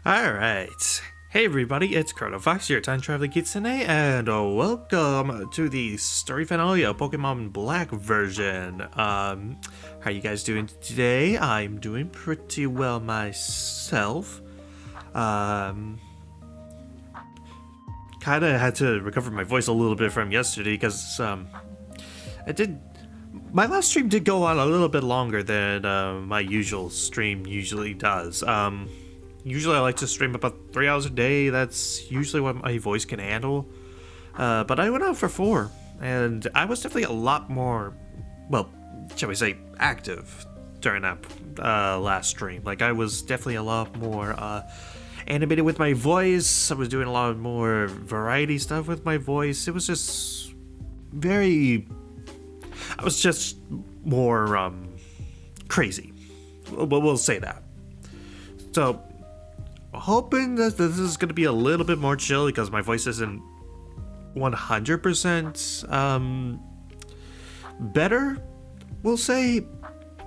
Alright. Hey everybody, it's Chronofahx, your time traveling kitsune, and welcome to the story finale of Pokemon Black version. How you guys doing today? I'm doing pretty well myself. Kinda had to recover my voice a little bit from yesterday, because, my last stream did go on a little bit longer than, my usual stream usually does. Usually I like to stream about 3 hours a day. That's usually what my voice can handle. But I went out for 4, and I was definitely a lot more, well, shall we say, active during that last stream. Like, I was definitely a lot more animated with my voice. I was doing a lot more variety stuff with my voice. It was just very... I was just more crazy. We'll say that. So... hoping that this is going to be a little bit more chill because my voice isn't 100% better, we'll say.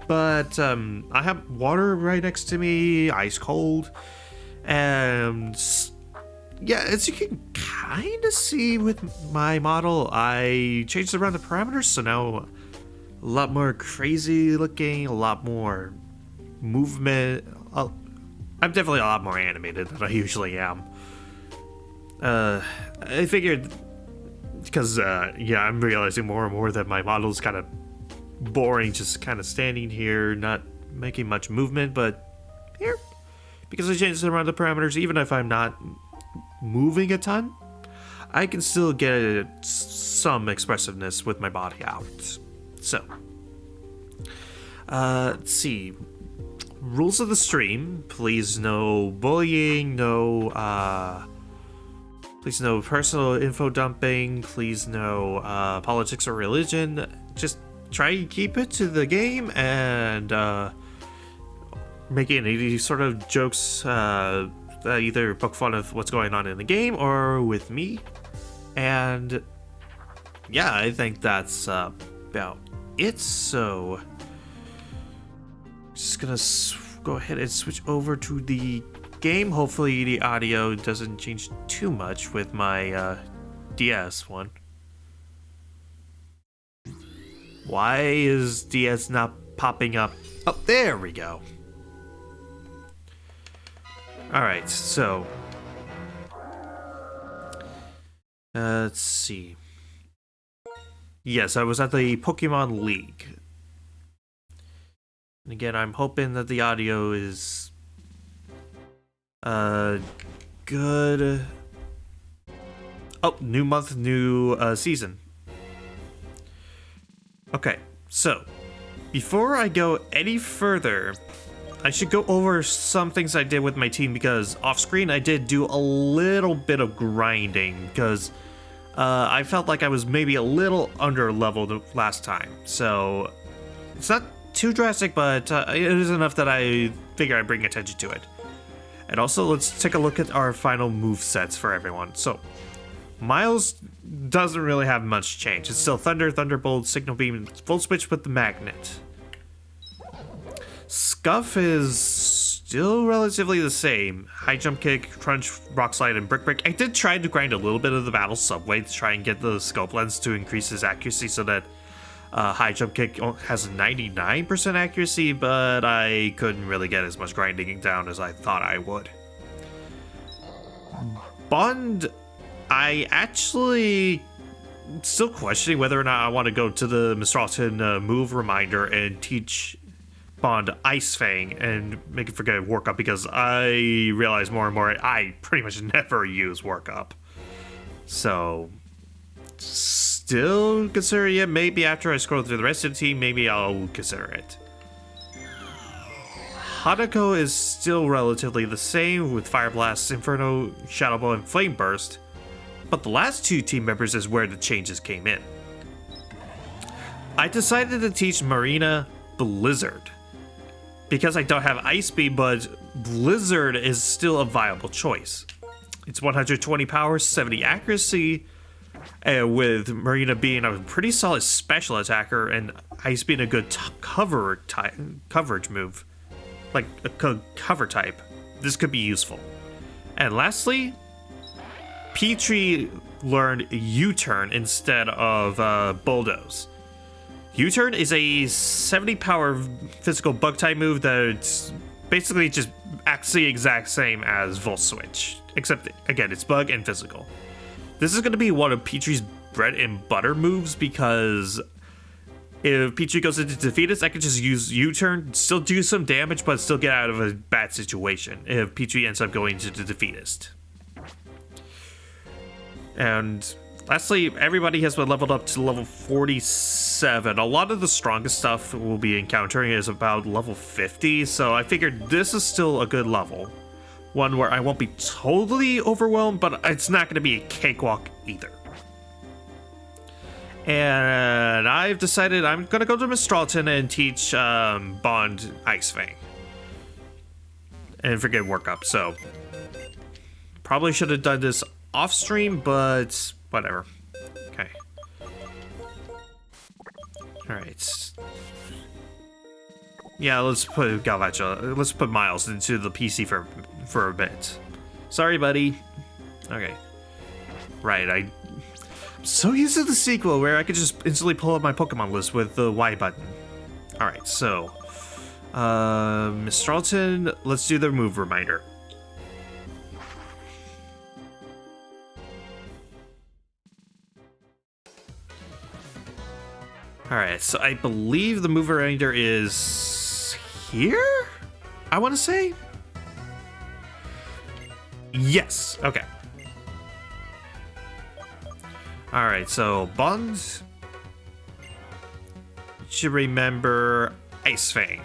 But I have water right next to me, ice cold, and yeah, as you can kind of see with my model, I changed around the parameters, so now a lot more crazy looking, a lot more movement. I'm definitely a lot more animated than I usually am. I figured, because, yeah, I'm realizing more and more that my model's kind of boring, just kind of standing here, not making much movement, but here, because I changed around the parameters, even if I'm not moving a ton, I can still get some expressiveness with my body out. So, let's see. Rules of the stream: please no bullying, please no personal info dumping, please no politics or religion. Just try and keep it to the game, and making any sort of jokes that either poke fun of what's going on in the game or with me. And yeah, I think that's about it. So just gonna go ahead and switch over to the game. Hopefully the audio doesn't change too much with my DS one. Why is DS not popping up? Oh, there we go. Alright, so let's see. Yes, I was at the Pokemon League. And again, I'm hoping that the audio is good. Oh, new month, new season. Okay, so before I go any further, I should go over some things I did with my team, because off screen I did do a little bit of grinding because I felt like I was maybe a little under leveled last time. So it's not too drastic, but it is enough that I figure I'd bring attention to it. And also, let's take a look at our final move sets for everyone. So, Miles doesn't really have much change. It's still Thunder, Thunderbolt, Signal Beam, Full Switch with the Magnet. Scuff is still relatively the same. High Jump Kick, Crunch, Rock Slide, and Brick Break. I did try to grind a little bit of the Battle Subway to try and get the Scope Lens to increase his accuracy so that High Jump Kick has 99% accuracy, but I couldn't really get as much grinding down as I thought I would. Bond, I actually still questioning whether or not I want to go to the Mistralton move reminder and teach Bond Ice Fang and make it forget Workup, because I realize more and more I pretty much never use Workup. So still consider it. Maybe after I scroll through the rest of the team, maybe I'll consider it. Hanako is still relatively the same with Fire Blast, Inferno, Shadow Ball, and Flame Burst, but the last two team members is where the changes came in. I decided to teach Marina Blizzard because I don't have Ice Beam, but Blizzard is still a viable choice. It's 120 power, 70 accuracy, with Marina being a pretty solid special attacker and Ice being a good coverage move, like a cover type. This could be useful. And lastly, Petrie learned U-turn instead of Bulldoze. U-turn is a 70 power physical bug type move that's basically just acts the exact same as Volt Switch, except again it's bug and physical. This is going to be one of Petrie's bread and butter moves because if Petrie goes into Defeatist, I can just use U-turn, still do some damage, but still get out of a bad situation if Petrie ends up going to the Defeatist. And lastly, everybody has been leveled up to level 47. A lot of the strongest stuff we'll be encountering is about level 50, so I figured this is still a good level. One where I won't be totally overwhelmed, but it's not going to be a cakewalk either. And I've decided I'm going to go to Mistralton and teach Bond Ice Fang. And forget workup, so probably should have done this off stream, but whatever. Okay. Alright. Yeah, let's put Galvacha, let's put Miles into the PC for a bit. Sorry, buddy. Okay. Right, I'm so used to the sequel where I could just instantly pull up my Pokemon list with the Y button. Alright, so Miss Charlton, let's do the move reminder. Alright, so I believe the move reminder is here? I want to say? Yes, okay. Alright, so Bond should remember Ice Fang.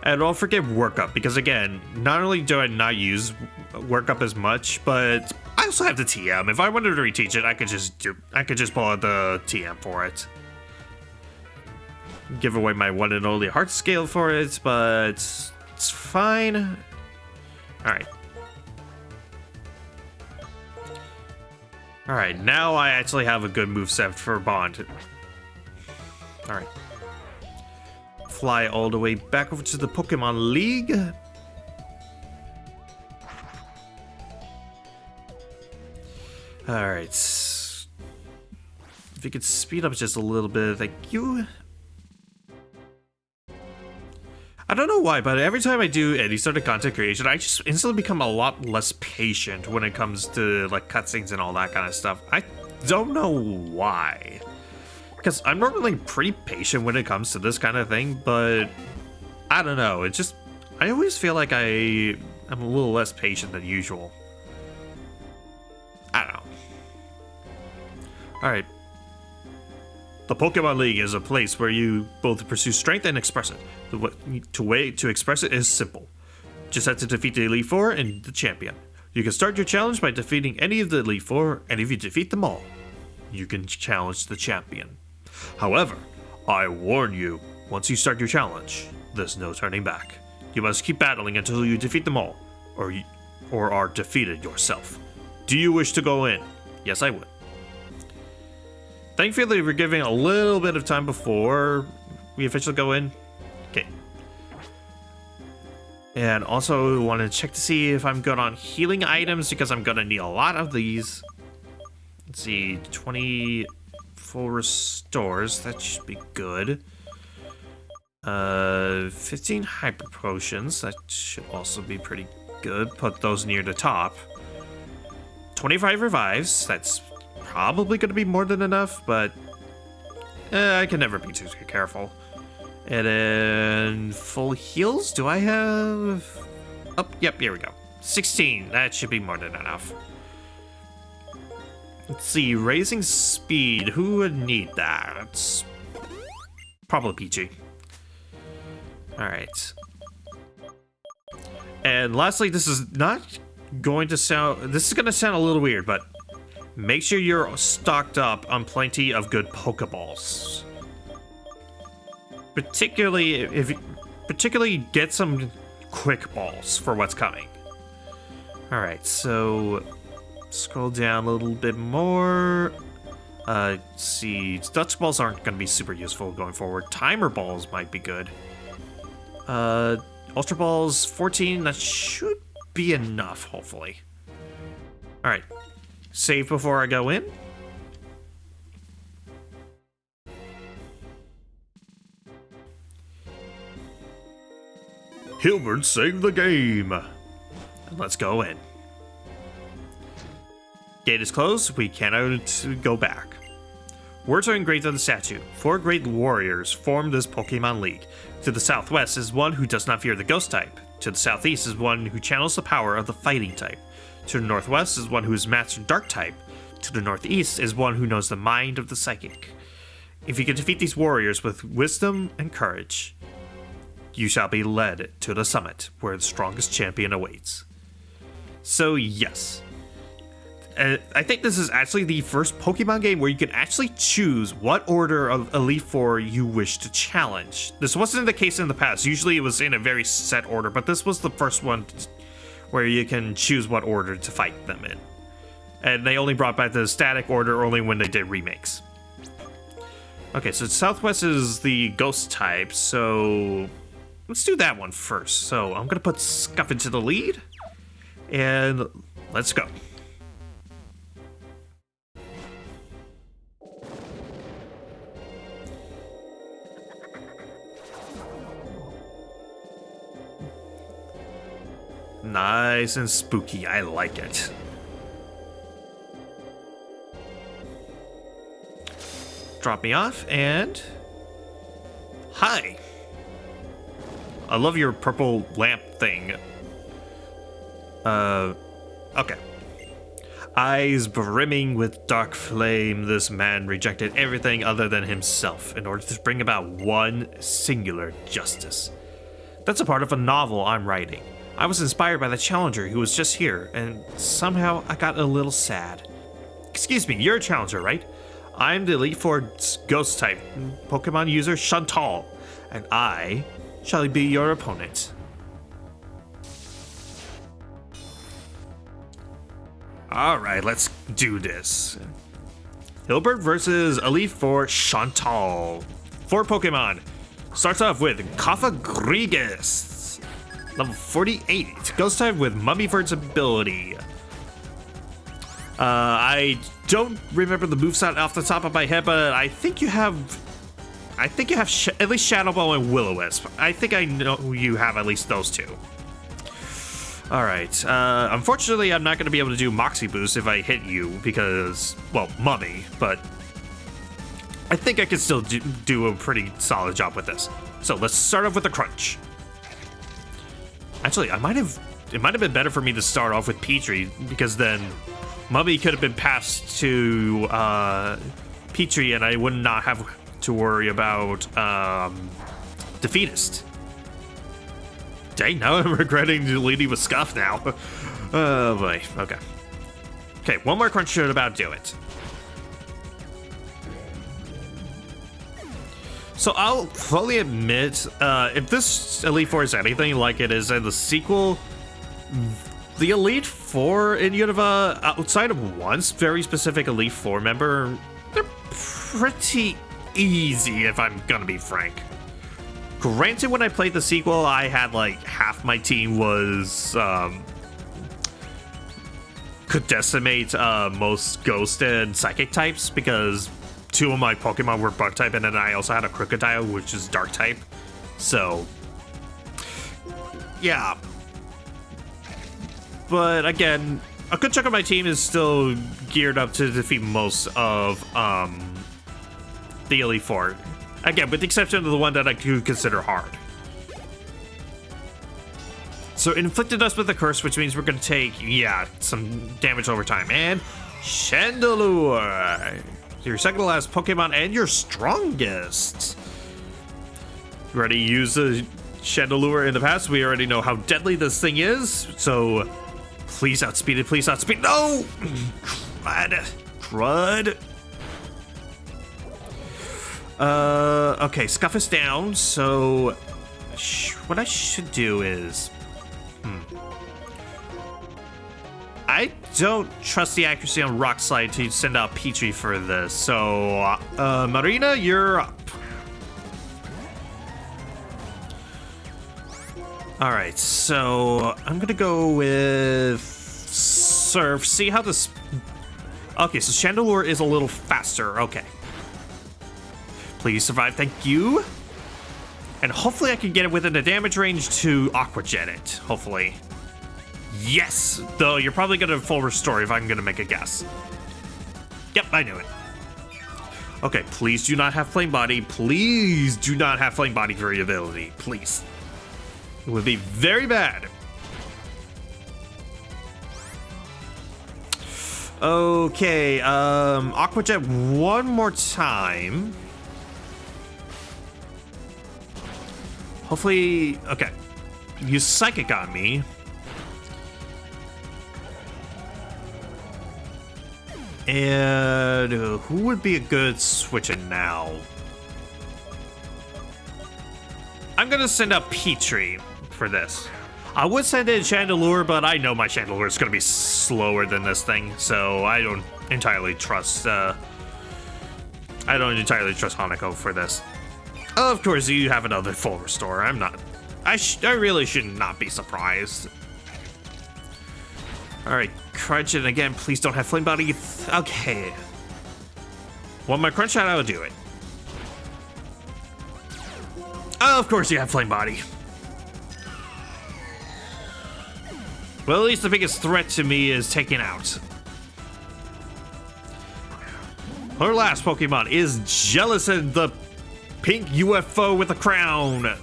And don't forget Workup, because again, not only do I not use Workup as much, but I also have the TM. If I wanted to reteach it, I could just pull out the TM for it. Give away my one and only heart scale for it, but it's fine. Alright. Alright, now I actually have a good moveset for Bond. Alright. Fly all the way back over to the Pokemon League. Alright. If you could speed up just a little bit, thank you. I don't know why, but every time I do any sort of content creation, I just instantly become a lot less patient when it comes to like cutscenes and all that kind of stuff. I don't know why. Because I'm normally pretty patient when it comes to this kind of thing, but I don't know. It just, I always feel like I'm a little less patient than usual. I don't know. Alright. The Pokemon League is a place where you both pursue strength and express it. The way to express it is simple. Just have to defeat the Elite Four and the champion. You can start your challenge by defeating any of the Elite Four, and if you defeat them all, you can challenge the champion. However, I warn you, once you start your challenge, there's no turning back. You must keep battling until you defeat them all, or are defeated yourself. Do you wish to go in? Yes, I would. Thankfully, we're giving a little bit of time before we officially go in. Okay. And also want to check to see if I'm good on healing items, because I'm going to need a lot of these. Let's see, 20 full restores. That should be good. 15 hyper potions. That should also be pretty good. Put those near the top. 25 revives. That's probably going to be more than enough, but I can never be too careful. And then full heals. Do I have? Oh, yep, here we go. 16. That should be more than enough. Let's see, raising speed. Who would need that? It's probably PG. Alright. And lastly, this is not going to sound... This is going to sound a little weird, but make sure you're stocked up on plenty of good Pokeballs. Particularly get some quick balls for what's coming. Alright, so... Scroll down a little bit more. Let's see. Dutch balls aren't going to be super useful going forward. Timer balls might be good. Ultra Balls, 14. That should be enough, hopefully. Alright. Save before I go in. Hilbert saved the game. And let's go in. Gate is closed. We cannot go back. Words are engraved on the statue. 4 great warriors form this Pokemon League. To the southwest is one who does not fear the ghost type. To the southeast is one who channels the power of the fighting type. To the northwest is one who is mastered dark type. To the northeast is one who knows the mind of the psychic. If you can defeat these warriors with wisdom and courage, you shall be led to the summit where the strongest champion awaits. So yes. I think this is actually the first Pokemon game where you can actually choose what order of Elite Four you wish to challenge. This wasn't the case in the past. Usually it was in a very set order, but this was the first one where you can choose what order to fight them in. And they only brought back the static order only when they did remakes. Okay, so Southwest is the ghost type, so let's do that one first. So I'm gonna put Scuff into the lead, and let's go. Nice and spooky, I like it. Drop me off, and hi. I love your purple lamp thing. Okay. Eyes brimming with dark flame, this man rejected everything other than himself in order to bring about one singular justice. That's a part of a novel I'm writing. I was inspired by the challenger who was just here, and somehow I got a little sad. Excuse me, you're a challenger, right? I'm the Elite Four ghost type Pokemon user Chantal, and I shall be your opponent. Alright, let's do this. Hilbert versus Elite Four Chantal. 4 Pokemon. Starts off with Torigoth. Level 48. Ghost type with Mummyvert's ability. I don't remember the moveset off the top of my head, but I think you have at least Shadow Ball and Will-O-Wisp. I think I know you have at least those 2. Alright, unfortunately I'm not going to be able to do Moxie Boost if I hit you because, well, Mummy, but I think I can still do a pretty solid job with this. So let's start off with the Crunch. Actually, it might have been better for me to start off with Petrie, because then Mummy could have been passed to Petrie and I would not have to worry about Defeatist. Dang, now I'm regretting leading with Scuff now. Oh boy, okay. Okay, one more Crunch should about do it. So I'll fully admit, if this Elite Four is anything like it is in the sequel, the Elite Four in Unova, outside of one very specific Elite Four member, they're pretty easy if I'm gonna be frank. Granted, when I played the sequel, I had like half my team was, could decimate most Ghost and Psychic types because 2 of my Pokemon were Bug type, and then I also had a Crocodile, which is Dark type. So, yeah. But again, a good chunk of my team is still geared up to defeat most of the Elite Four. Again, with the exception of the one that I could consider hard. So, it inflicted us with a curse, which means we're going to take, yeah, some damage over time. And Chandelure. Your second to last Pokemon and your strongest. You already used the Chandelure in the past. We already know how deadly this thing is. So please outspeed it. Please outspeed. No! Crud. Okay, Scuff is down. So what I should do is... I don't trust the accuracy on Rock Slide to send out Petrie for this, so Marina, you're up. Alright, so I'm gonna go with Surf. See how this... Okay, so Chandelure is a little faster. Okay. Please survive, thank you. And hopefully I can get it within the damage range to Aqua Jet it. Hopefully. Yes! Though you're probably gonna full restore if I'm gonna make a guess. Yep, I knew it. Okay, please do not have Flame Body. Please do not have Flame Body variability. Please. It would be very bad. Okay, Aqua Jet one more time. Hopefully, okay. Use Psychic on me. And who would be a good switch in now? I'm gonna send up Petrie for this. I would send in Chandelure, but I know my Chandelure is gonna be slower than this thing, so I don't entirely trust. Hanako for this. Of course, you have another full restore. I'm not. I really should not be surprised. All right, Crunch, and again, please don't have Flame Body. Okay. One more Crunch shot, I will do it. Oh, of course you have Flame Body. Well, at least the biggest threat to me is taken out. Her last Pokemon is Jealous and the pink UFO with a crown.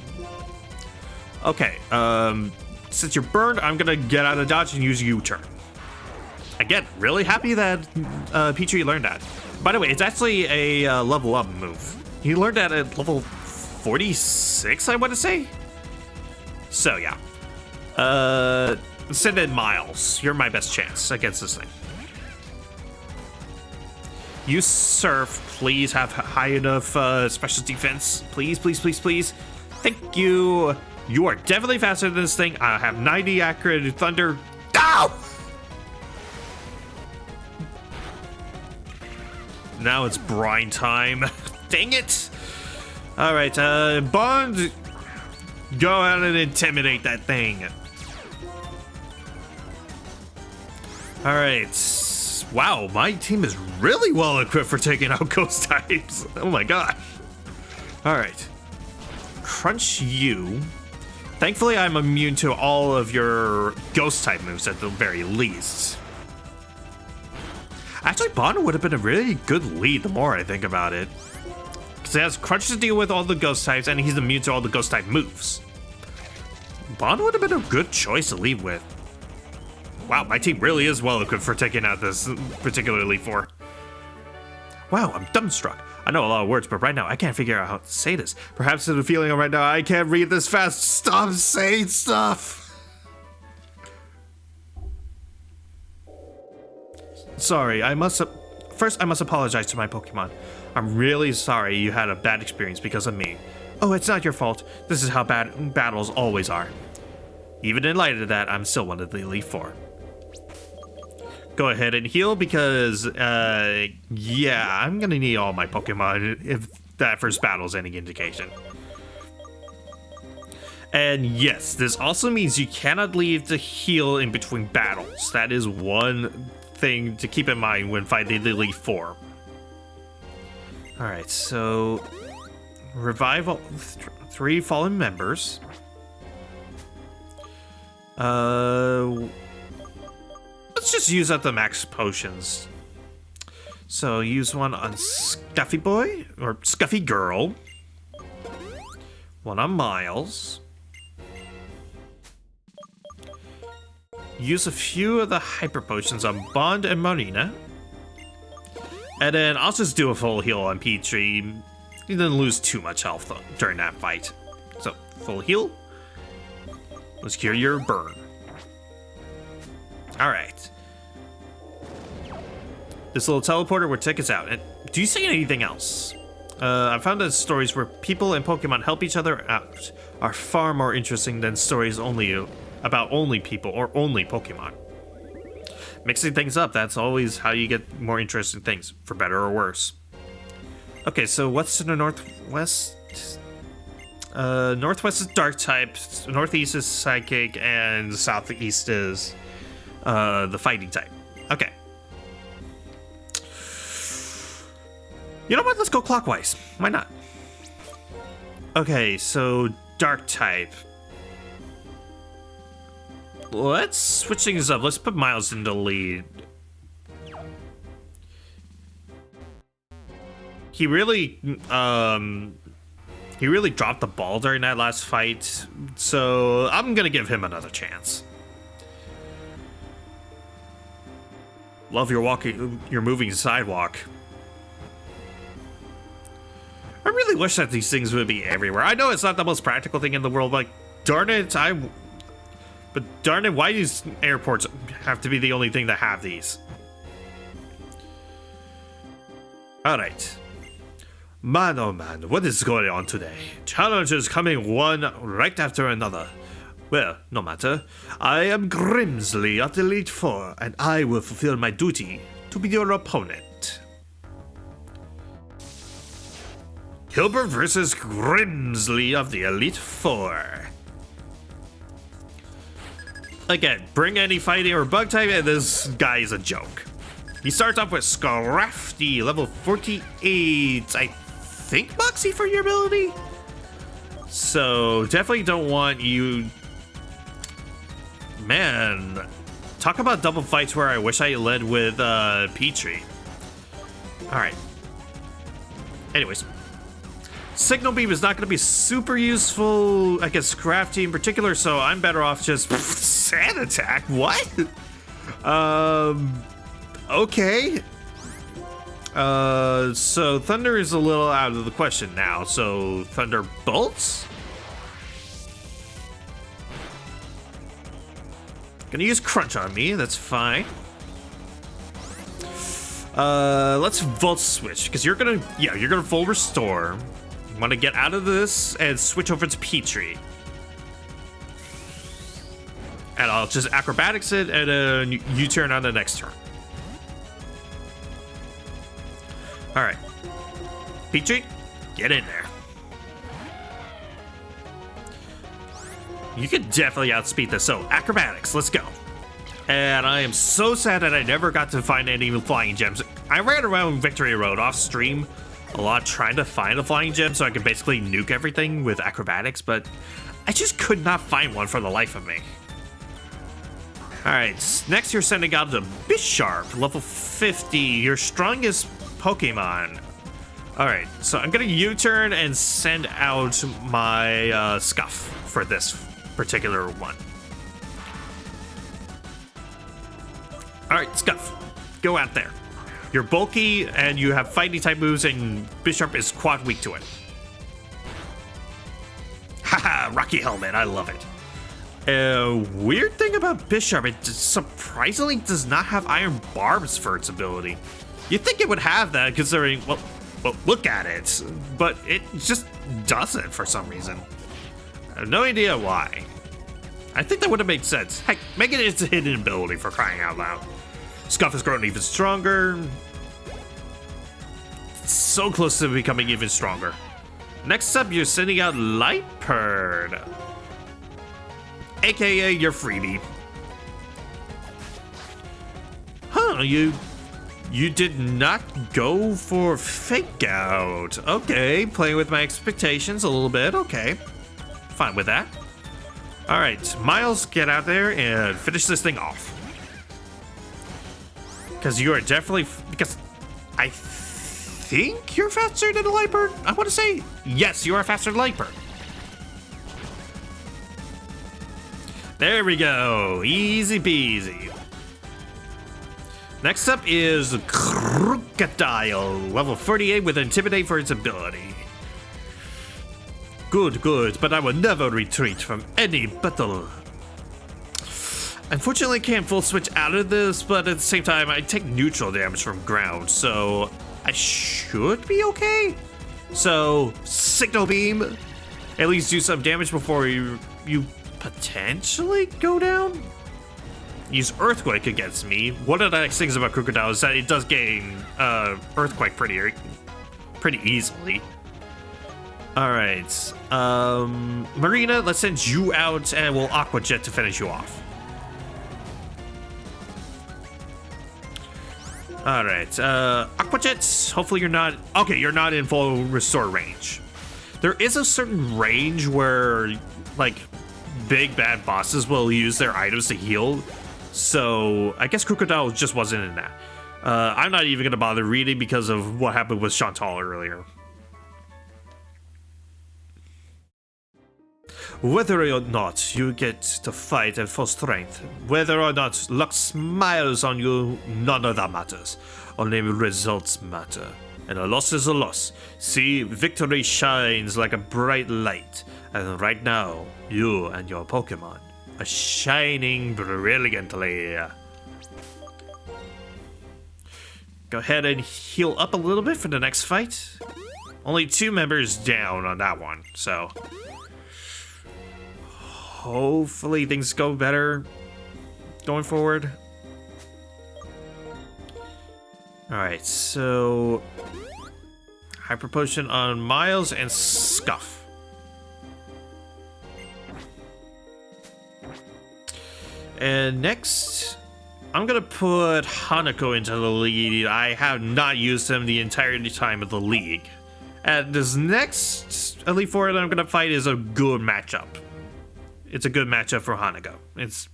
Okay, since you're burned, I'm gonna get out of dodge and use U-turn. Again, really happy that Petrie learned that. By the way, it's actually a level up move. He learned that at level 46, I want to say. So yeah, send in Miles. You're my best chance against this thing. You Surf, please have high enough special defense. Please, please, please, please. Thank you. You are definitely faster than this thing. I have 90 accurate Thunder. Ow! Now it's brine time. Dang it. All right, Bond, go out and intimidate that thing. All right. Wow, my team is really well equipped for taking out ghost types. Oh my god. All right. Crunch you. Thankfully, I'm immune to all of your ghost type moves at the very least. Actually, Bond would have been a really good lead the more I think about it. Because he has Crunch to deal with all the ghost types, and he's immune to all the ghost type moves. Bond would have been a good choice to lead with. Wow, my team really is well equipped for taking out this particular Elite Four. Wow, I'm dumbstruck. I know a lot of words, but right now I can't figure out how to say this. Perhaps the feeling right now I can't read this fast. Stop saying stuff. Sorry, First, I must apologize to my Pokemon. I'm really sorry you had a bad experience because of me. Oh, it's not your fault. This is how bad battles always are. Even in light of that, I'm still one of the Elite Four. Go ahead and heal because, yeah, I'm gonna need all my Pokemon if that first battle is any indication. And yes, this also means you cannot leave the heal in between battles. That is one thing to keep in mind when fighting the Elite Four. Alright, so revive all 3 fallen members. Let's just use up the max potions. So use one on Scuffy Boy or Scuffy Girl. One on Miles. Use a few of the hyper potions on Bond and Marina. And then I'll just do a full heal on Petrie. He didn't lose too much health though, during that fight. So, full heal. Let's cure your burn. Alright. This little teleporter will take us out. And do you see anything else? I found that stories where people and Pokemon help each other out are far more interesting than stories about only people or only Pokemon. Mixing things up, that's always how you get more interesting things, for better or worse. Okay, so what's to the northwest? Northwest is dark type, northeast is psychic, and southeast is the fighting type. Okay. You know what? Let's go clockwise. Why not? Okay, so dark type. Let's switch things up. Let's put Miles in the lead. He really dropped the ball during that last fight, so I'm gonna give him another chance. Love your moving sidewalk. I really wish that these things would be everywhere. I know it's not the most practical thing in the world, but darn it, why do airports have to be the only thing that have these? Alright. Man, oh man, what is going on today? Challenges coming one right after another. Well, no matter. I am Grimsley of the Elite Four, and I will fulfill my duty to be your opponent. Hilbert versus Grimsley of the Elite Four. Again, bring any fighting or bug type, and this guy is a joke. He starts off with Scrafty, level 48. I think Moxie for your ability. So definitely don't want you. Man, talk about double fights where I wish I led with Petrie. All right. Anyways, Signal Beam is not going to be super useful against Crafty in particular, so I'm better off just Sand Attack. What? Okay. So Thunder is a little out of the question now. So Thunder Bolts. Gonna use Crunch on me. That's fine. Let's Volt Switch because you're gonna full restore. Want to get out of this and switch over to Petrie. And I'll just Acrobatics it and U-turn on the next turn. All right, Petrie, get in there. You can definitely outspeed this. So Acrobatics, let's go. And I am so sad that I never got to find any flying gems. I ran around Victory Road off stream a lot trying to find a flying gem so I could basically nuke everything with Acrobatics, but I just could not find one for the life of me. All right, next you're sending out the Bisharp, level 50, your strongest Pokemon. All right, so I'm gonna U-turn and send out my Scuff for this particular one. All right, Scuff, go out there. You're bulky and you have fighting type moves, and Bisharp is quad weak to it. Haha, Rocky Helmet, I love it. Weird thing about Bisharp, it surprisingly does not have Iron Barbs for its ability. You'd think it would have that considering, well, look at it, but it just doesn't for some reason. I have no idea why. I think that would have made sense. Heck, make it its hidden ability for crying out loud. Scuff has grown even stronger. So close to becoming even stronger. Next up, you're sending out Lightpurd, aka your freebie. Huh, you did not go for Fake Out. Okay, playing with my expectations a little bit. Okay, fine with that. All right, Miles, get out there and finish this thing off. Because you are definitely, because I think you're faster than a Lightpurd. I want to say, yes, you are faster than Lightpurd. There we go, easy peasy. Next up is Crocodile, level 48 with Intimidate for its ability. Good, but I will never retreat from any battle. Unfortunately, I can't full switch out of this, but at the same time, I take neutral damage from ground, so I should be okay. So, Signal Beam, at least do some damage before you potentially go down. Use Earthquake against me. One of the nice things about Crocodile is that it does gain Earthquake pretty easily. Alright. Marina, let's send you out and we'll Aqua Jet to finish you off. Alright. Aqua Jet, hopefully you're not... Okay, you're not in full restore range. There is a certain range where, like, big bad bosses will use their items to heal. So, I guess Crocodile just wasn't in that. I'm not even going to bother reading because of what happened with Chantal earlier. Whether or not you get to fight at full strength, whether or not luck smiles on you, none of that matters. Only results matter. And a loss is a loss. See, victory shines like a bright light. And right now, you and your Pokemon are shining brilliantly. Go ahead and heal up a little bit for the next fight. Only 2 members down on that one, so... hopefully things go better going forward. Alright, so... Hyper Potion on Miles and Scuff. And next, I'm gonna put Hanako into the lead. I have not used him the entire time of the league. And this next Elite Four that I'm gonna fight is a good matchup. It's a good matchup for Hanako. It's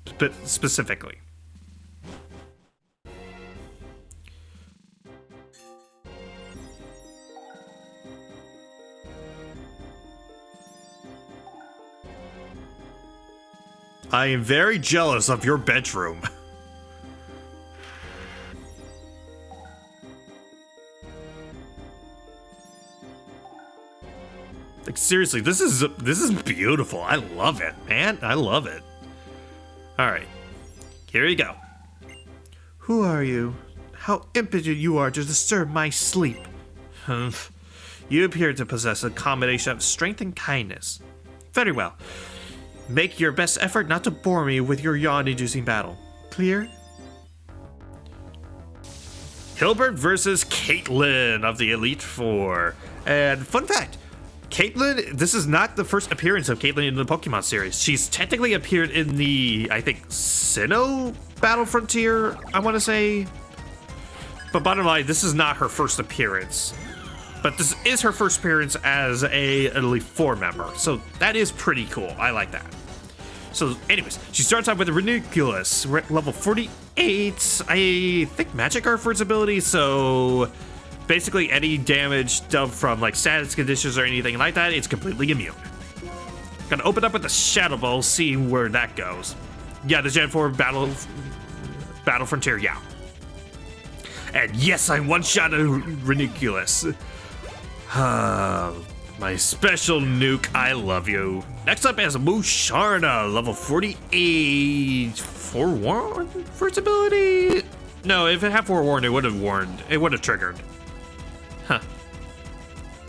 specifically. I am very jealous of your bedroom. Like, seriously, this is beautiful. I love it, man. I love it. All right, here you go. Who are you? How impotent you are to disturb my sleep. Humph. You appear to possess a combination of strength and kindness. Very well. Make your best effort not to bore me with your yawn-inducing battle. Clear? Hilbert versus Caitlyn of the Elite Four. And fun fact, Caitlyn, this is not the first appearance of Caitlyn in the Pokemon series. She's technically appeared in the, I think, Sinnoh Battle Frontier, I want to say. But bottom line, this is not her first appearance. But this is her first appearance as a Elite Four member. So that is pretty cool. I like that. So anyways, she starts out with a Ranunculus, level 48. I think Magic Art for its ability, so basically any damage done from like status conditions or anything like that, it's completely immune. Gonna open up with the Shadow Ball, see where that goes. Yeah, the Gen 4 Battle Frontier, yeah. And yes, I'm one-shot a Ranunculus. My special nuke, I love you. Next up is Musharna, level 48. Forewarned for its ability? No, if it had forewarned, it would have warned. It would have triggered. Huh.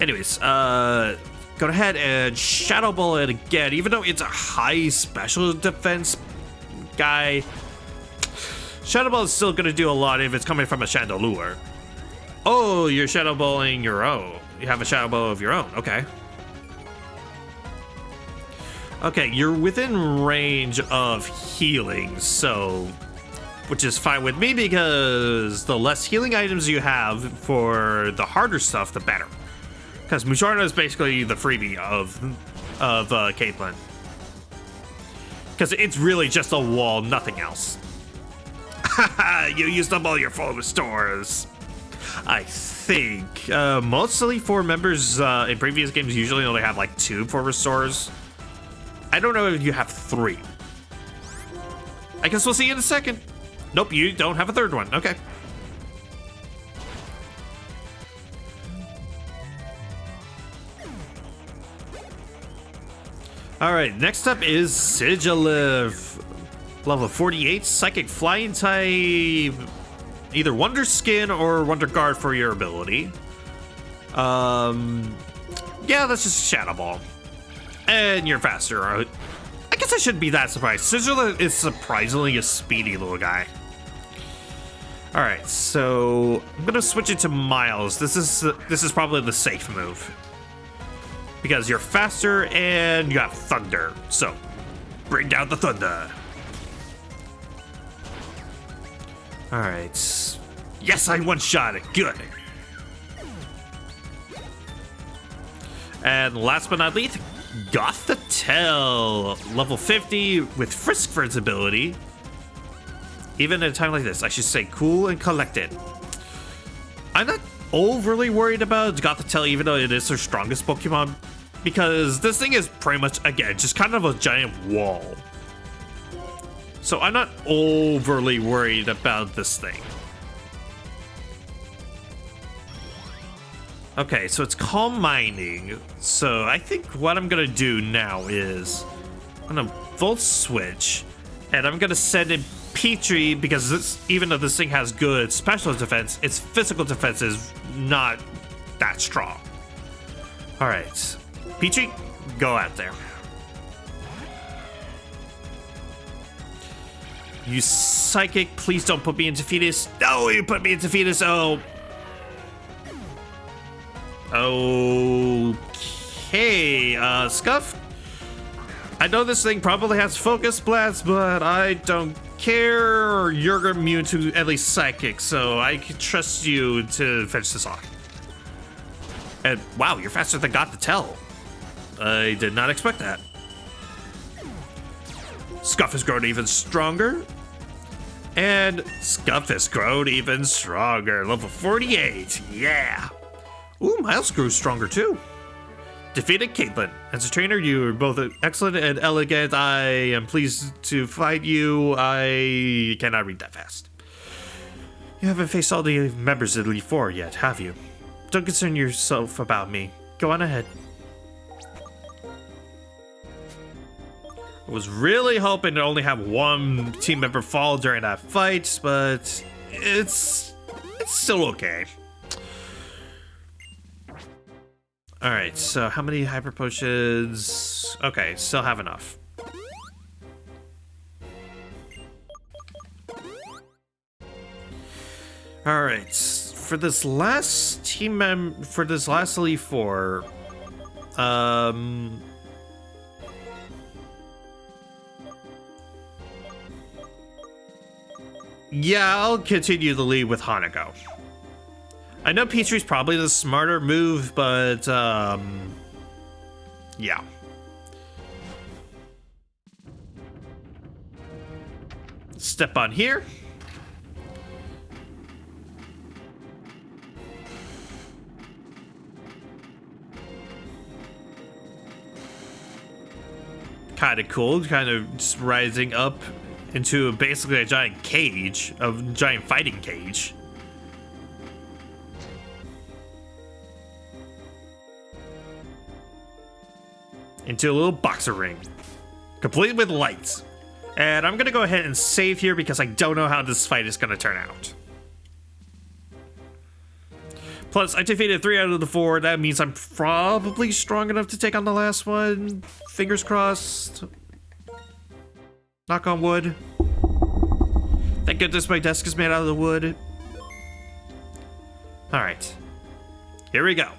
Anyways, go ahead and Shadow Ball it again. Even though it's a high special defense guy, Shadow Ball is still gonna do a lot if it's coming from a Chandelure. Oh, you're Shadow Balling your own. You have a Shadow Ball of your own, okay. Okay, you're within range of healing, so, which is fine with me because the less healing items you have for the harder stuff, the better. Because Musharna is basically the freebie of Caitlyn. Because it's really just a wall, nothing else. Haha, you used up all your full restores. I think most Elite Four members in previous games usually only have like 2 for restores. I don't know if you have 3. I guess we'll see in a second. Nope, you don't have a 3rd one. Okay. All right, next up is Sigilyph, level 48, Psychic Flying type. Either Wonder Skin or Wonder Guard for your ability. Yeah, that's just Shadow Ball. And you're faster. I guess I shouldn't be that surprised. Sigilyph is surprisingly a speedy little guy. Alright, so I'm gonna switch it to Miles. This is probably the safe move. because you're faster and you have thunder. So, bring down the thunder. Alright. Yes, I one-shot it. Good. And last but not least, Gothitelle. Level 50 with Frisk for its ability. Even at a time like this, I should stay cool and collected. I'm not overly worried about Gothitelle, even though it is her strongest Pokemon, because this thing is pretty much, again, just kind of a giant wall. So I'm not overly worried about this thing. Okay, so it's Calm Mining. So I think what I'm gonna do now is I'm gonna Volt Switch, and I'm gonna send in Petrie, because this, even though this thing has good special defense, its physical defense is not that strong. All right, Petrie, go out there. You Psychic, please don't put me into Fetus. No, you put me into Fetus. Oh. Okay, Scuff. I know this thing probably has Focus Blast, but I don't care. You're immune to at least Psychic, so I can trust you to finish this off. And wow, you're faster than Gothitelle. I did not expect that. Scuff has grown even stronger. And Scuff has grown even stronger. Level 48, yeah. Ooh, Miles grew stronger too. Defeated Caitlin. As a trainer, you are both excellent and elegant. I am pleased to fight you. I cannot read that fast. You haven't faced all the members of Elite Four yet, have you? Don't concern yourself about me. Go on ahead. I was really hoping to only have one team member fall during that fight, but it's still okay. Alright, so how many hyper potions? Okay, still have enough. Alright, for this last for this last Elite Four, yeah, I'll continue the lead with Hanako. I know Petrie's probably the smarter move, but, yeah. Step on here. Kind of cool, kind of just rising up into basically a giant cage, a giant fighting cage. Into a little boxer ring, complete with lights. And I'm gonna go ahead and save here because I don't know how this fight is gonna turn out. Plus, I defeated 3 out of the 4. That means I'm probably strong enough to take on the last one. Fingers crossed. Knock on wood. Thank goodness my desk is made out of the wood. Alright. Here we go.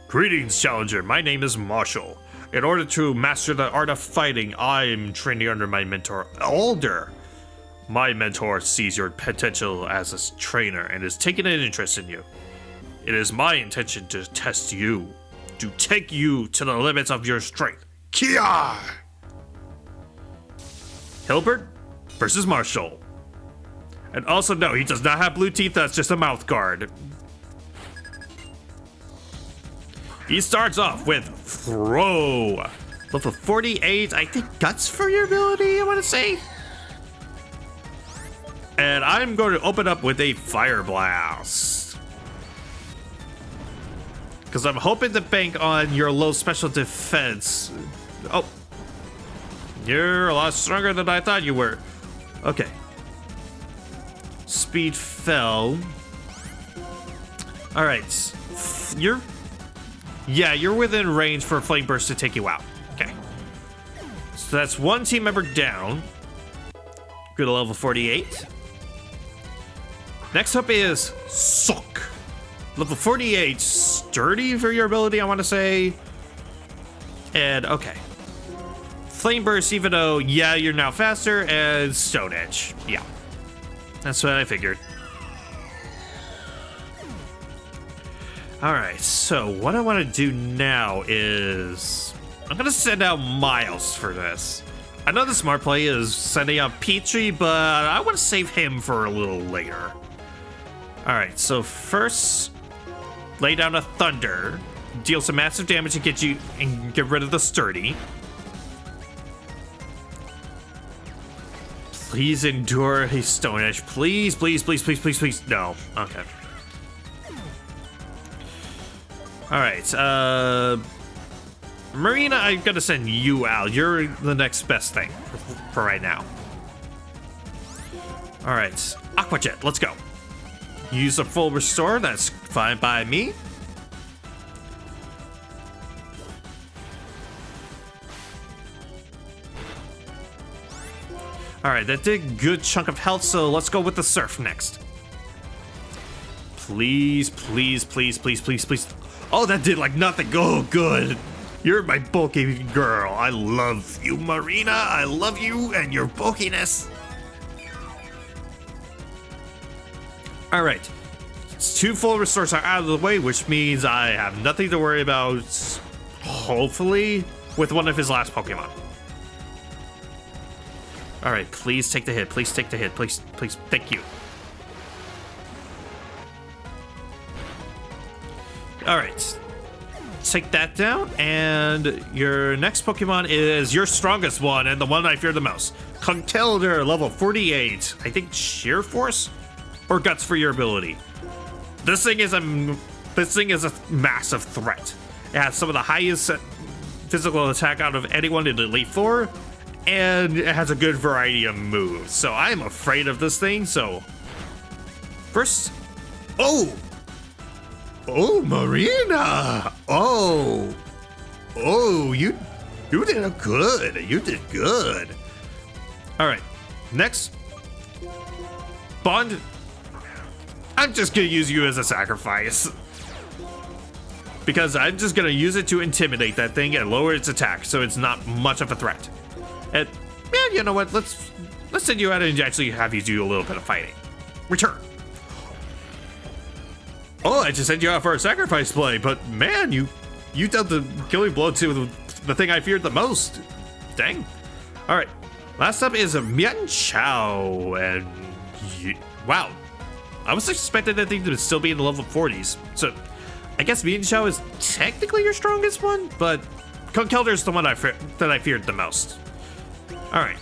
Greetings, Challenger. My name is Marshall. In order to master the art of fighting, I am training under my mentor, Alder. My mentor sees your potential as a trainer and is taking an interest in you. It is my intention to test you, to take you to the limits of your strength. Kia! Hilbert versus Marshall. And also, no, he does not have blue teeth, that's just a mouth guard. He starts off with Throw. Level 48, I think Guts for your ability, I want to say. And I'm going to open up with a Fire Blast. Because I'm hoping to bank on your low special defense. Oh. You're a lot stronger than I thought you were. Okay. Speed fell. Alright. You're within range for a Flame Burst to take you out. Okay. So that's one team member down. Go to level 48. Next up is Sock. Level 48. Sturdy for your ability, I want to say. And okay. Flame Burst, even though, yeah, you're now faster, and Stone Edge. Yeah. That's what I figured. Alright, so what I want to do now is... I'm going to send out Miles for this. I know the smart play is sending out Petrie, but I want to save him for a little later. Alright, so first, lay down a Thunder. Deal some massive damage and get rid of the Sturdy. Please endure a Stone Edge. Please, please, please, please, please, please. No. Okay. Alright, Marina, I'm gonna send you out. You're the next best thing for right now. Alright, Aqua Jet, let's go. Use a full restore, that's fine by me. Alright, that did a good chunk of health, so let's go with the Surf next. Please, please, please, please, please, please. Oh, that did like nothing. Oh, good. You're my bulky girl. I love you, Marina. I love you and your bulkiness. Alright. 2 full restores are out of the way, which means I have nothing to worry about, hopefully, with one of his last Pokemon. Alright, please take the hit. Please take the hit. Please, please. Thank you. Alright. Take that down, and your next Pokemon is your strongest one, and the one I fear the most. Conkeldurr, level 48. I think Sheer Force? Or Guts for your ability. This thing is a massive threat. It has some of the highest physical attack out of anyone in Elite Four, and it has a good variety of moves. So I'm afraid of this thing, so... First... Oh! Oh, Marina! Oh! Oh, you did good. You did good. Alright, next. Bond. I'm just gonna use you as a sacrifice. Because I'm just gonna use it to intimidate that thing and lower its attack, so it's not much of a threat. And, man, you know what? Let's send you out and actually have you do a little bit of fighting. Return. Oh, I just sent you out for a sacrifice play, but man, you dealt the killing blow to the thing I feared the most. Dang. All right, last up is a Mienshao, and wow, I was expecting that thing to still be in the level 40s. So I guess Mienshao is technically your strongest one, but Conkeldurr is the one that I feared the most. All right,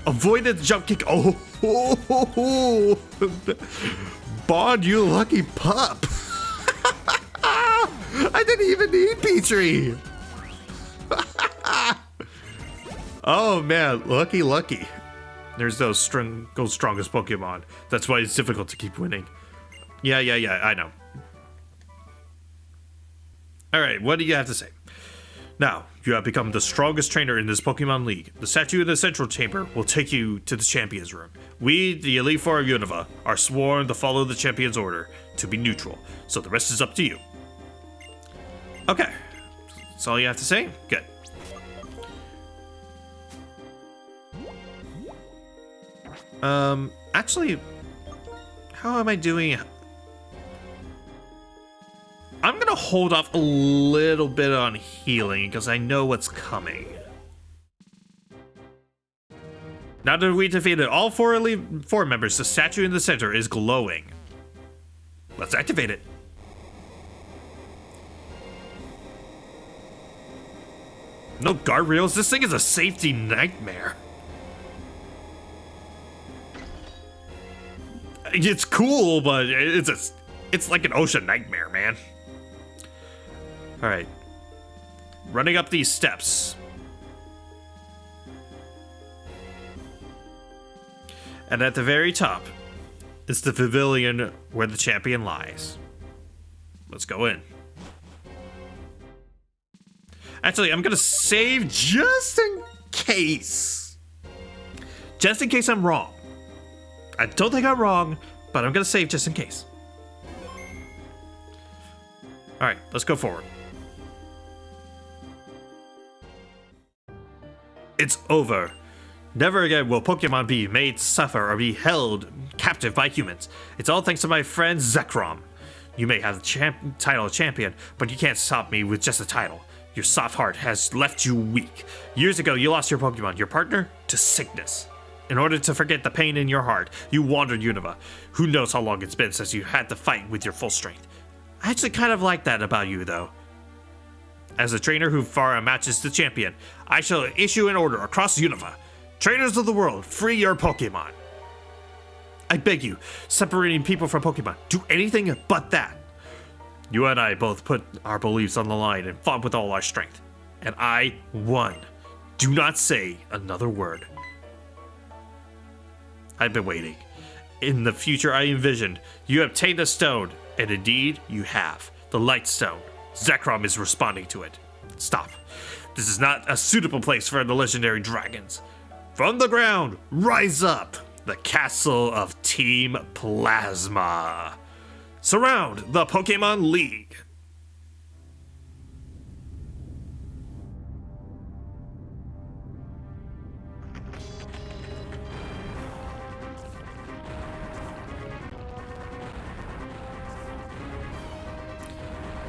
avoided the jump kick. Oh. Bond, you lucky pup. I didn't even need Petrie. Oh man, lucky. There's those strongest Pokemon. That's why it's difficult to keep winning. Yeah, I know. Alright, what do you have to say? Now, you have become the strongest trainer in this Pokemon League. The statue in the Central Chamber will take you to the Champions Room. We, the Elite Four of Unova, are sworn to follow the Champion's order, to be neutral, so the rest is up to you. Okay, that's all you have to say? Good. Actually, how am I doing? I'm gonna hold off a little bit on healing because I know what's coming. Now that we defeated all 4 Elite Four members, the statue in the center is glowing. Let's activate it. No guardrails, this thing is a safety nightmare. It's cool, but it's like an ocean nightmare, man. All right, running up these steps. And at the very top is the pavilion where the champion lies. Let's go in. Actually, I'm gonna save just in case. Just in case I'm wrong. I don't think I'm wrong, but I'm gonna save just in case. All right, let's go forward. It's over. Never again will Pokemon be made to suffer or be held captive by humans. It's all thanks to my friend Zekrom. You may have the title of champion, but you can't stop me with just a title. Your soft heart has left you weak. Years ago, you lost your Pokemon, your partner, to sickness. In order to forget the pain in your heart, you wandered Unova. Who knows how long it's been since you had to fight with your full strength. I actually kind of like that about you, though. As a trainer who far matches the champion, I shall issue an order across Unova. Trainers of the world, free your Pokemon. I beg you, separating people from Pokemon. Do anything but that. You and I both put our beliefs on the line and fought with all our strength. And I won. Do not say another word. I've been waiting. In the future I envisioned, you obtained a stone, and indeed you have. The Light Stone. Zekrom is responding to it. Stop. This is not a suitable place for the legendary dragons. From the ground, rise up. The castle of Team Plasma. Surround the Pokemon League.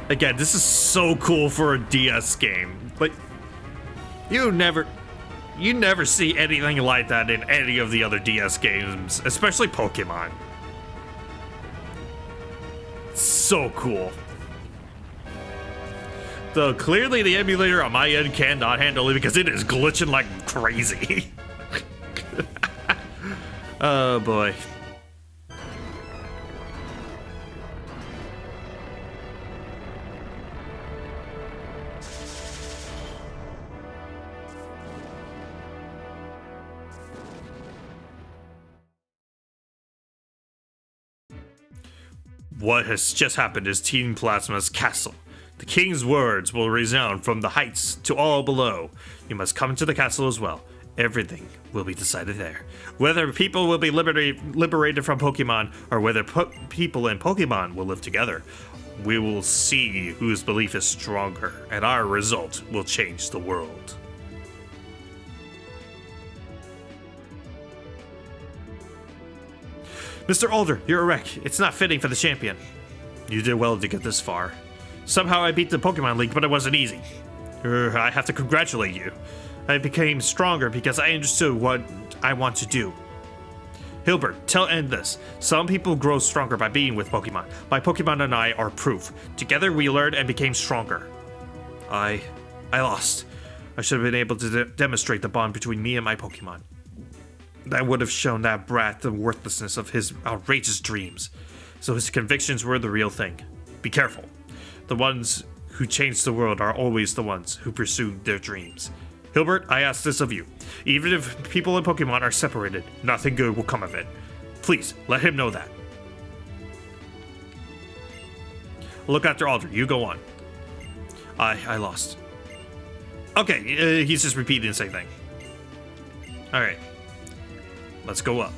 Again, this is so cool for a DS game. Like, you never see anything like that in any of the other DS games, especially Pokemon. So cool. Though clearly the emulator on my end cannot handle it because it is glitching like crazy. Oh boy. What has just happened is Team Plasma's castle. The king's words will resound from the heights to all below. You must come to the castle as well. Everything will be decided there. Whether people will be liberated from Pokemon, or whether people and Pokemon will live together, we will see whose belief is stronger, and our result will change the world. Mr. Alder, you're a wreck. It's not fitting for the champion. You did well to get this far. Somehow I beat the Pokemon League, but it wasn't easy. I have to congratulate you. I became stronger because I understood what I want to do. Hilbert, tell End this. Some people grow stronger by being with Pokemon. My Pokemon and I are proof. Together we learned and became stronger. I lost. I should have been able to demonstrate the bond between me and my Pokemon. That would have shown that brat the worthlessness of his outrageous dreams. So his convictions were the real thing. Be careful. The ones who change the world are always the ones who pursue their dreams. Hilbert, I ask this of you. Even if people and Pokemon are separated, nothing good will come of it. Please, let him know that. Look after Alder. You go on. I lost. Okay, he's just repeating the same thing. Alright. Let's go up.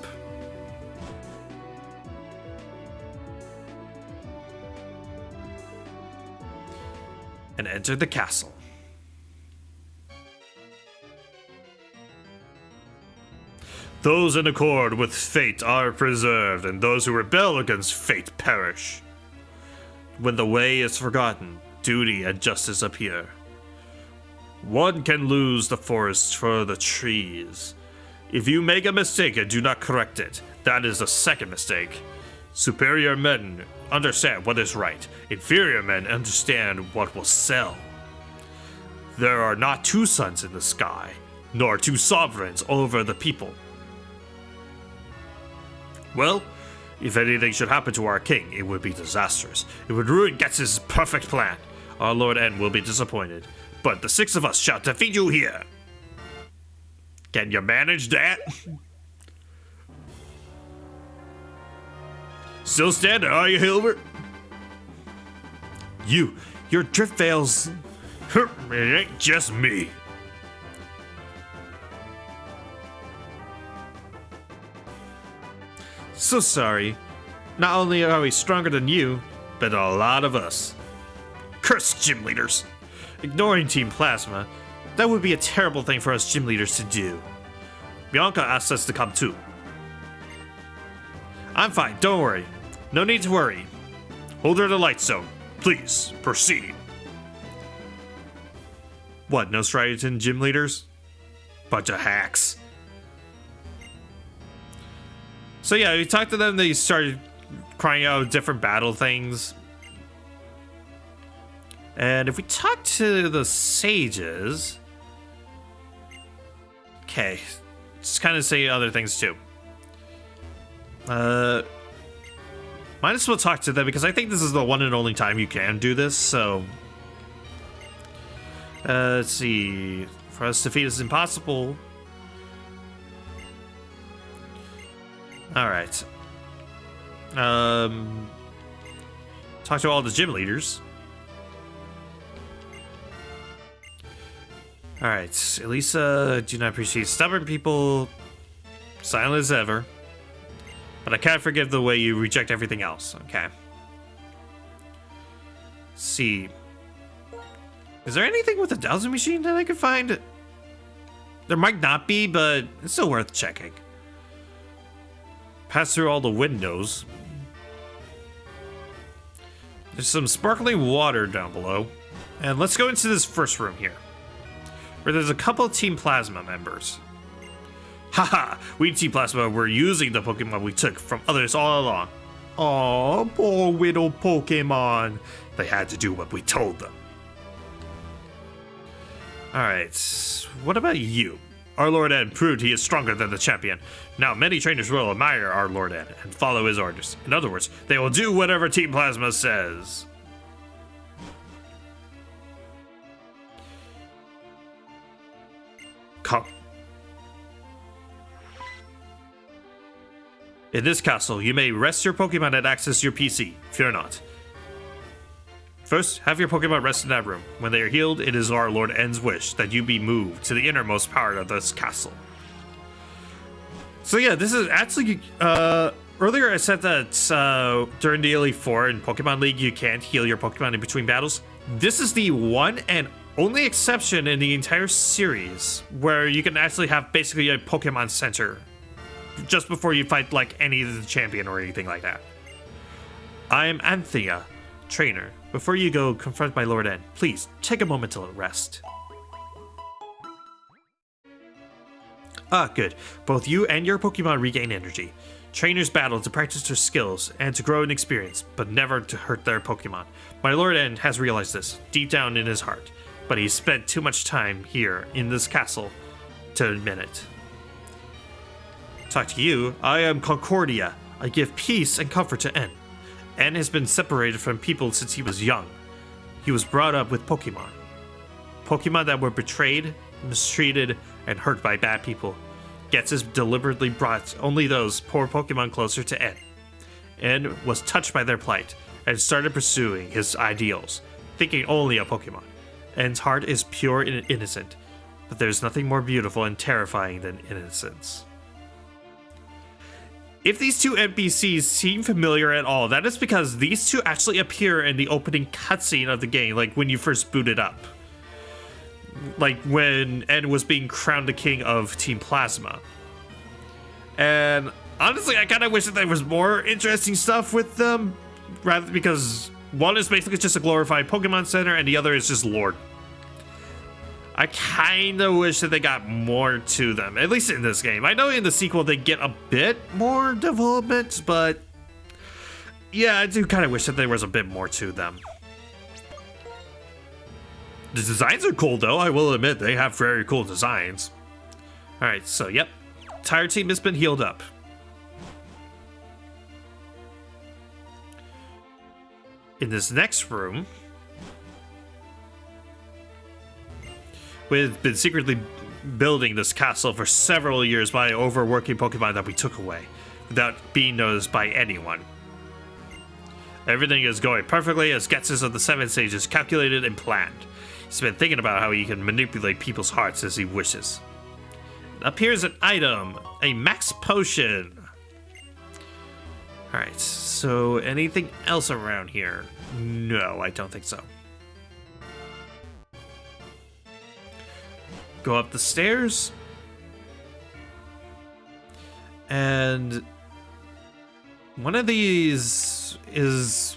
And enter the castle. Those in accord with fate are preserved, and those who rebel against fate perish. When the way is forgotten, duty and justice appear. One can lose the forest for the trees. If you make a mistake and do not correct it, that is a second mistake. Superior men understand what is right. Inferior men understand what will sell. There are not two suns in the sky, nor two sovereigns over the people. Well, if anything should happen to our king, it would be disastrous. It would ruin Getz's perfect plan. Our Lord N will be disappointed, but the six of us shall defeat you here. Can you manage that? Still standing, are you, Hilbert? Your drift veils. It ain't just me. So sorry. Not only are we stronger than you, but a lot of us. Curse gym leaders. Ignoring Team Plasma, That would be a terrible thing for us gym leaders to do. Bianca asked us to come too. I'm fine, don't worry. No need to worry. Hold her to light zone. Please, proceed. What, no Striaton gym leaders? Bunch of hacks. So yeah, we talked to them, they started crying out different battle things. And if we talk to the sages... Okay, just kind of say other things too. Might as well talk to them because I think this is the one and only time you can do this, so... let's see... For us to defeat is impossible. Alright. Talk to all the gym leaders. Alright, Elisa, do not appreciate stubborn people. Silent as ever. But I can't forgive the way you reject everything else. Okay. Let's see. Is there anything with a dowsing machine that I could find? There might not be, but it's still worth checking. Pass through all the windows. There's some sparkling water down below. And let's go into this first room here, where there's a couple of Team Plasma members. Haha, we Team Plasma were using the Pokemon we took from others all along. Aw, poor little Pokemon. They had to do what we told them. Alright, what about you? Our Lord N proved he is stronger than the champion. Now many trainers will admire our Lord N and follow his orders. In other words, they will do whatever Team Plasma says. Come. In this castle, you may rest your Pokemon and access your PC. Fear not. First, have your Pokemon rest in that room. When they are healed, it is our Lord N's wish that you be moved to the innermost part of this castle. So yeah, this is actually, earlier I said that during the Elite Four in Pokemon League, you can't heal your Pokemon in between battles. This is the one and only exception in the entire series where you can actually have basically a Pokemon Center just before you fight like any of the champion or anything like that. I am Anthea, trainer. Before you go confront my Lord N, please take a moment to rest. Ah, good. Both you and your Pokemon regain energy. Trainers battle to practice their skills and to grow in experience, but never to hurt their Pokemon. My Lord N has realized this deep down in his heart, but he's spent too much time here in this castle to admit it. Talk to you, I am Concordia. I give peace and comfort to N. N has been separated from people since he was young. He was brought up with Pokemon. Pokemon that were betrayed, mistreated, and hurt by bad people. Gets has deliberately brought only those poor Pokemon closer to N. N was touched by their plight and started pursuing his ideals, thinking only of Pokemon. N's heart is pure and innocent, but there's nothing more beautiful and terrifying than innocence. If these two NPCs seem familiar at all, that is because these two actually appear in the opening cutscene of the game, like when you first boot it up. Like when N was being crowned the king of Team Plasma. And honestly, I kind of wish that there was more interesting stuff with them, rather because one is basically just a glorified Pokemon Center and the other is just Lord. I kind of wish that they got more to them, at least in this game. I know in the sequel they get a bit more development, but yeah, I do kind of wish that there was a bit more to them. The designs are cool though, I will admit, they have very cool designs. Alright, so yep, entire team has been healed up. In this next room, we've been secretly building this castle for several years by overworking Pokemon that we took away, without being noticed by anyone. Everything is going perfectly as Getsus of the Seven Sages calculated and planned. He's been thinking about how he can manipulate people's hearts as he wishes. Up here is an item, a max potion. Alright, so anything else around here? No, I don't think so. go up the stairs. And one of these is...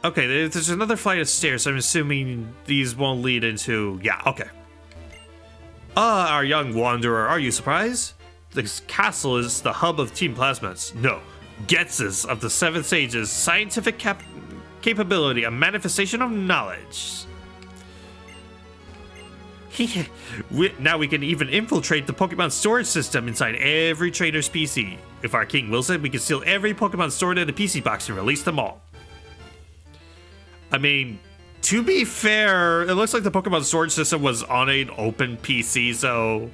Okay, there's another flight of stairs, so I'm assuming these won't lead into... Yeah, okay. Our young wanderer, are you surprised? This castle is the hub of Team Plasma's. No, Getz's of the Seven Sages' scientific capability, a manifestation of knowledge. Now we can even infiltrate the Pokemon storage system inside every trainer's PC. If our king wills it, we can steal every Pokemon stored in a PC box and release them all. I mean, to be fair, it looks like the Pokemon storage system was on an open PC, so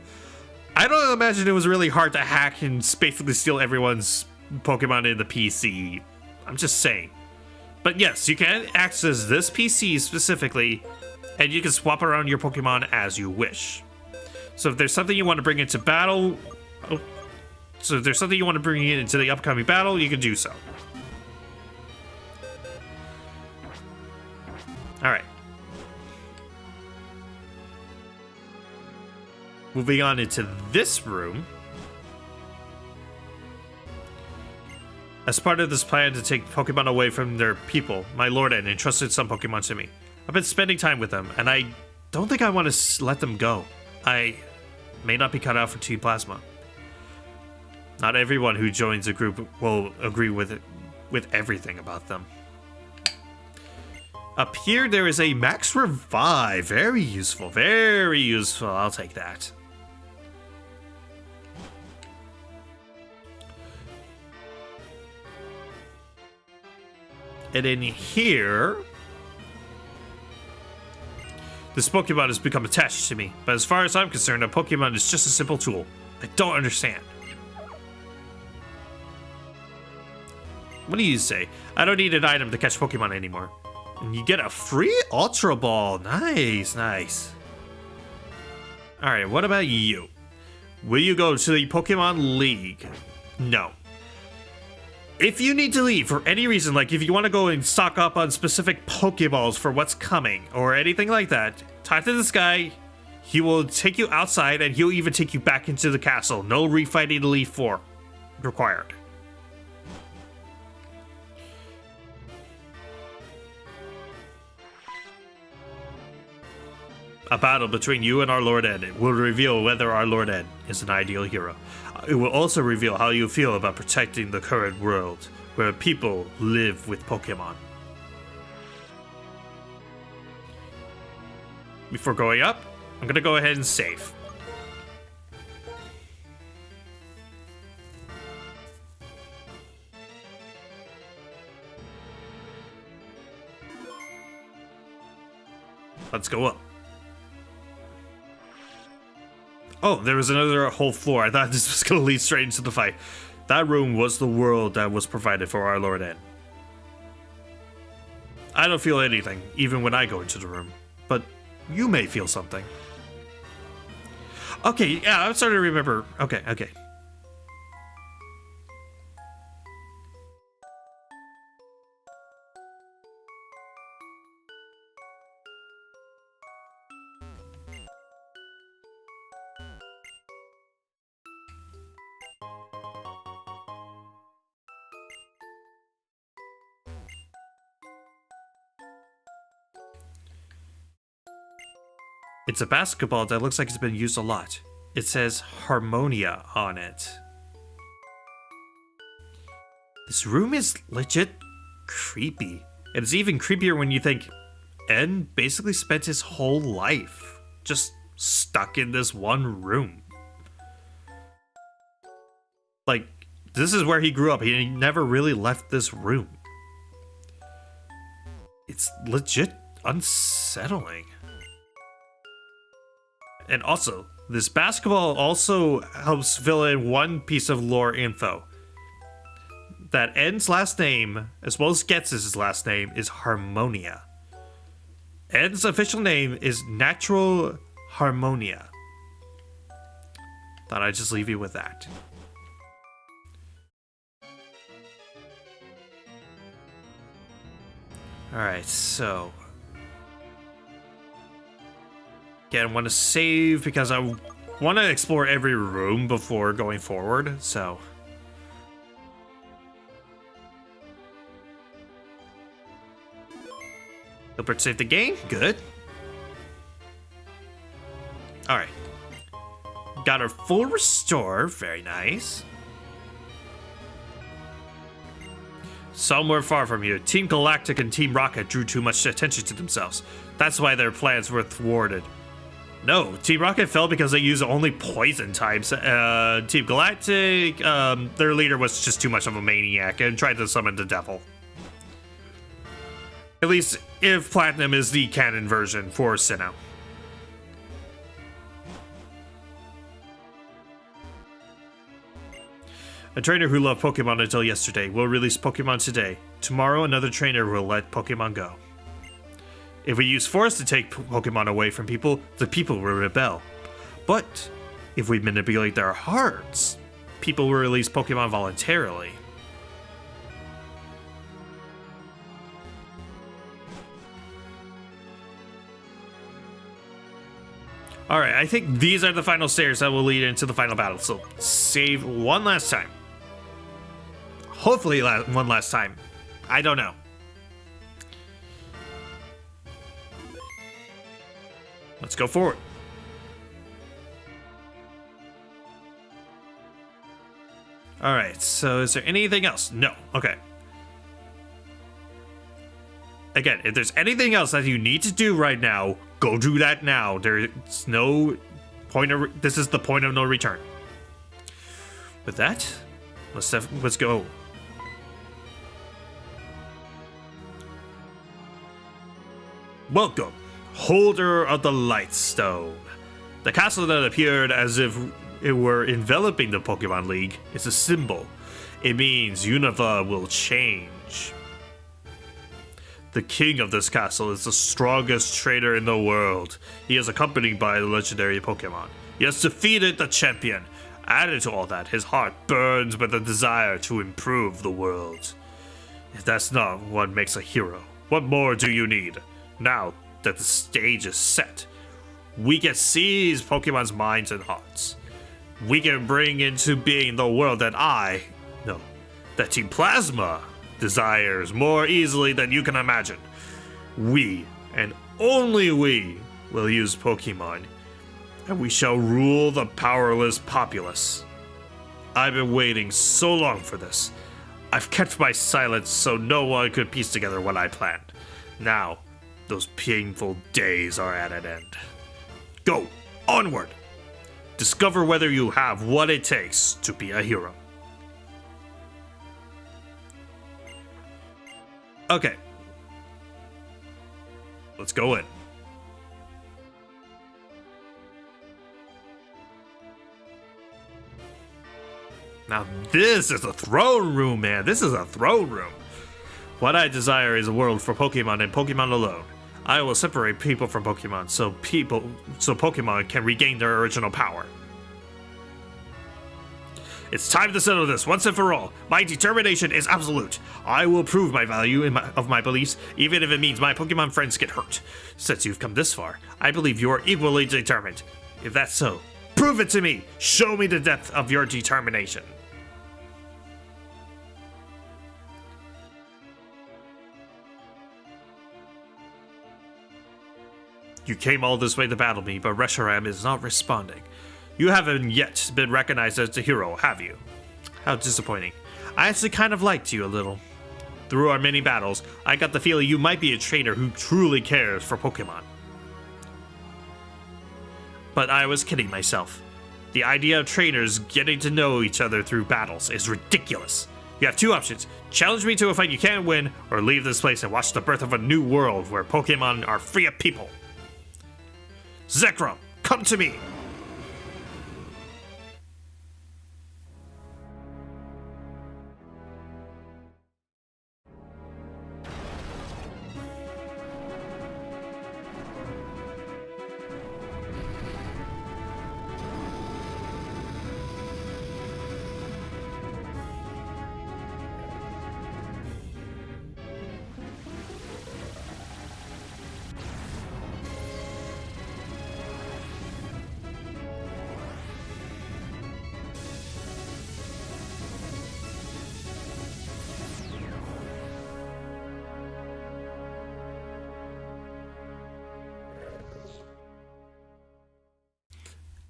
I don't imagine it was really hard to hack and basically steal everyone's Pokemon in the PC. I'm just saying. But yes, you can access this PC specifically, and you can swap around your Pokemon as you wish. So if there's something you want to bring into battle, into the upcoming battle, you can do so. All right. Moving on into this room. As part of this plan to take Pokemon away from their people, my Lord N entrusted some Pokemon to me. I've been spending time with them, and I don't think I want to let them go. I may not be cut out for Team Plasma. Not everyone who joins a group will agree with everything about them. Up here, there is a Max Revive. Very useful, very useful. I'll take that. And in here, this Pokemon has become attached to me. But as far as I'm concerned, a Pokemon is just a simple tool. I don't understand. What do you say? I don't need an item to catch Pokemon anymore. And you get a free Ultra Ball. Nice, nice. Alright, what about you? Will you go to the Pokemon League? No. If you need to leave for any reason, like if you want to go and stock up on specific Pokeballs for what's coming, or anything like that, talk to this guy. He will take you outside, and he'll even take you back into the castle. No refighting Elite Four required. A battle between you and our Lord N will reveal whether our Lord N is an ideal hero. It will also reveal how you feel about protecting the current world, where people live with Pokemon. Before going up, I'm gonna go ahead and save. Let's go up. Oh, there was another whole floor. I thought this was going to lead straight into the fight. That room was the world that was provided for our Lord N. I don't feel anything, even when I go into the room. But you may feel something. Okay, yeah, I'm starting to remember. Okay. It's a basketball that looks like it's been used a lot. It says Harmonia on it. This room is legit creepy. And it's even creepier when you think N basically spent his whole life just stuck in this one room. Like, this is where he grew up. He never really left this room. It's legit unsettling. And also, this basketball also helps fill in one piece of lore info. That N's last name, as well as Getz's last name, is Harmonia. N's official name is Natural Harmonia. Thought I'd just leave you with that. Alright, so Again, I want to save because I want to explore every room before going forward, so... Gilbert saved the game? Good. Alright. Got our full restore. Very nice. Somewhere far from here, Team Galactic and Team Rocket drew too much attention to themselves. That's why their plans were thwarted. No, Team Rocket fell because they used only poison types. Team Galactic, their leader was just too much of a maniac and tried to summon the devil. At least if Platinum is the canon version for Sinnoh. A trainer who loved Pokemon until yesterday will release Pokemon today. Tomorrow, another trainer will let Pokemon go. If we use force to take Pokemon away from people, the people will rebel. But if we manipulate their hearts, people will release Pokemon voluntarily. Alright, I think these are the final stairs that will lead into the final battle, so save one last time. Hopefully one last time. I don't know. Let's go forward. Alright, so is there anything else? No. Okay. Again, if there's anything else that you need to do right now, go do that now. There's no point of... This is the point of no return. With that, let's go. Welcome, holder of the Light Stone. The castle that appeared as if it were enveloping the Pokemon League is a symbol. It means Unova will change. The king of this castle is the strongest trainer in the world. He is accompanied by the legendary Pokemon. He has defeated the champion. Added to all that, his heart burns with a desire to improve the world. If that's not what makes a hero, what more do you need? Now that the stage is set, we can seize Pokemon's minds and hearts. We can bring into being the world that that Team Plasma desires more easily than you can imagine. We, and only we, will use Pokemon, and we shall rule the powerless populace. I've been waiting so long for this. I've kept my silence so no one could piece together what I planned. Now, those painful days are at an end. Go, onward! Discover whether you have what it takes to be a hero. Okay. Let's go in. Now this is a throne room, man. This is a throne room. What I desire is a world for Pokemon and Pokemon alone. I will separate people from Pokemon so Pokemon can regain their original power. It's time to settle this once and for all. My determination is absolute. I will prove my value of my beliefs, even if it means my Pokemon friends get hurt. Since you've come this far, I believe you are equally determined. If that's so, prove it to me. Show me the depth of your determination. You came all this way to battle me, but Reshiram is not responding. You haven't yet been recognized as a hero, have you? How disappointing. I actually kind of liked you a little. Through our many battles, I got the feeling you might be a trainer who truly cares for Pokemon. But I was kidding myself. The idea of trainers getting to know each other through battles is ridiculous. You have two options. Challenge me to a fight you can't win, or leave this place and watch the birth of a new world where Pokemon are free of people. Zekrom, come to me!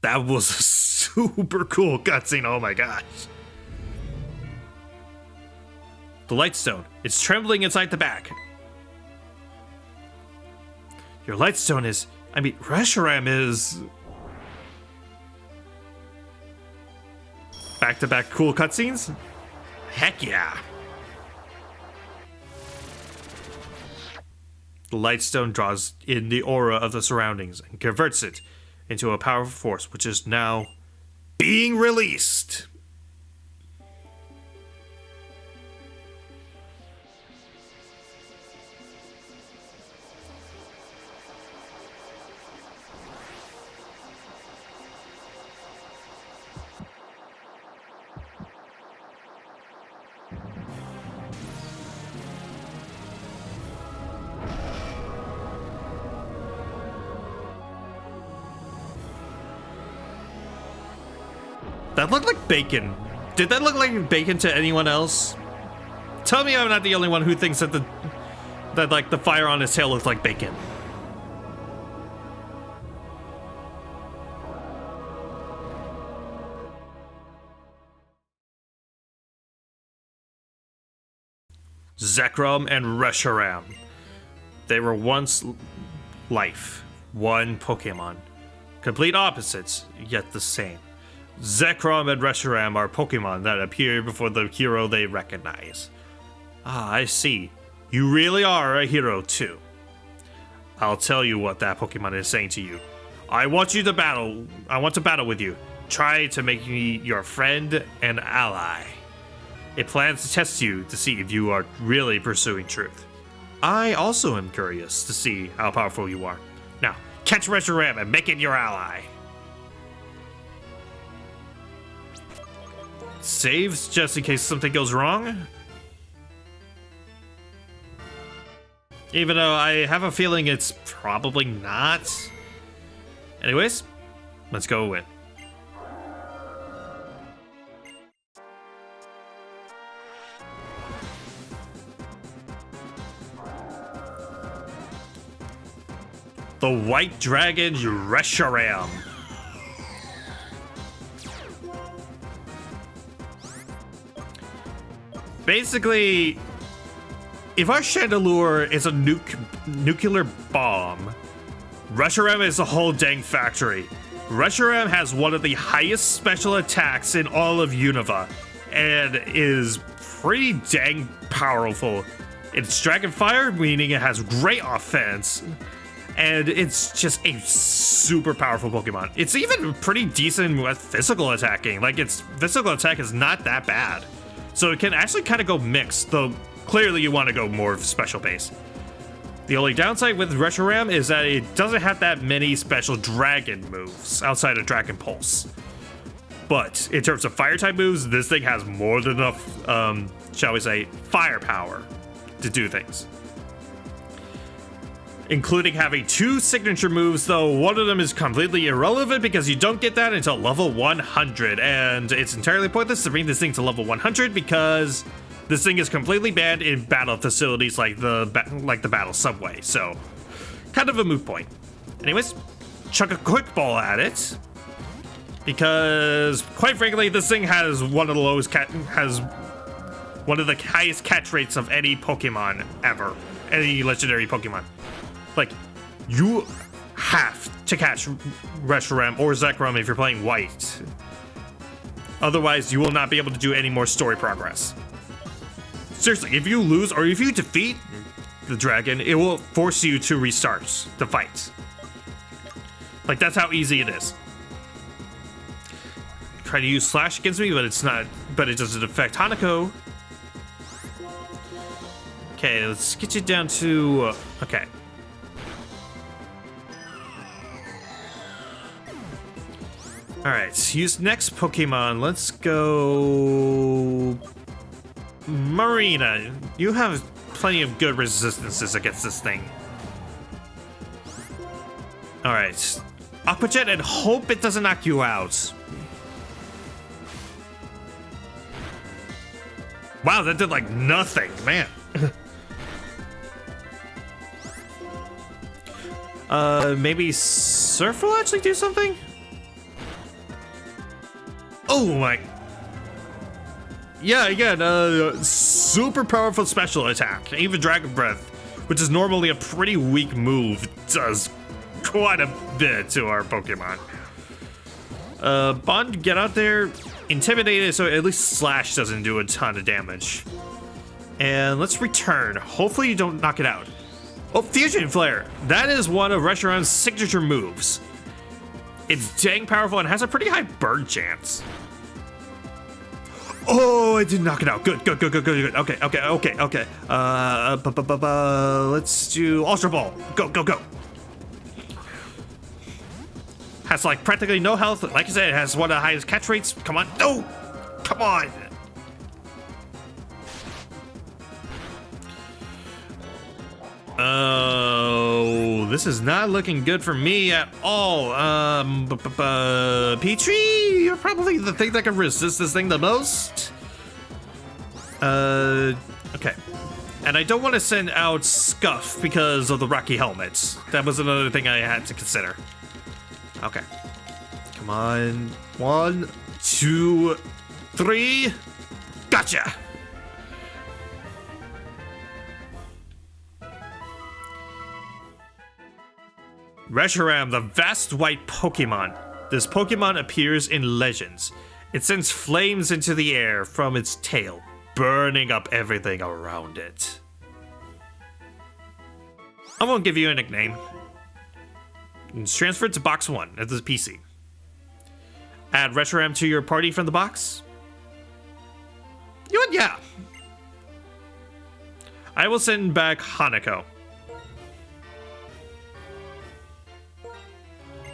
That was a super cool cutscene, oh my gosh. The Lightstone. It's trembling inside the bag. Your Lightstone is... I mean, Reshiram is... Back-to-back cool cutscenes? Heck yeah. The Lightstone draws in the aura of the surroundings and converts it into a powerful force, which is now being released. That looked like bacon. Did that look like bacon to anyone else? Tell me I'm not the only one who thinks that the fire on his tail looked like bacon. Zekrom and Reshiram. They were once life, one Pokemon. Complete opposites, yet the same. Zekrom and Reshiram are Pokemon that appear before the hero they recognize. Ah, I see. You really are a hero too. I'll tell you what that Pokemon is saying to you. I want to battle with you. Try to make me your friend and ally. It plans to test you to see if you are really pursuing truth. I also am curious to see how powerful you are. Now, catch Reshiram and make it your ally. Saves just in case something goes wrong. Even though I have a feeling it's probably not. Anyways, let's go win. The White Dragon Reshiram. Basically, if our Chandelure is a nuclear bomb, Reshiram is a whole dang factory. Reshiram has one of the highest special attacks in all of Unova, and is pretty dang powerful. It's Dragon Fire, meaning it has great offense, and it's just a super powerful Pokemon. It's even pretty decent with physical attacking. Like, its physical attack is not that bad. So it can actually kind of go mixed, though clearly you want to go more special base. The only downside with Reshiram is that it doesn't have that many special dragon moves outside of Dragon Pulse. But in terms of fire type moves, this thing has more than enough, shall we say, firepower to do things. Including having 2 signature moves, though one of them is completely irrelevant because you don't get that until level 100, and it's entirely pointless to bring this thing to level 100 because this thing is completely banned in battle facilities like the battle subway, so kind of a moot point. Anyways, chuck a quick ball at it because, quite frankly, this thing has one of the highest catch rates of any Pokemon ever, any legendary Pokemon. Like, you have to catch Reshiram or Zekrom if you're playing white. Otherwise, you will not be able to do any more story progress. Seriously, if you lose or if you defeat the dragon, it will force you to restart the fight. Like, that's how easy it is. Try to use Slash against me, but it's not. But it doesn't affect Hanako. Okay, let's get you down to. Okay. Alright, use next Pokemon. Let's go... Marina. You have plenty of good resistances against this thing. Alright. Aqua Jet and hope it doesn't knock you out. Wow, that did like nothing, man. Maybe Surf will actually do something? Oh my. Yeah, again, super powerful special attack. Even Dragon Breath, which is normally a pretty weak move, does quite a bit to our Pokemon. Bond, get out there, intimidate it so at least Slash doesn't do a ton of damage. And let's return. Hopefully you don't knock it out. Oh, Fusion Flare. That is one of Reshiram's signature moves. It's dang powerful and has a pretty high burn chance. Oh, I did knock it out. Good. Okay. Let's do Ultra Ball. Go. Has like practically no health. Like I said, it has one of the highest catch rates. Come on. No! Come on! Oh, this is not looking good for me at all. Petrie, you're probably the thing that can resist this thing the most. Okay. And I don't want to send out Scuff because of the Rocky Helmets. That was another thing I had to consider. Okay. Come on. 1, 2, 3. Gotcha! Reshiram, the vast white Pokemon. This Pokemon appears in Legends. It sends flames into the air from its tail, burning up everything around it. I won't give you a nickname. It's transferred to box 1 at the PC. Add Reshiram to your party from the box? You would, yeah. I will send back Hanako.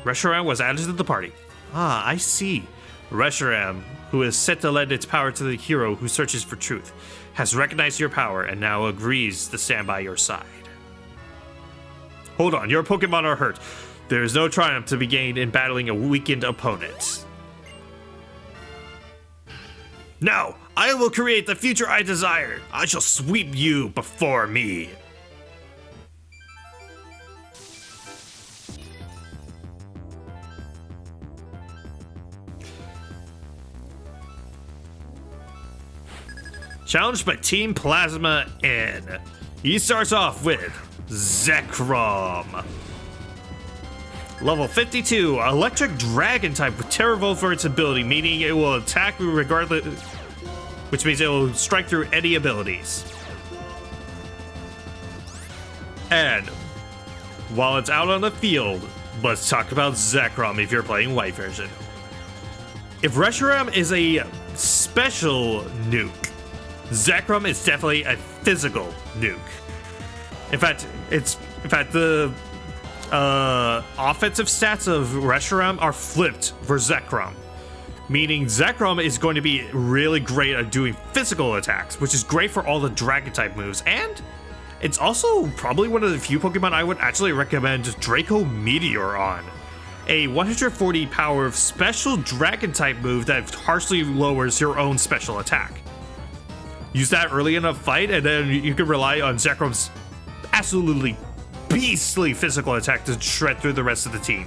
Reshiram was added to the party. Ah, I see. Reshiram, who is set to lend its power to the hero who searches for truth, has recognized your power and now agrees to stand by your side. Hold on, your Pokemon are hurt. There is no triumph to be gained in battling a weakened opponent. Now, I will create the future I desire. I shall sweep you before me. Challenged by Team Plasma N. He starts off with Zekrom. Level 52, Electric Dragon type with Terravolt for its ability, meaning it will attack regardless, which means it will strike through any abilities. And while it's out on the field, let's talk about Zekrom if you're playing white version. If Reshiram is a special nuke, Zekrom is definitely a physical nuke. In fact, the offensive stats of Reshiram are flipped for Zekrom, meaning Zekrom is going to be really great at doing physical attacks, which is great for all the dragon type moves, and it's also probably one of the few Pokemon I would actually recommend Draco Meteor on. A 140 power special dragon type move that harshly lowers your own special attack. Use that early in a fight, and then you can rely on Zekrom's absolutely beastly physical attack to shred through the rest of the team.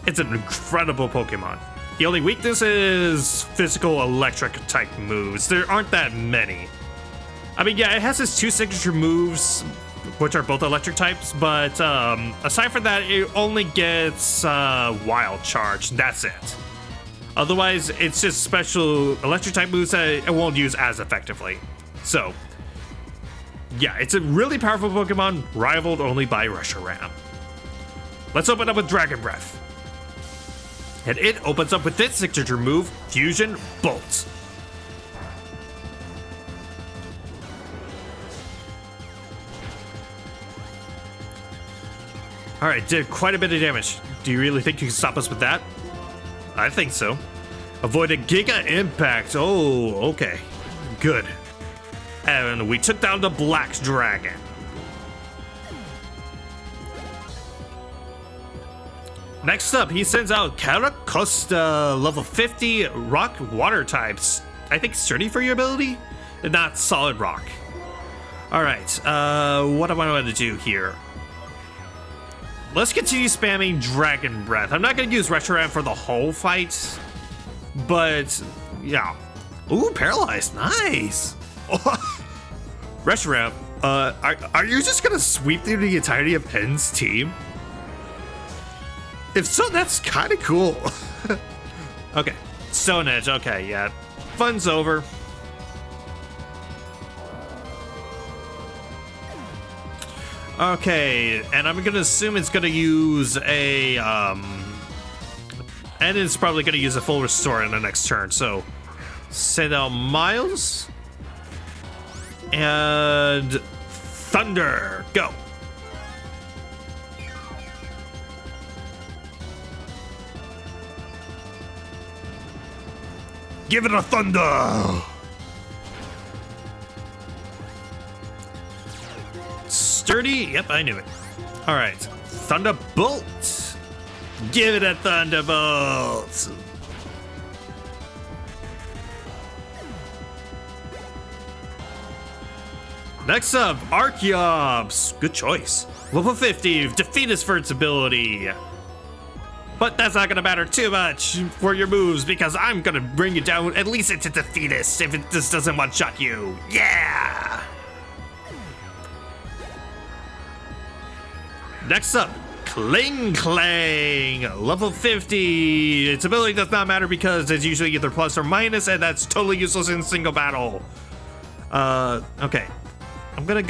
It's an incredible Pokemon. The only weakness is physical electric type moves. There aren't that many. I mean, yeah, it has its 2 signature moves, which are both electric types, but aside from that, it only gets Wild Charge. That's it. Otherwise, it's just special electric type moves that it won't use as effectively. So, yeah, it's a really powerful Pokemon, rivaled only by Reshiram. Let's open up with Dragon Breath. And it opens up with its signature move, Fusion Bolt. Alright, did quite a bit of damage. Do you really think you can stop us with that? I think so. Avoid a Giga Impact. Oh, okay. Good. And we took down the Black Dragon. Next up, he sends out Caracosta, level 50, rock water types. I think sturdy for your ability, not solid rock. Alright, what do I want to do here? Let's continue spamming Dragon Breath. I'm not going to use Reshiram for the whole fight, But yeah. Ooh, paralyzed. Nice. Reshiram, are you just gonna sweep through the entirety of Pen's team? If so, that's kind of cool. Okay, Stone Edge. Okay, yeah, fun's over. Okay, and I'm gonna assume it's gonna use a and it's probably gonna use a full restore in the next turn. So send out Miles and Thunder. Go. Give it a thunder! Sturdy? Yep, I knew it. Alright. Thunderbolt! Give it a thunderbolt! Next up, Archeops. Good choice. Level 50, Defeatist for its ability. But that's not gonna matter too much for your moves because I'm gonna bring you down at least into Defeatist if it just doesn't one-shot you. Yeah! Next up, Kling Clang. Level 50. Its ability does not matter because it's usually either plus or minus, and that's totally useless in single battle. Okay. I'm gonna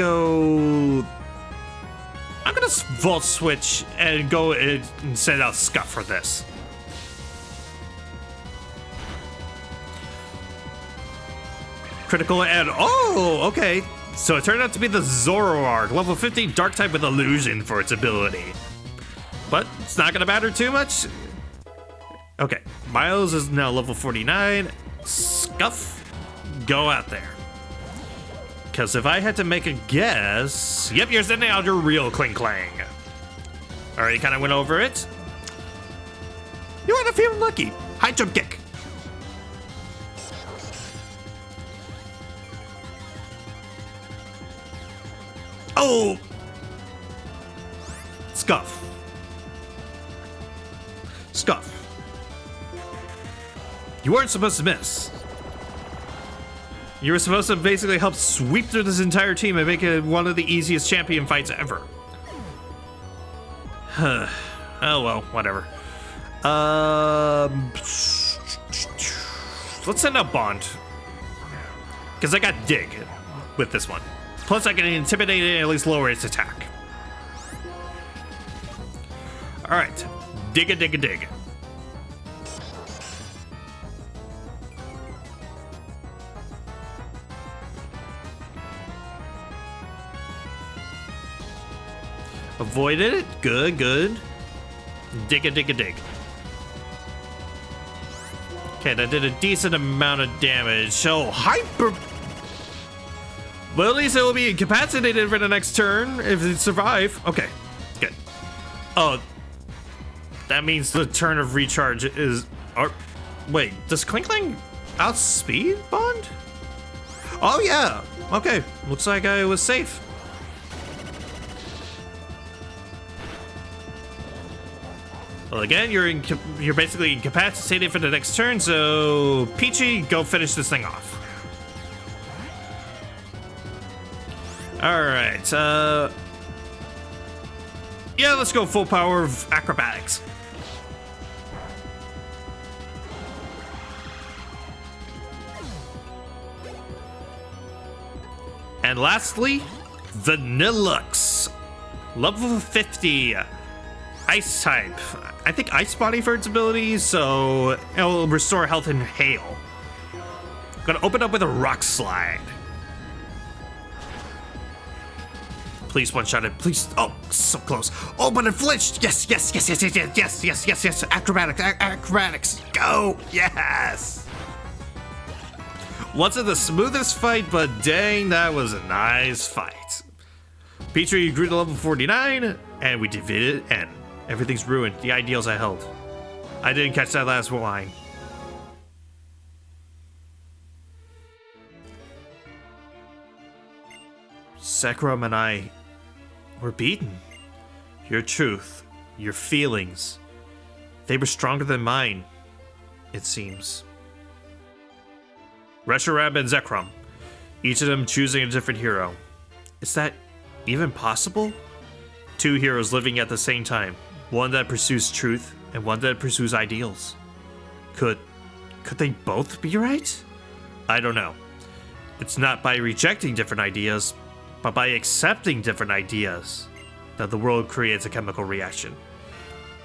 Volt Switch and go and send out Scuff for this. Critical and oh, okay. So it turned out to be the Zoroark, level 50 Dark type with Illusion for its ability. But it's not gonna matter too much. Okay, Miles is now level 49. Scuff, go out there. Because if I had to make a guess... Yep, you're sending out your real Kling Clang. Already kind of went over it. You want to feel lucky. High jump kick. Oh! Scuff. Scuff. You weren't supposed to miss. You were supposed to basically help sweep through this entire team and make it one of the easiest champion fights ever. Oh well, whatever. Let's send out Bond. Because I got Dig with this one. Plus I can intimidate it and at least lower its attack. Alright. Dig a dig a dig. Avoided it. Good, good. Dig a dig a dig. Okay, that did a decent amount of damage. So hyper. Well, at least it will be incapacitated for the next turn if it survive. Okay, good. Oh, that means the turn of recharge is. Or, wait, does Kling Clang outspeed Bond? Oh yeah. Okay, looks like I was safe. Well, again, you're basically incapacitated for the next turn, so Peachy, go finish this thing off. Alright, yeah, let's go full power of acrobatics. And lastly, Vanillux. Level 50. Ice type. I think Ice Body for its ability, so it'll restore health in hail. Gonna open up with a Rock Slide. Please one-shot it, please. Oh, so close. Oh, but it flinched. Yes, yes, yes, yes, yes, yes, yes, yes, yes, yes. Acrobatics, acrobatics. Go, yes. Wasn't the smoothest fight, but dang, that was a nice fight. Petrie grew to level 49, and we defeated N. Everything's ruined. The ideals I held. I didn't catch that last line. Sakura and I were beaten. Your truth, your feelings, they were stronger than mine, it seems. Reshiram and Zekrom, each of them choosing a different hero. Is that even possible? Two heroes living at the same time, one that pursues truth and one that pursues ideals. Could they both be right? I don't know. It's not by rejecting different ideas, but by accepting different ideas that the world creates a chemical reaction.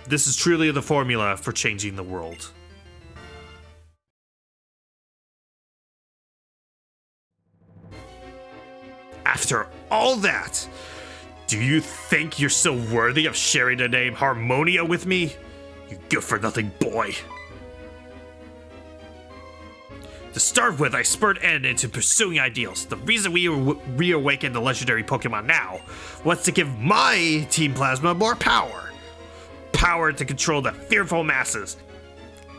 This is truly the formula for changing the world. After all that, do you think you're still worthy of sharing the name Harmonia with me? You good-for-nothing boy. To start with, I spurred N into pursuing ideals. The reason we reawakened the legendary Pokemon now was to give my Team Plasma more power. Power to control the fearful masses.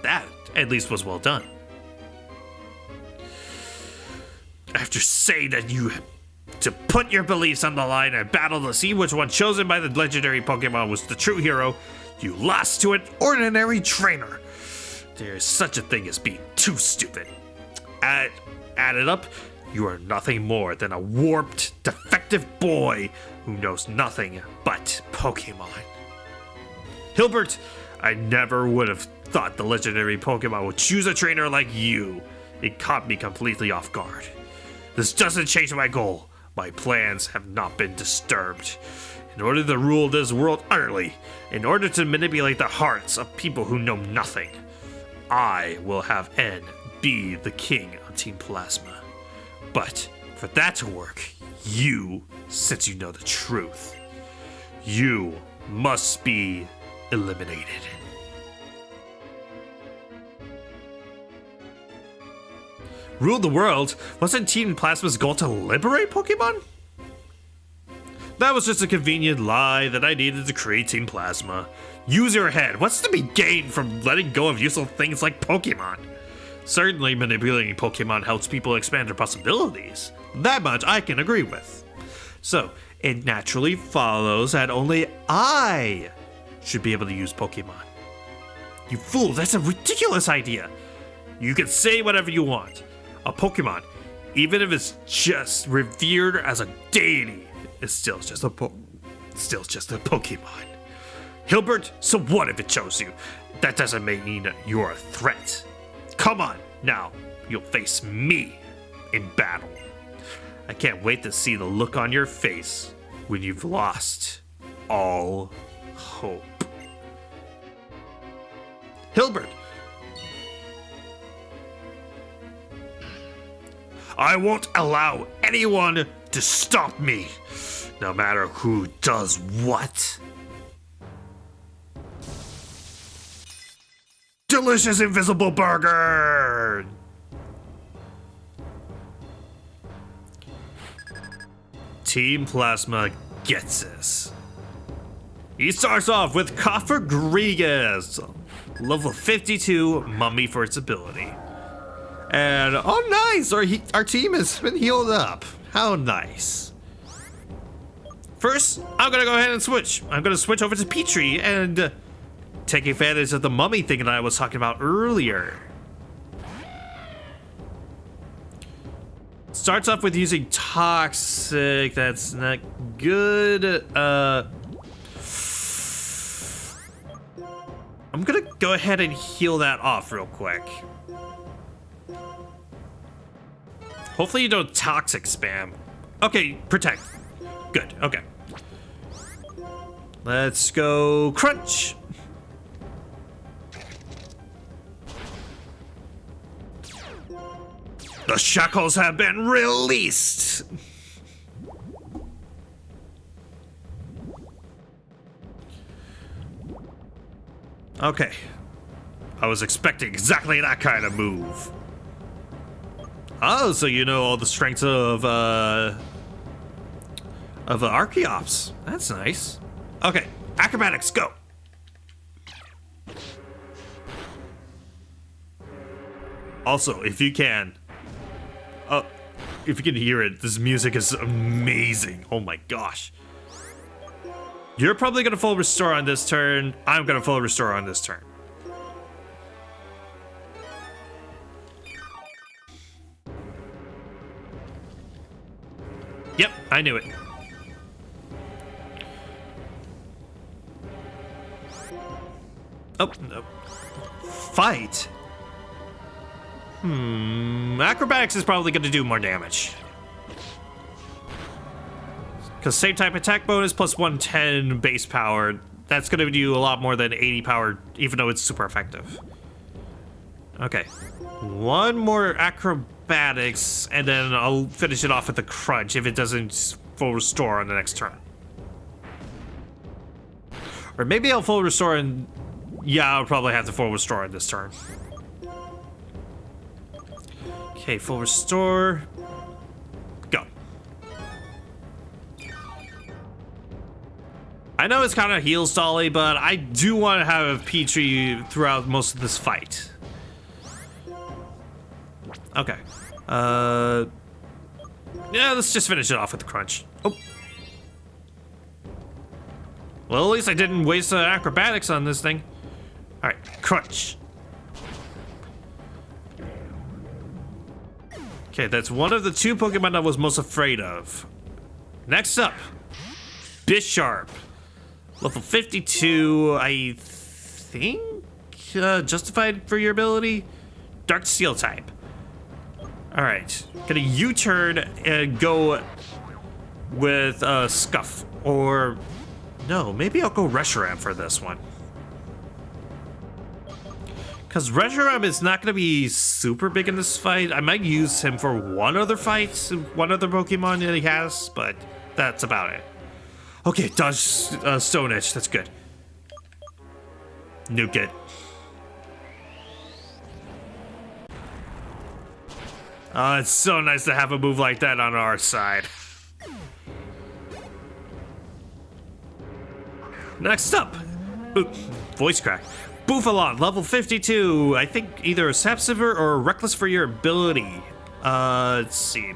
That, at least, was well done. After saying that you to put your beliefs on the line and battle to see which one chosen by the legendary Pokemon was the true hero, you lost to an ordinary trainer. There is such a thing as being too stupid. Added up, you are nothing more than a warped, defective boy who knows nothing but Pokemon. Hilbert, I never would have thought the legendary Pokemon would choose a trainer like you. It caught me completely off guard. This doesn't change my goal. My plans have not been disturbed. In order to rule this world utterly, in order to manipulate the hearts of people who know nothing, I will have N be the king of Team Plasma. But for that to work, you, since you know the truth, you must be eliminated. Rule the world? Wasn't Team Plasma's goal to liberate Pokemon? That was just a convenient lie that I needed to create Team Plasma. Use your head. What's to be gained from letting go of useful things like Pokemon? Certainly manipulating Pokemon helps people expand their possibilities. That much I can agree with. So, it naturally follows that only I should be able to use Pokemon. You fool, that's a ridiculous idea. You can say whatever you want. A Pokemon, even if it's just revered as a deity, is still just a Pokemon. Hilbert, so what if it chose you? That doesn't mean you're a threat. Come on, now, you'll face me in battle. I can't wait to see the look on your face when you've lost all hope. Hilbert! I won't allow anyone to stop me, no matter who does what. Delicious invisible burger! Team Plasma gets this. He starts off with Coffer level 52, mummy for its ability. And, oh nice, our team has been healed up. How nice. First, I'm gonna go ahead and switch. I'm gonna switch over to Petrie and take advantage of the mummy thing that I was talking about earlier. Starts off with using Toxic, that's not good. I'm gonna go ahead and heal that off real quick. Hopefully you don't Toxic spam. Okay, Protect. Good, okay. Let's go Crunch. The shackles have been released. Okay. I was expecting exactly that kind of move. Oh, so you know all the strengths of the Archeops. That's nice. Okay, acrobatics, go. Also, if you can hear it, this music is amazing. Oh my gosh. You're probably gonna full restore on this turn. I'm gonna full restore on this turn. Yep, I knew it. Oh, no. Fight? Acrobatics is probably going to do more damage. Because same type attack bonus plus 110 base power. That's going to do a lot more than 80 power, even though it's super effective. Okay. One more acrobatics, and then I'll finish it off with a crunch if it doesn't full restore on the next turn. Or maybe I'll full restore and... Yeah, I'll probably have to full restore on this turn. Okay, full restore. Go. I know it's kind of heal stally, but I do want to have Petrie throughout most of this fight. Okay. Yeah, let's just finish it off with the crunch. Oh. Well, at least I didn't waste acrobatics on this thing. All right, crunch. Okay, that's one of the two Pokemon I was most afraid of. Next up, Bisharp. Level 52, I think justified for your ability. Dark Steel type. All right, gonna U-turn and go with Scuff, or no, maybe I'll go Reshiram for this one. Because Reshiram is not gonna be super big in this fight. I might use him for one other fight, one other Pokemon that he has, but that's about it. Okay, dodge Stone Edge, that's good. Nuke it. Oh, it's so nice to have a move like that on our side. Next up, voice crack. Bouffalant, level 52. I think either a Sapsiver or a Reckless for your ability. Let's see.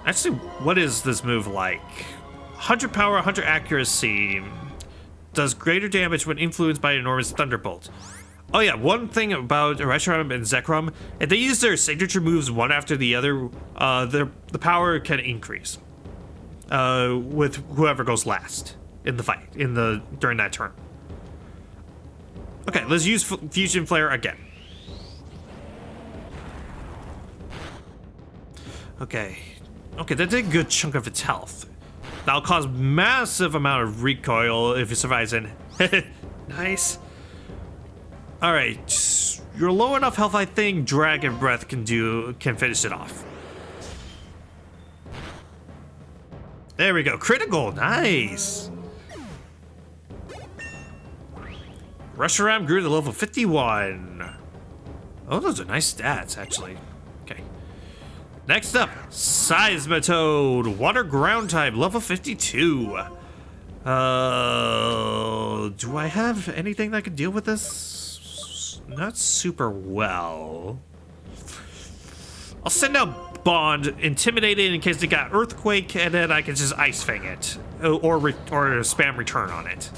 Actually, what is this move like? 100 power, 100 accuracy. Does greater damage when influenced by an enormous thunderbolt. Oh yeah, one thing about Reshiram and Zekrom, if they use their signature moves one after the other, the power can increase with whoever goes last in the fight, during that turn. Okay, let's use Fusion Flare again. Okay, that did a good chunk of its health. That'll cause massive amount of recoil if it survives in. Nice. Alright, you're low enough health, I think Dragon Breath can finish it off. There we go, critical, nice. Reshiram grew to level 51. Oh, those are nice stats, actually. Okay. Next up, Seismitoad, water ground type, level 52. Do I have anything that can deal with this? Not super well. I'll send out Bond, intimidate it in case they got Earthquake, and then I can just Ice Fang it. Or spam return on it.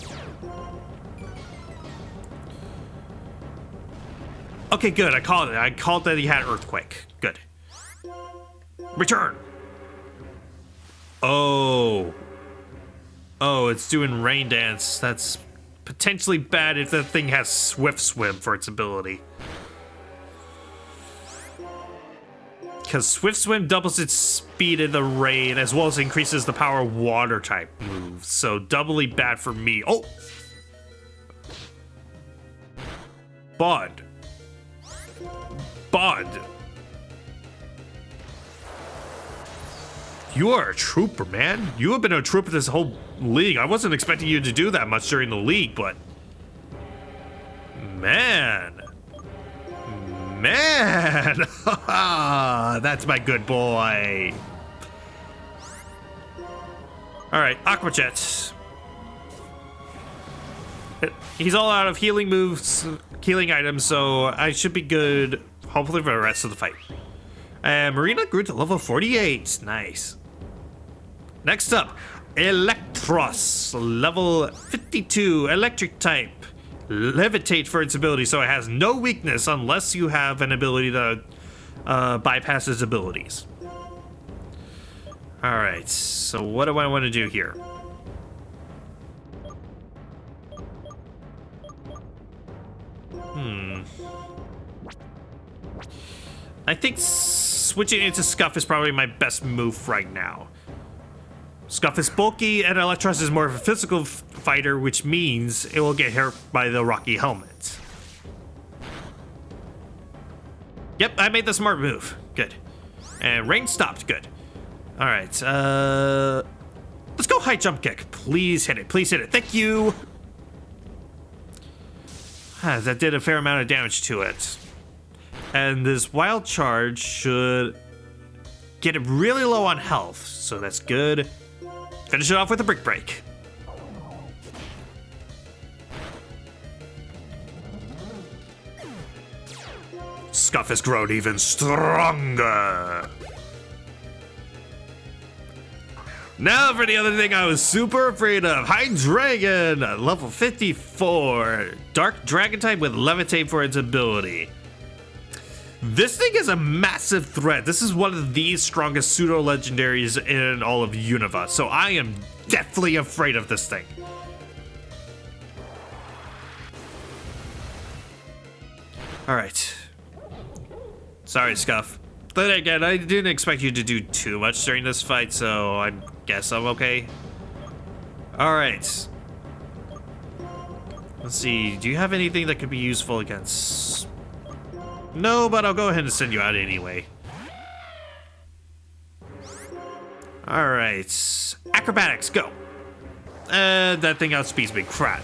Okay, good, I called it. I called that he had Earthquake. Good. Return! Oh, it's doing Rain Dance. That's potentially bad if the thing has Swift Swim for its ability. Because Swift Swim doubles its speed in the rain as well as increases the power of water type moves. So doubly bad for me. Oh! Bond. You are a trooper, man. You have been a trooper this whole league. I wasn't expecting you to do that much during the league, but... Man. That's my good boy. Alright, Aqua Jet. He's all out of healing moves, healing items, so I should be good, hopefully, for the rest of the fight. Marina grew to level 48. Nice. Next up, Electros, level 52, electric type. Levitate for its ability, so it has no weakness unless you have an ability to bypass its abilities. Alright, so what do I want to do here? I think switching into Scuff is probably my best move right now. Scuff is bulky, and Electros is more of a physical fighter, which means it will get hurt by the rocky helmet. Yep, I made the smart move. Good. And rain stopped. Good. Alright, let's go high jump kick. Please hit it. Please hit it. Thank you. That did a fair amount of damage to it. And this wild charge should get it really low on health, so that's good. Finish it off with a brick break. Scuff has grown even stronger. Now for the other thing I was super afraid of. High Dragon, level 54. Dark Dragon type with Levitate for its ability. This thing is a massive threat. This is one of the strongest pseudo-legendaries in all of Unova, so I am deathly afraid of this thing. Alright. Sorry, Scuff. Then again, I didn't expect you to do too much during this fight, so I guess I'm okay. Alright. Let's see, do you have anything that could be useful against... No, but I'll go ahead and send you out anyway. Alright. Acrobatics, go. That thing outspeeds me. Crap.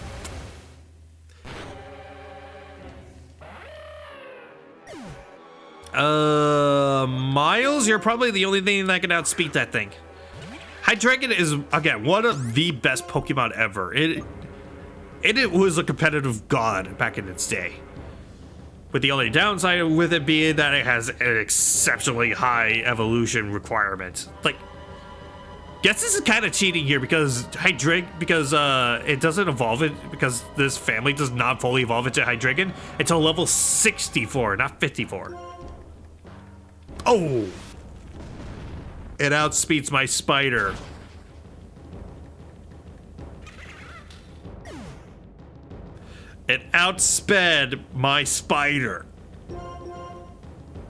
Miles, you're probably the only thing that can outspeed that thing. High Dragon is, again, one of the best Pokemon ever. It was a competitive god back in its day. With the only downside with it being that it has an exceptionally high evolution requirement. Like, guess this is kind of cheating here because it doesn't evolve it, because this family does not fully evolve into Hydreigon until level 64, not 54. Oh! It outspeeds my spider. It outsped my spider.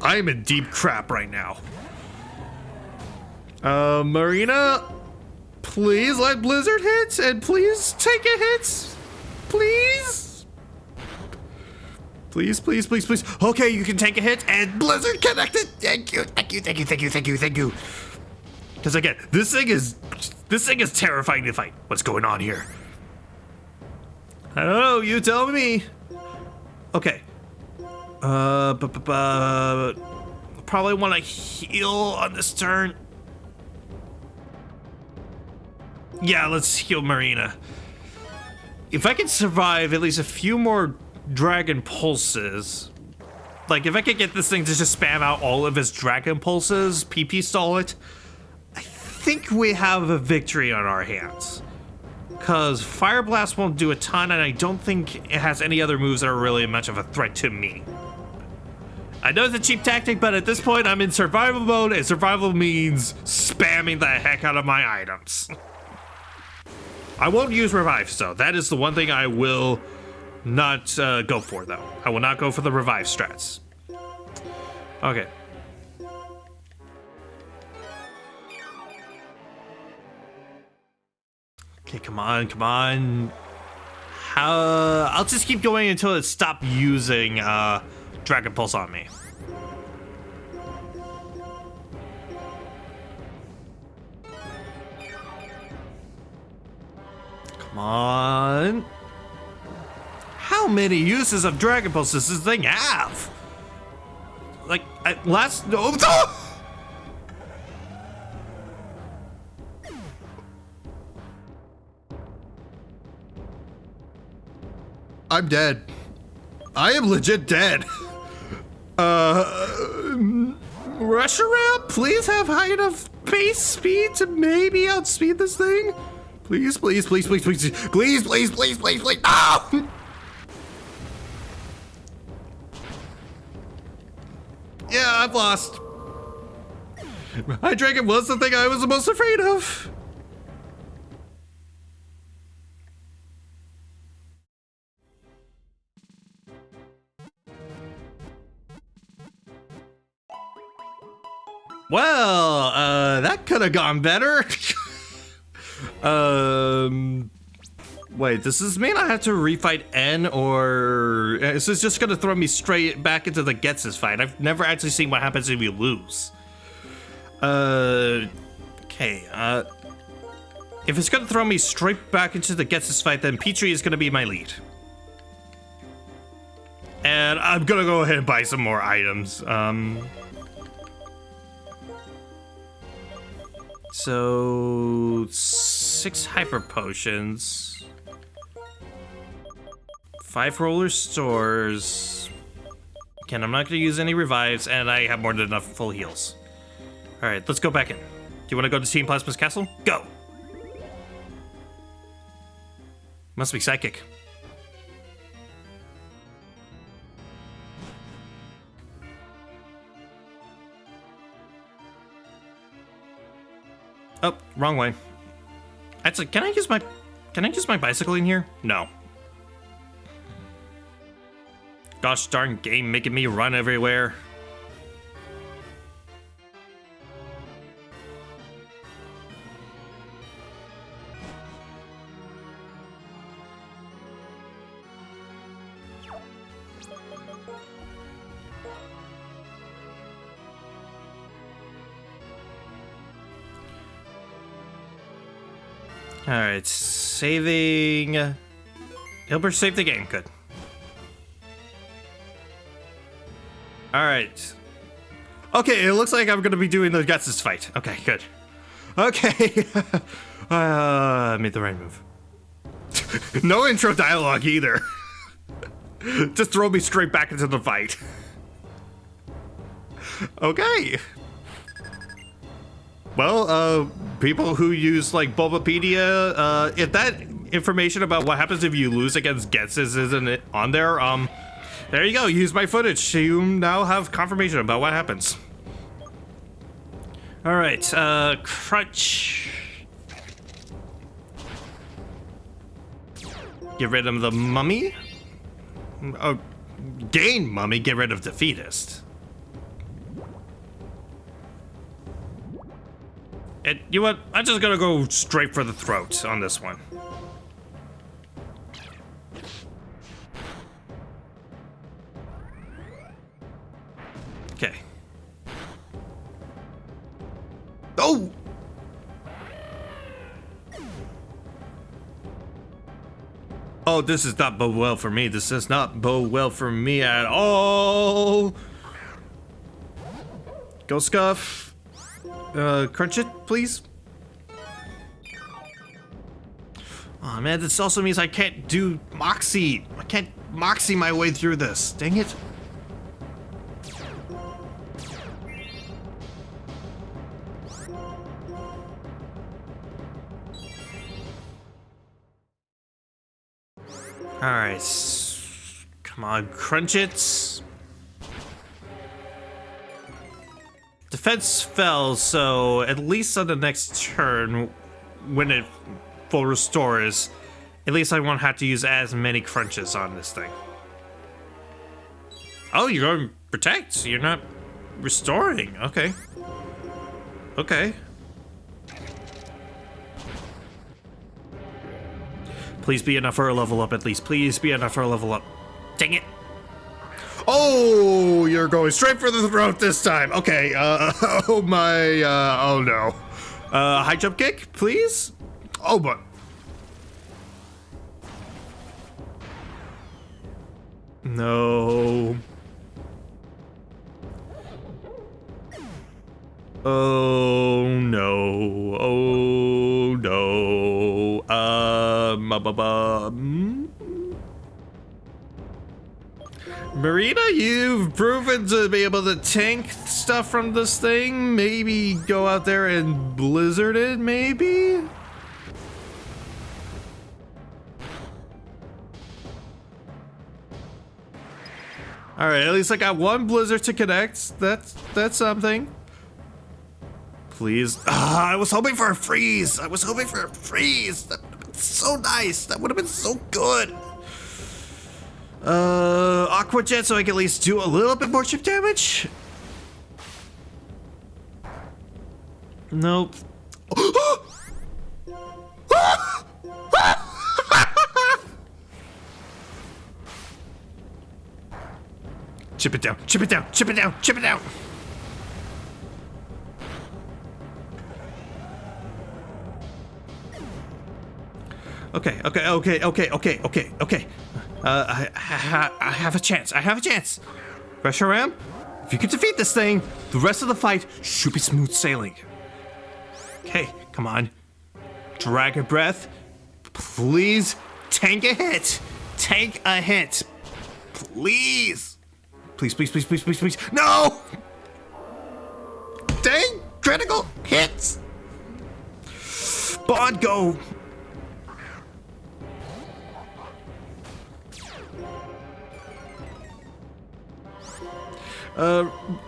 I'm in deep crap right now. Marina, please let Blizzard hit, and please take a hit. Please? Please, please, please, please. Okay, you can take a hit, and Blizzard connected. Thank you, thank you, thank you, thank you, thank you, thank you. Because again, this thing is terrifying to fight. What's going on here? I don't know, you tell me. Okay. Probably want to heal on this turn. Yeah, let's heal Marina. If I can survive at least a few more Dragon Pulses, like if I could get this thing to just spam out all of its Dragon Pulses, PP stall it, I think we have a victory on our hands. Because Fire Blast won't do a ton, and I don't think it has any other moves that are really much of a threat to me. I know it's a cheap tactic, but at this point I'm in survival mode, and survival means spamming the heck out of my items. I won't use revives, though. That is the one thing I will not go for, though. I will not go for the revive strats. Okay. Okay, come on, come on. I'll just keep going until it stops using Dragon Pulse on me. Come on. How many uses of Dragon Pulse does this thing have? Like, at last... No, I'm dead. I am legit dead. Rush around, please have high enough base speed to maybe outspeed this thing. Please, please, please, please, please, please, please, please, please, please. No! Yeah, I've lost. Hydreigon was the thing I was the most afraid of. Well, that could have gone better. Wait, does this mean I have to refight N, or is this just gonna throw me straight back into the Getses fight? I've never actually seen what happens if you lose. Okay, if it's gonna throw me straight back into the Getses fight, then Petrie is gonna be my lead. And I'm gonna go ahead and buy some more items. So 6 hyper potions, 5 roller stores. Again, I'm not gonna use any revives, and I have more than enough full heals. All right, let's go back in. Do you want to go to Team Plasma's castle? Go. Must be psychic. Oh, wrong way. Actually, can I use my bicycle in here? No. Gosh darn game making me run everywhere. Alright, saving... Hilbert saved the game, good. Alright. Okay, it looks like I'm gonna be doing the Getses fight. Okay, good. Okay. Made the right move. No intro dialogue either. Just throw me straight back into the fight. Okay. Well, people who use like Bulbapedia, if that information about what happens if you lose against Getses isn't on there, there you go. Use my footage. You now have confirmation about what happens. All right, Crutch. Get rid of the mummy. Oh, gain mummy. Get rid of defeatist. And you know what? I'm just gonna go straight for the throat on this one. Okay. Oh! Oh, this is not bode well for me. This does not bode well for me at all. Go Scuff. Crunch it, please. Oh man, this also means I can't do Moxie. I can't Moxie my way through this. Dang it. Alright. Come on, crunch it. Defense fell, so at least on the next turn, when it full restores, at least I won't have to use as many crunches on this thing. Oh, you're going to protect. You're not restoring. Okay. Okay. Please be enough for a level up at least. Please be enough for a level up. Dang it. Oh, you're going straight for the throat this time. Okay, oh my, oh no. High jump kick, please? Oh, but. No. Oh no. Oh no. Marina, you've proven to be able to tank stuff from this thing. Maybe go out there and blizzard it, maybe? Alright, at least I got one blizzard to connect. That's something. please. Ah, I was hoping for a freeze. I was hoping for a freeze. That would have been so nice. That would have been so good. Aqua Jet so I can at least do a little bit more chip damage. Nope. Chip it down, chip it down, chip it down, chip it down. Okay. I have a chance. I have a chance. Pressure Ram, if you can defeat this thing, the rest of the fight should be smooth sailing. Okay, come on. Drag a breath. Please tank a hit. Tank a hit. Please. Please. No! Dang! Critical hits! Bond, go!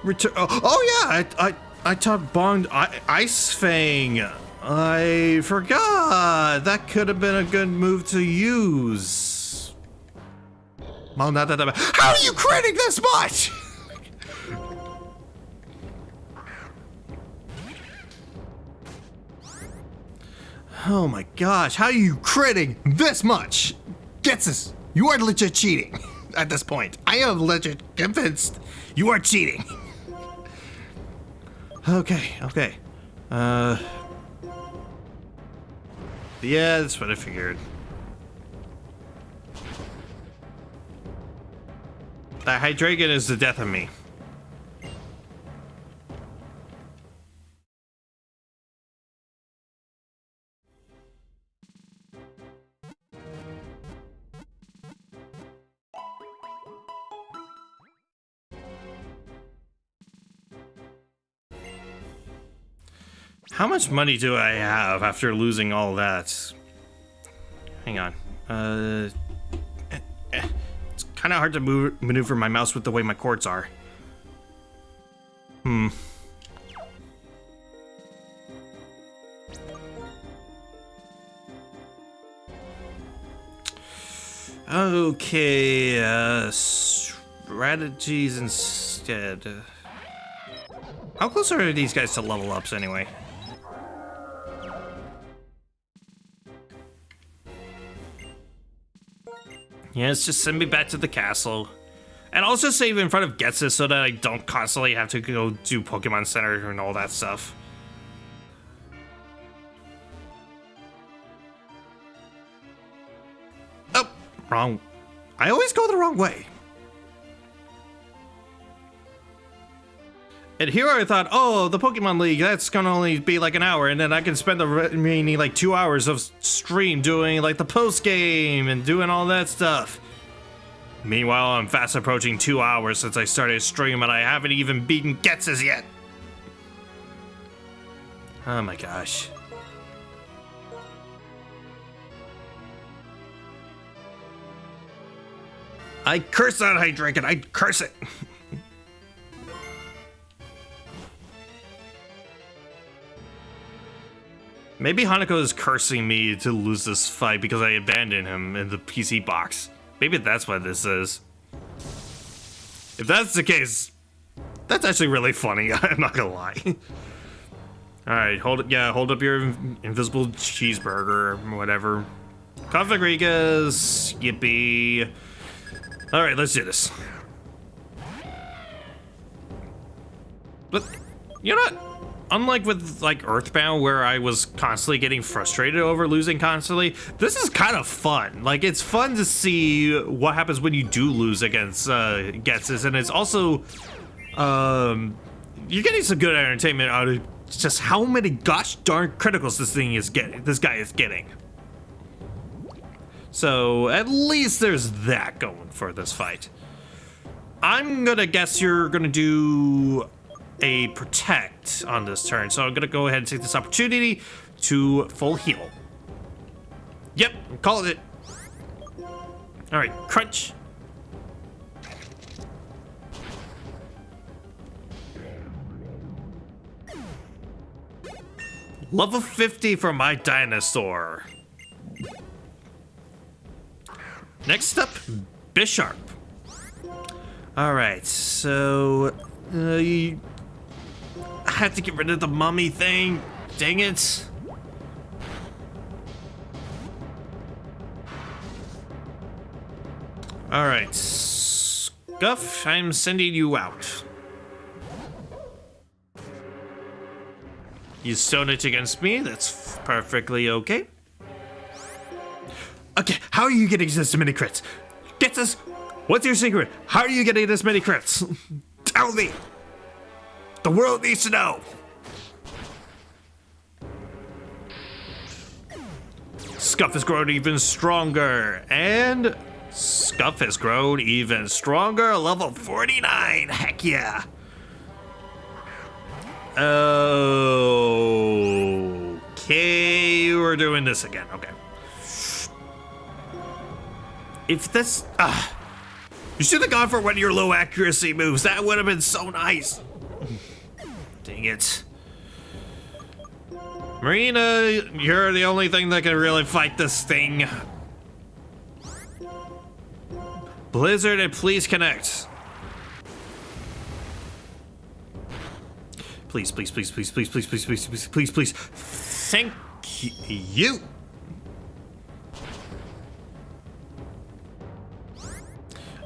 Return. Oh yeah, I taught Bond Ice Fang. I forgot. That could have been a good move to use. Well, not that. How are you critting this much? Oh my gosh, how are you critting this much? Gets this. You are legit cheating at this point. I am legit convinced you are cheating. Okay. Yeah, that's what I figured. That Hydreigon is the death of me. How much money do I have after losing all that? Hang on. It's kind of hard to maneuver my mouse with the way my cords are. Okay, strategies instead. How close are these guys to level ups anyway? Yes, just send me back to the castle. And also save in front of Getsus so that I don't constantly have to go do Pokemon Center and all that stuff. Oh, wrong. I always go the wrong way. And here I thought, oh, the Pokemon League, that's gonna only be like an hour, and then I can spend the remaining like 2 hours of stream doing like the post game and doing all that stuff. Meanwhile, I'm fast approaching 2 hours since I started stream, and I haven't even beaten Getsus yet. Oh my gosh. I curse that Hydreigon, I curse it. Maybe Hanako is cursing me to lose this fight because I abandoned him in the PC box. Maybe that's what this is. If that's the case, that's actually really funny. I'm not gonna lie. Alright, hold up your invisible cheeseburger, whatever. Configurigas, yippee. Alright, let's do this. But, you know what? Unlike with like Earthbound, where I was constantly getting frustrated over losing constantly, this is kind of fun. Like, it's fun to see what happens when you do lose against Getsus, and it's also you're getting some good entertainment out of just how many gosh darn criticals this guy is getting. So at least there's that going for this fight. I'm gonna guess you're gonna do a protect on this turn, so I'm gonna go ahead and take this opportunity to full heal. Yep, called it. All right, crunch. Level 50 for my dinosaur. Next up, Bisharp. Alright, so... I had to get rid of the mummy thing. Dang it. Alright, Scuff, I'm sending you out. You stone it against me, that's perfectly okay. Okay, how are you getting this many crits? Get this! What's your secret? How are you getting this many crits? Tell me! The world needs to know! Scuff has grown even stronger, and Scuff has grown even stronger, level 49, heck yeah! Okay, we're doing this again, okay. If this, you should have gone for one of your low accuracy moves, that would have been so nice. Dang it. Marina, you're the only thing that can really fight this thing. Blizzard, and please connect. Please, please, please, please, please, please, please, please, please, please, please. Thank you.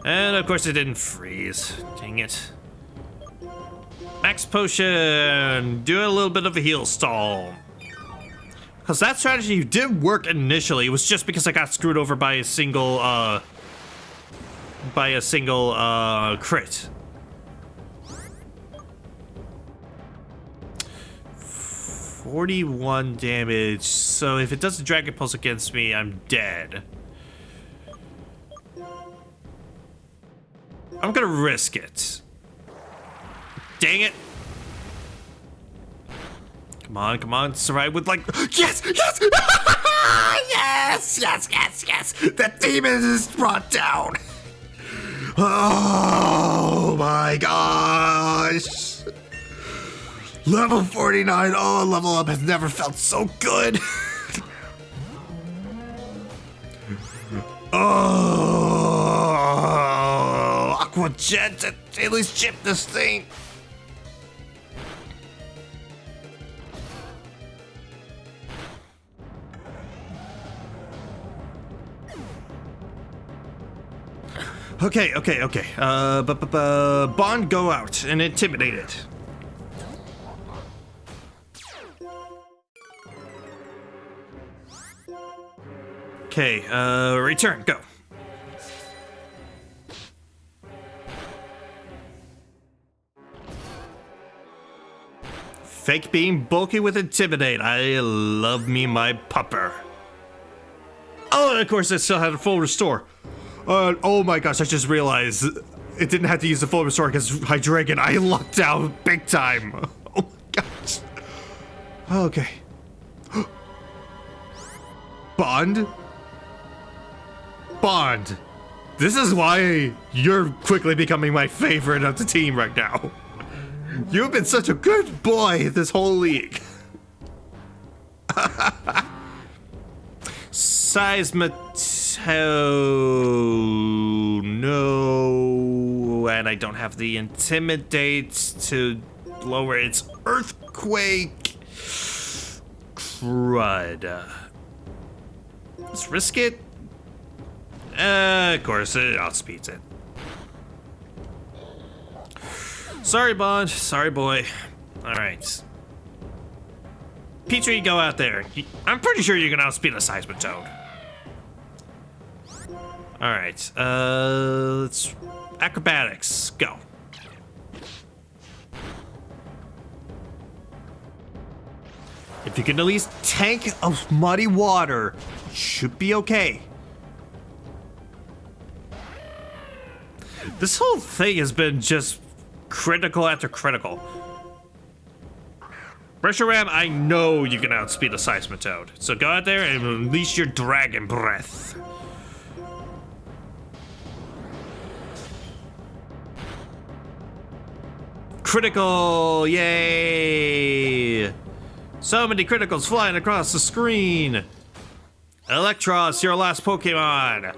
And of course it didn't freeze. Dang it. Max potion. Do a little bit of a heal stall. Because that strategy did work initially. It was just because I got screwed over by a single crit. 41 damage. So if it does a Dragon Pulse against me, I'm dead. I'm gonna risk it. Dang it. Come on, survive with like, yes, yes, yes, yes, yes, yes. That demon is brought down. Oh my gosh. Level 49, oh, level up has never felt so good. Oh, Aqua Jet, at least chip this thing. Okay. Bond, go out and intimidate it. Okay, return, go. Fake being bulky with intimidate. I love me my pupper. Oh, and of course it still had a full restore. Oh my gosh, I just realized it didn't have to use the full restore because Hydreigon, I lucked out big time. Oh my gosh. Okay. Bond? Bond. This is why you're quickly becoming my favorite of the team right now. You've been such a good boy this whole league. Seismitoad, no, and I don't have the intimidate to lower its earthquake. Crud. Let's risk it. Of course, it outspeeds it. Sorry, Bond. Sorry, boy. All right. Petrie, go out there. I'm pretty sure you can outspeed a Seismitoad. All right. Let's acrobatics. Go. If you can at least tank of muddy water, it should be okay. This whole thing has been just critical after critical. Pressure Ram, I know you can outspeed a Seismitoad. So go out there and unleash your dragon breath. Critical, yay! So many criticals flying across the screen. Electros, your last Pokemon.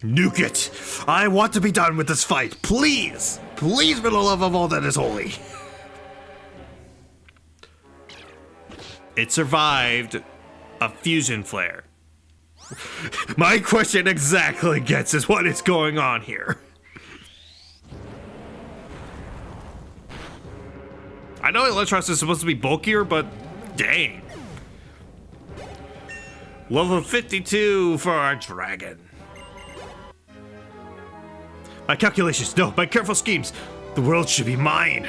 Nuke it. I want to be done with this fight. Please. Please, for the love of all that is holy. It survived a fusion flare. My question exactly gets is what is going on here. I know Electros is supposed to be bulkier, but dang. Level 52 for our dragon. My calculations, no, my careful schemes. The world should be mine.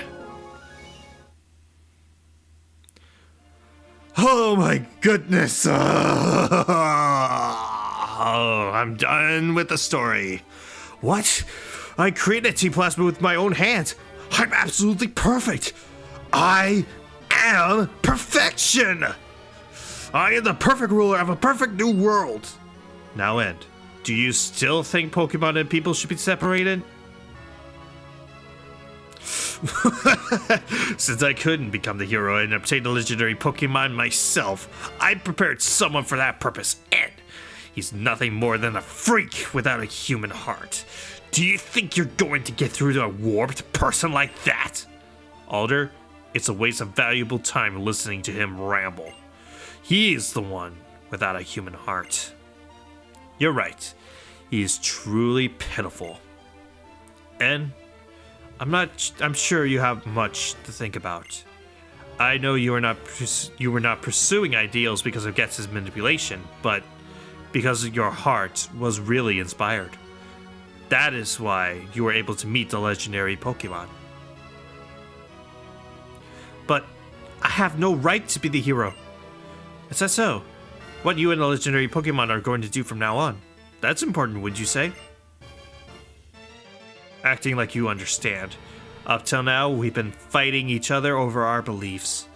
Oh my goodness. Oh, I'm done with the story. What? I created T-Plasma with my own hands. I'm absolutely perfect. I am perfection. I am the perfect ruler of a perfect new world. Now end. Do you still think Pokemon and people should be separated? Since I couldn't become the hero and obtain the legendary Pokemon myself, I prepared someone for that purpose, and he's nothing more than a freak without a human heart. Do you think you're going to get through to a warped person like that? Alder, it's a waste of valuable time listening to him ramble. He is the one without a human heart. You're right. He is truly pitiful. And I'm sure you have much to think about. I know you were not pursuing ideals because of Gets's manipulation, but because your heart was really inspired. That is why you were able to meet the legendary Pokemon. But I have no right to be the hero. Is that so? What you and the legendary Pokemon are going to do from now on? That's important, would you say? Acting like you understand. Up till now, we've been fighting each other over our beliefs.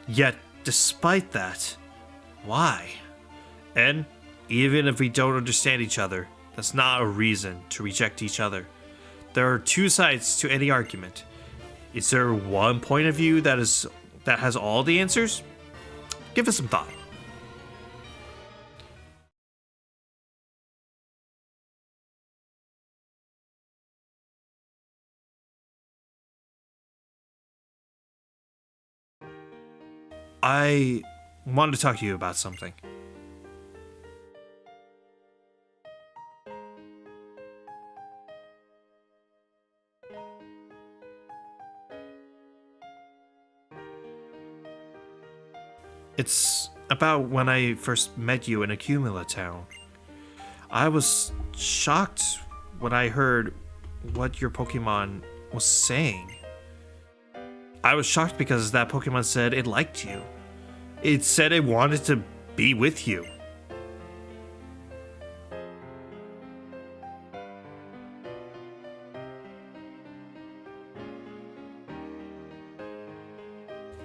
Yet, despite that, why? And even if we don't understand each other, that's not a reason to reject each other. There are two sides to any argument. Is there one point of view that has all the answers? Give it some thought. I wanted to talk to you about something. It's about when I first met you in Accumula Town. I was shocked when I heard what your Pokemon was saying. I was shocked because that Pokemon said it liked you. It said it wanted to be with you.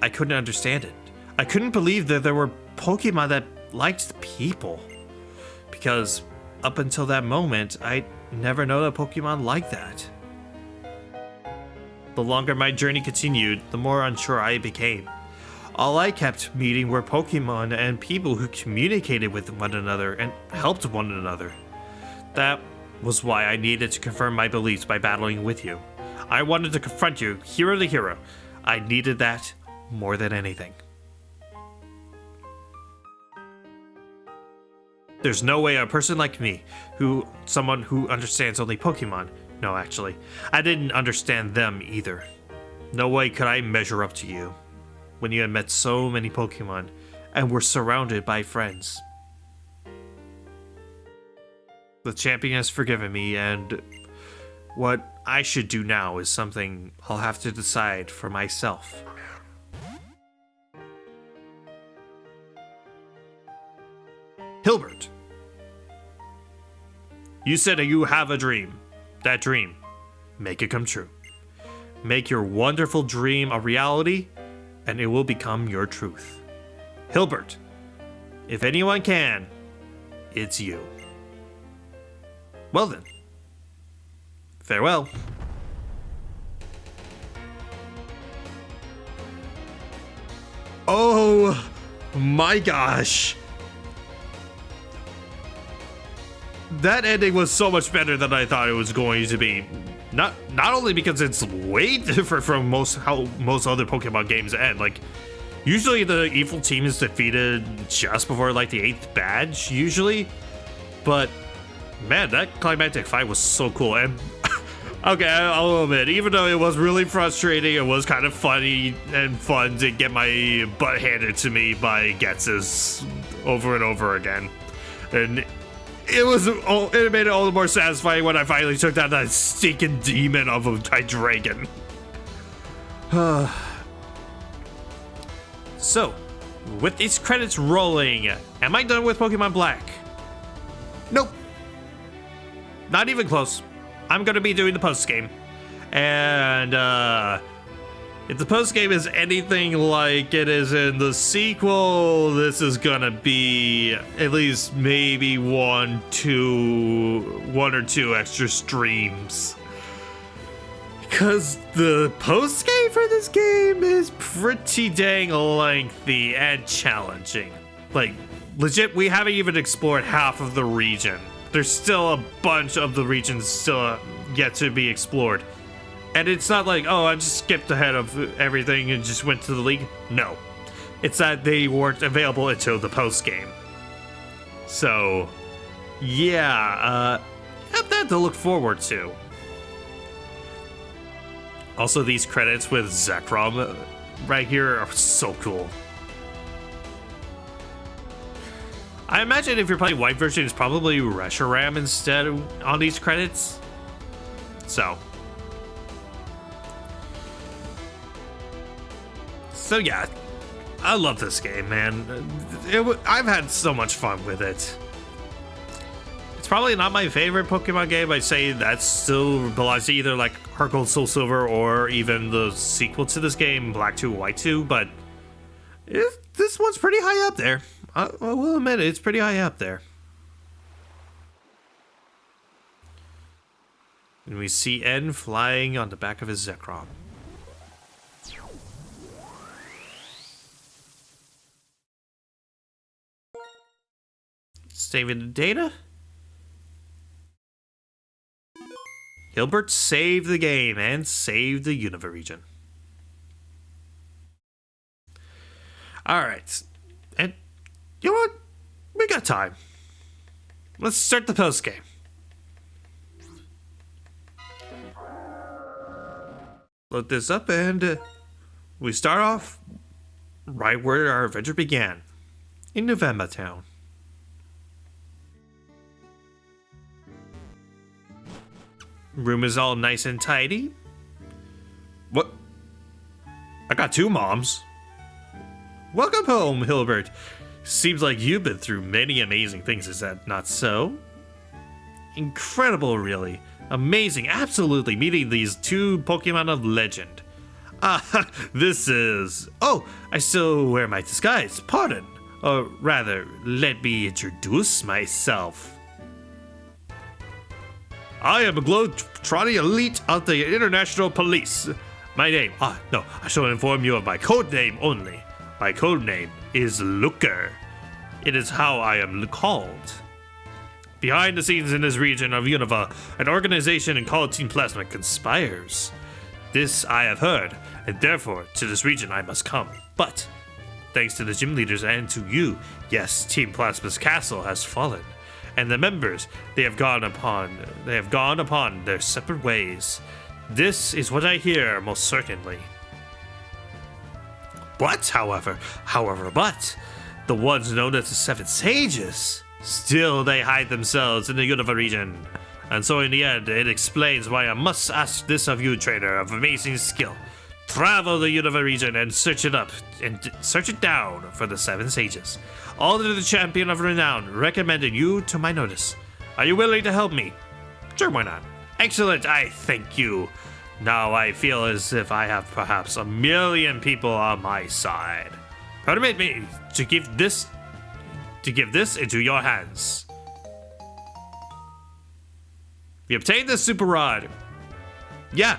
I couldn't understand it. I couldn't believe that there were Pokemon that liked people. Because up until that moment, I never known a Pokemon like that. The longer my journey continued, the more unsure I became. All I kept meeting were Pokemon and people who communicated with one another and helped one another. That was why I needed to confirm my beliefs by battling with you. I wanted to confront you, hero to hero. I needed that more than anything. There's no way a person like me, someone who understands only Pokemon. No, actually, I didn't understand them either. No way could I measure up to you when you had met so many Pokemon and were surrounded by friends. The champion has forgiven me, and what I should do now is something I'll have to decide for myself. Hilbert, you said that you have a dream. That dream, make it come true. Make your wonderful dream a reality, and it will become your truth. Hilbert, if anyone can, it's you. Well then, farewell. Oh my gosh. That ending was so much better than I thought it was going to be. Not only because it's way different from how most other Pokemon games end. Like, usually the evil team is defeated just before like the 8th badge, usually. But man, that climactic fight was so cool. And okay, I'll admit, even though it was really frustrating, it was kind of funny and fun to get my butt handed to me by Getsus over and over again. And it made it all the more satisfying when I finally took down that stinking demon of a dragon. So, with these credits rolling, am I done with Pokemon Black? Nope. Not even close. I'm gonna be doing the post game. And if the post game is anything like it is in the sequel, this is gonna be at least maybe one or two extra streams. Because the post game for this game is pretty dang lengthy and challenging. Like, legit, we haven't even explored half of the region. There's still a bunch of the regions still yet to be explored. And it's not like, oh, I just skipped ahead of everything and just went to the league. No. It's that they weren't available until the post game. So, yeah, have that to look forward to. Also, these credits with Zekrom right here are so cool. I imagine if you're playing white version, it's probably Reshiram instead on these credits. So yeah, I love this game, man. I've had so much fun with it. It's probably not my favorite Pokemon game. I'd say that still belongs to either like Heart Gold, Soul Silver, or even the sequel to this game, Black 2, White 2, but this one's pretty high up there. I will admit it, it's pretty high up there. And we see N flying on the back of his Zekrom. Saving the data. Hilbert saved the game and saved the Unova region. Alright. And you know what? We got time. Let's start the post game. Load this up and we start off right where our adventure began. In November Town. Room is all nice and tidy. What? I got 2 moms. Welcome home, Hilbert. Seems like you've been through many amazing things, is that not so? Incredible, really. Amazing, absolutely, meeting these 2 Pokemon of legend. This is... Oh, I still wear my disguise, pardon. Or rather, let me introduce myself. I am a globe-trotting elite of the International Police. My name, no, I shall inform you of my code name only. My code name is Looker. It is how I am called. Behind the scenes in this region of Unova, an organization called Team Plasma conspires. This I have heard, and therefore to this region I must come. But, thanks to the gym leaders and to you, yes, Team Plasma's castle has fallen. And the members, they have gone upon their separate ways. This is what I hear, most certainly. But, however, the ones known as the 7 Sages, still they hide themselves in the Unova region. And so in the end, it explains why I must ask this of you, trainer of amazing skill. Travel the Unova region and search it up, and search it down for the 7 Sages. All under the champion of renown, recommending you to my notice. Are you willing to help me? Sure, why not? Excellent, I thank you. Now I feel as if I have perhaps 1,000,000 people on my side. Permit me to give this into your hands. We obtained the super rod. Yeah.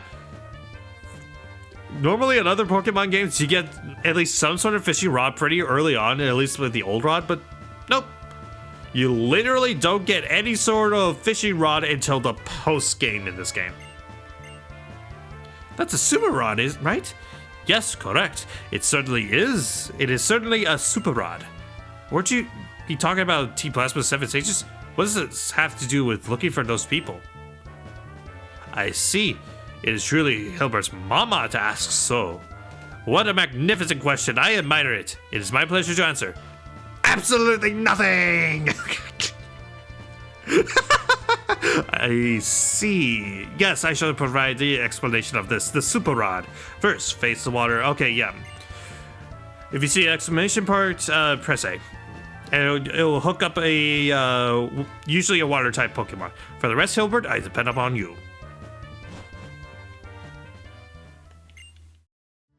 normally in other Pokemon games, you get at least some sort of fishing rod pretty early on, at least with the old rod, but nope. You literally don't get any sort of fishing rod until the post-game in this game. That's a super rod, right? Yes, correct. It certainly is. It is certainly a super rod. Weren't you talking about Team Plasma's 7 stages? What does this have to do with looking for those people? I see. It is truly Hilbert's mama to ask so. What a magnificent question. I admire it. It is my pleasure to answer. Absolutely nothing! I see. Yes, I shall provide the explanation of this. The super rod. First, face the water. Okay, yeah. If you see an exclamation part, press A. And it'll hook up a, usually a water type Pokemon. For the rest, Hilbert, I depend upon you.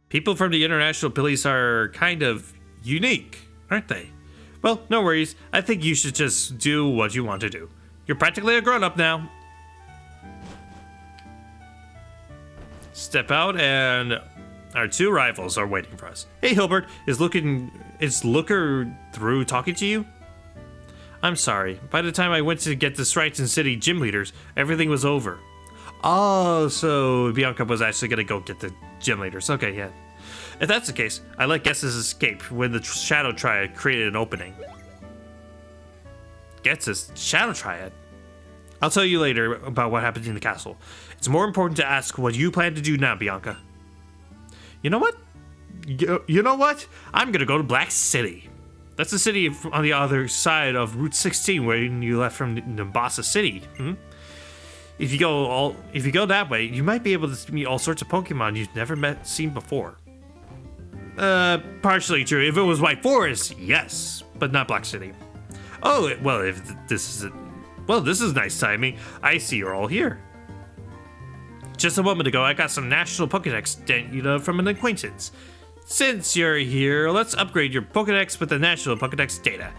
People from the International Police are kind of unique, aren't they? Well, no worries. I think you should just do what you want to do. You're practically a grown-up now. Step out and our two rivals are waiting for us. Hey, Hilbert, is Looker through talking to you? I'm sorry. By the time I went to get the Strighton City gym leaders, everything was over. Oh, so Bianca was actually going to go get the gym leaders. Okay, yeah. If that's the case, I let guesses escape when the Shadow Triad created an opening. Guesses? Shadow Triad? I'll tell you later about what happened in the castle. It's more important to ask what you plan to do now, Bianca. You know what? You know what? I'm gonna go to Black City. That's the city on the other side of Route 16 where you left from Nimbasa City. If you go that way, you might be able to meet all sorts of Pokemon you've never seen before. Partially true. If it was White Forest, yes, but not Black City. Oh, well, this is nice timing. I see you're all here. Just a moment ago, I got some National Pokédex data from an acquaintance. Since you're here, let's upgrade your Pokédex with the National Pokédex data.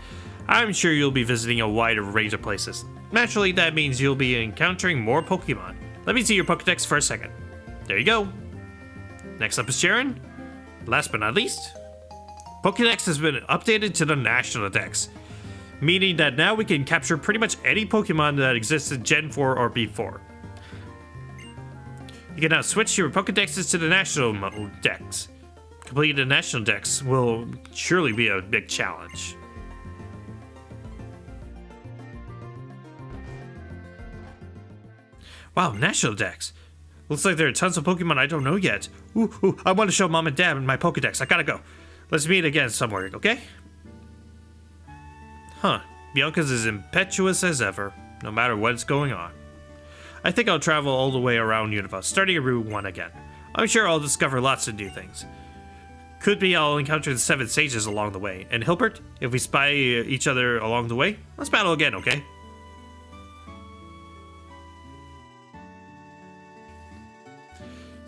I'm sure you'll be visiting a wider range of places. Naturally, that means you'll be encountering more Pokemon. Let me see your Pokédex for a second. There you go. Next up is Sharon. Last but not least, Pokédex has been updated to the National Dex, meaning that now we can capture pretty much any Pokemon that exists in Gen 4 or before. You can now switch your Pokédexes to the National Dex. Completing the National Dex will surely be a big challenge. Wow, National Dex. Looks like there are tons of Pokemon I don't know yet. Ooh, I want to show Mom and Dad my Pokédex. I gotta go. Let's meet again somewhere, okay? Huh. Bianca's as impetuous as ever, no matter what's going on. I think I'll travel all the way around Unova, starting at Route 1 again. I'm sure I'll discover lots of new things. Could be I'll encounter the 7 sages along the way. And Hilbert, if we spy each other along the way, let's battle again, okay?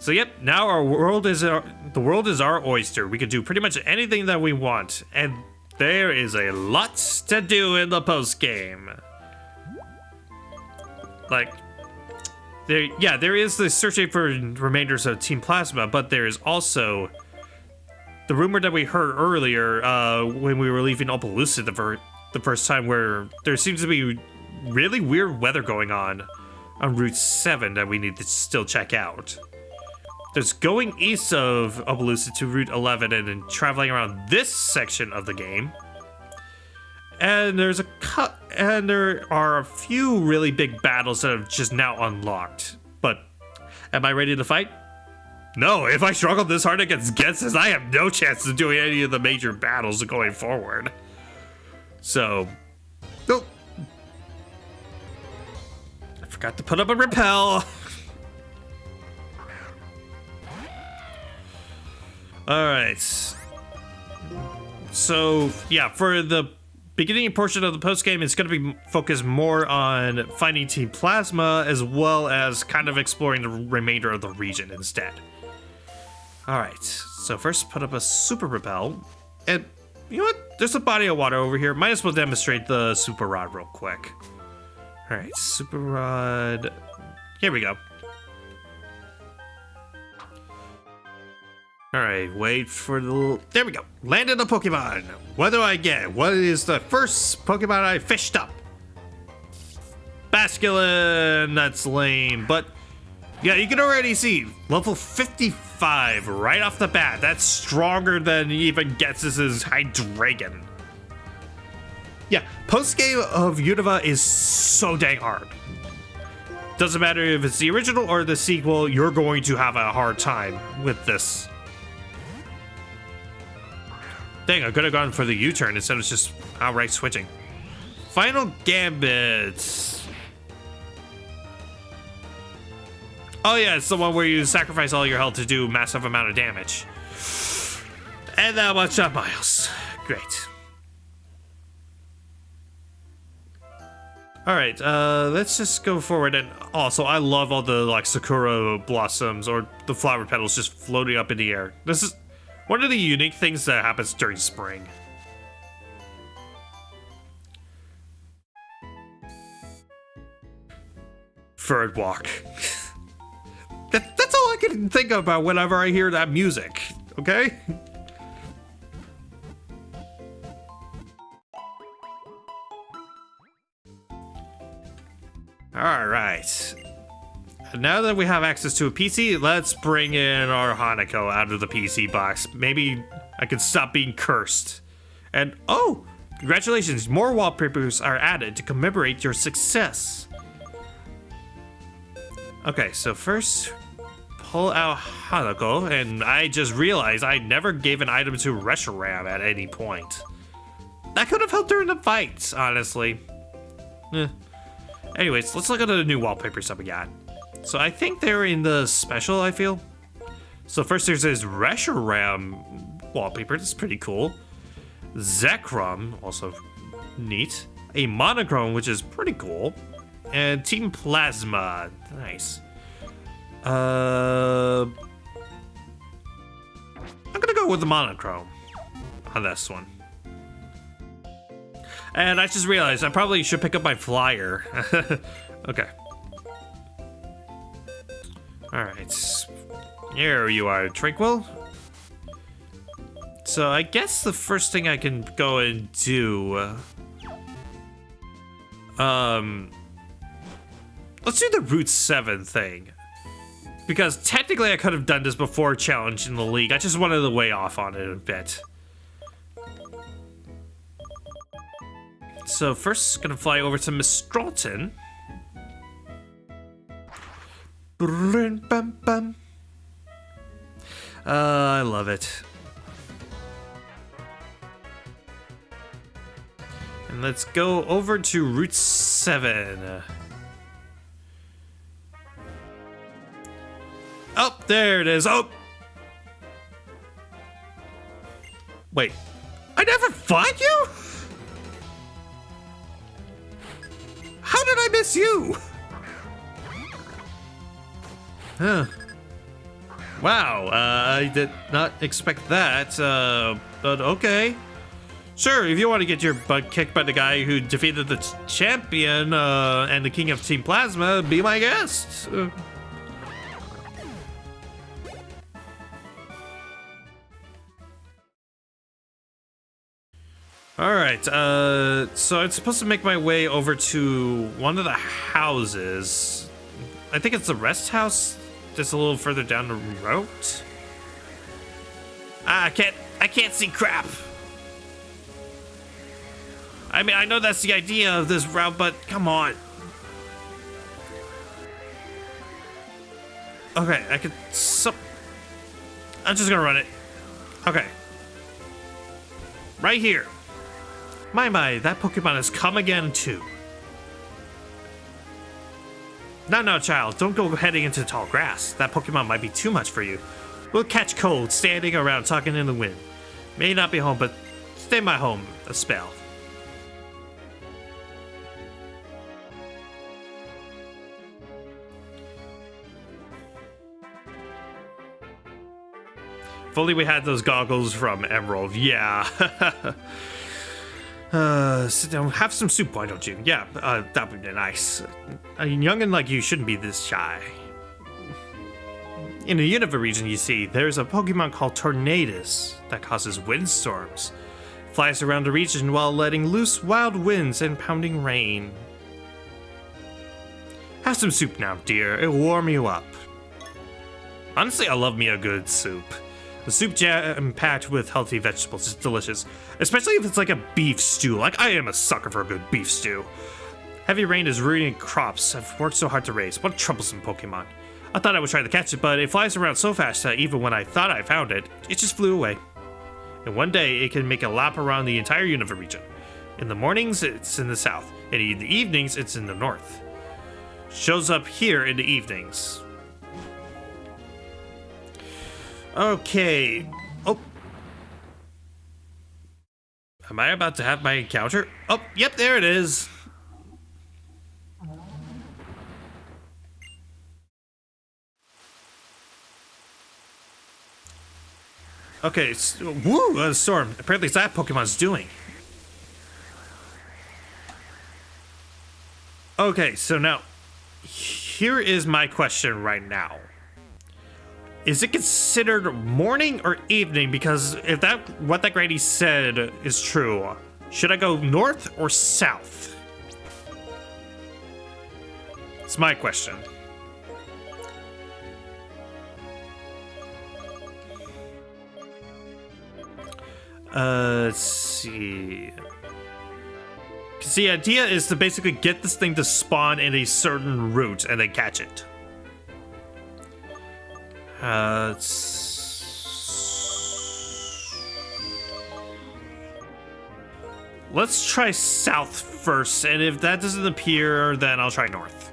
So yep, now the world is our oyster. We can do pretty much anything that we want, and there is a lot to do in the post game. Like, there is the searching for remainders of Team Plasma, but there is also the rumor that we heard earlier when we were leaving Opelucid the first time, where there seems to be really weird weather going on Route 7 that we need to still check out. There's going east of Opelucid to Route 11 and then traveling around this section of the game. And there are a few really big battles that have just now unlocked. But am I ready to fight? No, if I struggle this hard against Gensys, I have no chance of doing any of the major battles going forward. So, nope. I forgot to put up a repel. Alright. So, yeah, for the beginning portion of the postgame, it's going to be focused more on finding Team Plasma as well as kind of exploring the remainder of the region instead. Alright, so first put up a super repel. And you know what? There's a body of water over here. Might as well demonstrate the super rod real quick. Alright, super rod. Here we go. Alright, wait for the little... There we go. Landed a Pokemon. What do I get? What is the first Pokemon I fished up? Basculin. That's lame, but... Yeah, you can already see. Level 55 right off the bat. That's stronger than even Gets's Hydreigon. Yeah, post-game of Unova is so dang hard. Doesn't matter if it's the original or the sequel, you're going to have a hard time with this. Dang, I could have gone for the U-turn instead of just outright switching. Final Gambit. Oh yeah, it's the one where you sacrifice all your health to do massive amount of damage. And that much on miles. Great. Alright, let's just go forward. And also, I love all the like Sakura blossoms or the flower petals just floating up in the air. This is one of the unique things that happens during spring. Bird walk. That's all I can think about whenever I hear that music, okay? Alright. Now that we have access to a PC, let's bring in our Hanako out of the PC box. Maybe I can stop being cursed. And, oh! Congratulations, more wallpapers are added to commemorate your success. Okay, so first, pull out Hanako, and I just realized I never gave an item to Reshiram at any point. That could have helped during the fights, honestly. Anyways, let's look at the new wallpapers that we got. So I think they're in the special, I feel. So first there's this Reshiram wallpaper, that's pretty cool. Zekrom, also neat. A monochrome, which is pretty cool. And Team Plasma, nice. I'm gonna go with the monochrome on this one. And I just realized I probably should pick up my flyer. Okay. Alright. Here you are, Tranquil. So I guess the first thing I can go and do... let's do the Route 7 thing. Because technically I could have done this before challenge in the league. I just wanted to weigh off on it a bit. So first, gonna fly over to Miss Stroughton. I love it. And let's go over to Route 7. Oh, there it is. Oh! Wait. I never fought you? How did I miss you? Huh. Wow, I did not expect that, but okay. Sure, if you want to get your butt kicked by the guy who defeated the champion, and the king of Team Plasma, be my guest. Alright, so I'm supposed to make my way over to one of the houses. I think it's the rest house, just a little further down the road. I can't see crap. I mean, I know that's the idea of this route, but come on. Okay, I'm just gonna run it. Okay. Right here. My, that Pokemon has come again, too. No, child, don't go heading into tall grass. That Pokemon might be too much for you. We'll catch cold standing around talking in the wind. May not be home, but stay in my home a spell. If only we had those goggles from Emerald, yeah. Sit down, have some soup, why don't you? Yeah, that would be nice. A youngin' like you shouldn't be this shy. In the Unova region, you see, there's a Pokemon called Tornadus that causes windstorms. Flies around the region while letting loose wild winds and pounding rain. Have some soup now, dear. It'll warm you up. Honestly, I love me a good soup. The soup jam-packed with healthy vegetables is delicious, especially if it's like a beef stew. Like, I am a sucker for a good beef stew. Heavy rain is ruining crops I've worked so hard to raise. What a troublesome Pokemon. I thought I would try to catch it, but it flies around so fast that even when I thought I found it, it just flew away. And one day, it can make a lap around the entire Unova region. In the mornings, it's in the south, and in the evenings, it's in the north. Shows up here in the evenings. Okay. Oh. Am I about to have my encounter? Oh, yep, there it is. Okay, woo, a storm. Apparently it's that Pokemon's doing. Okay, so now, here is my question right now. Is it considered morning or evening? Because if what that Grady said is true, should I go north or south? It's my question. Let's see. Because the idea is to basically get this thing to spawn in a certain route and then catch it. Let's try south first, and if that doesn't appear, then I'll try north.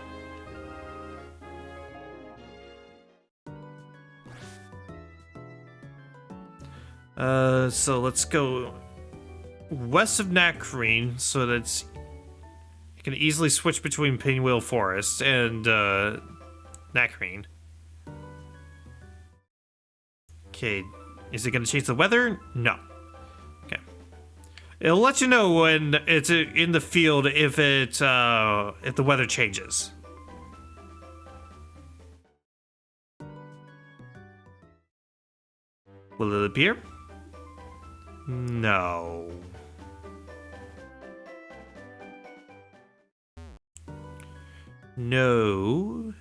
So let's go west of Nacrene, so that you can easily switch between Pinwheel Forest and Nacrene. Okay, is it gonna change the weather? No. Okay. It'll let you know when it's in the field if the weather changes. Will it appear? No. No.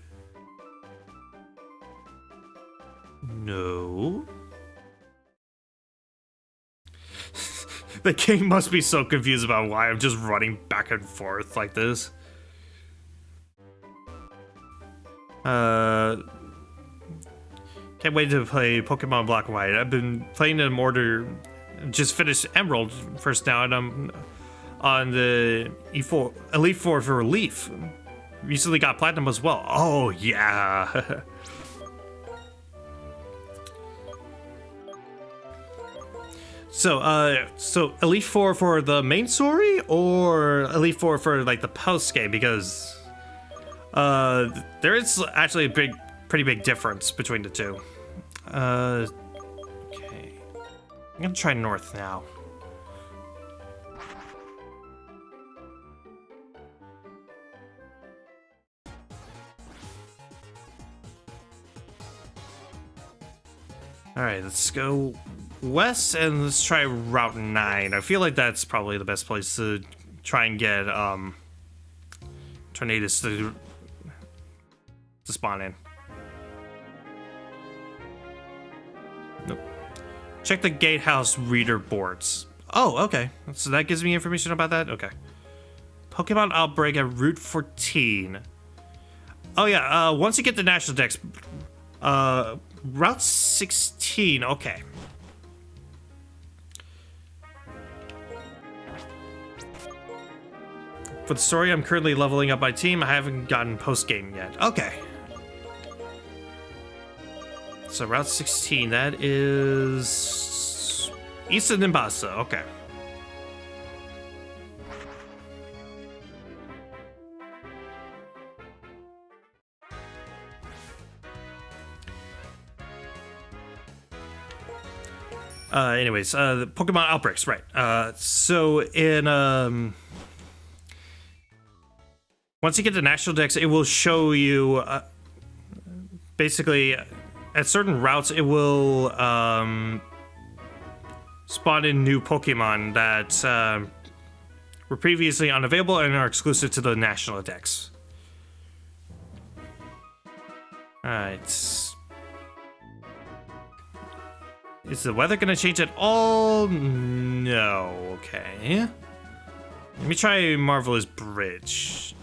No. The game must be so confused about why I'm just running back and forth like this. Can't wait to play Pokemon Black and White. I've been playing in order. Just finished Emerald first now, and I'm on the E4 Elite Four for Leaf. Recently got Platinum as well. Oh yeah. So Elite Four for the main story, or Elite Four for like the post game? Because there is actually a pretty big difference between the two. Okay, I'm gonna try north now. All right, let's go west and let's try Route 9. I feel like that's probably the best place to try and get Tornadus to spawn in. Nope. Check the gatehouse reader boards. Oh, okay. So that gives me information about that? Okay. Pokemon Outbreak at Route 14. Oh yeah, once you get the National Dex, Route 16, okay. For the story, I'm currently leveling up my team. I haven't gotten post-game yet. Okay. So Route 16, that is east of Nimbasa, okay. Anyways, the Pokemon Outbreaks, right. So in, once you get the National Dex, it will show you, basically, at certain routes, it will spawn in new Pokemon that were previously unavailable and are exclusive to the national decks. Alright. Is the weather gonna change at all? No. Okay. Let me try Marvelous Bridge.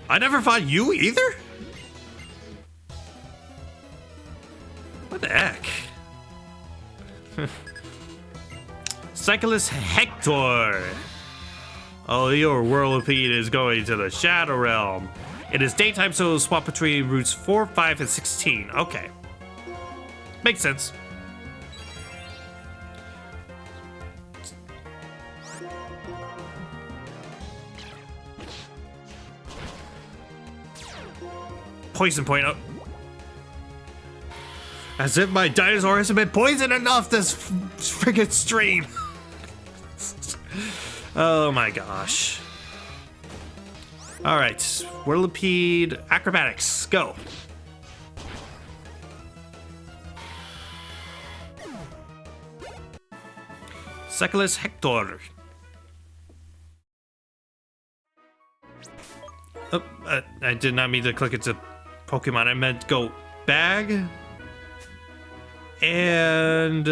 I never fought you either? What the heck? Cyclist Hector. Oh, your Whirlipede is going to the Shadow Realm. It is daytime, so it'll swap between routes 4, 5, and 16. Okay. Makes sense. Poison point up. As if my dinosaur hasn't been poisoned enough this friggin' stream. Oh my gosh. Alright, Whirlipede Acrobatics, go. Cyclist Hector. Oh, I did not mean to click it to Pokemon. I meant go bag. And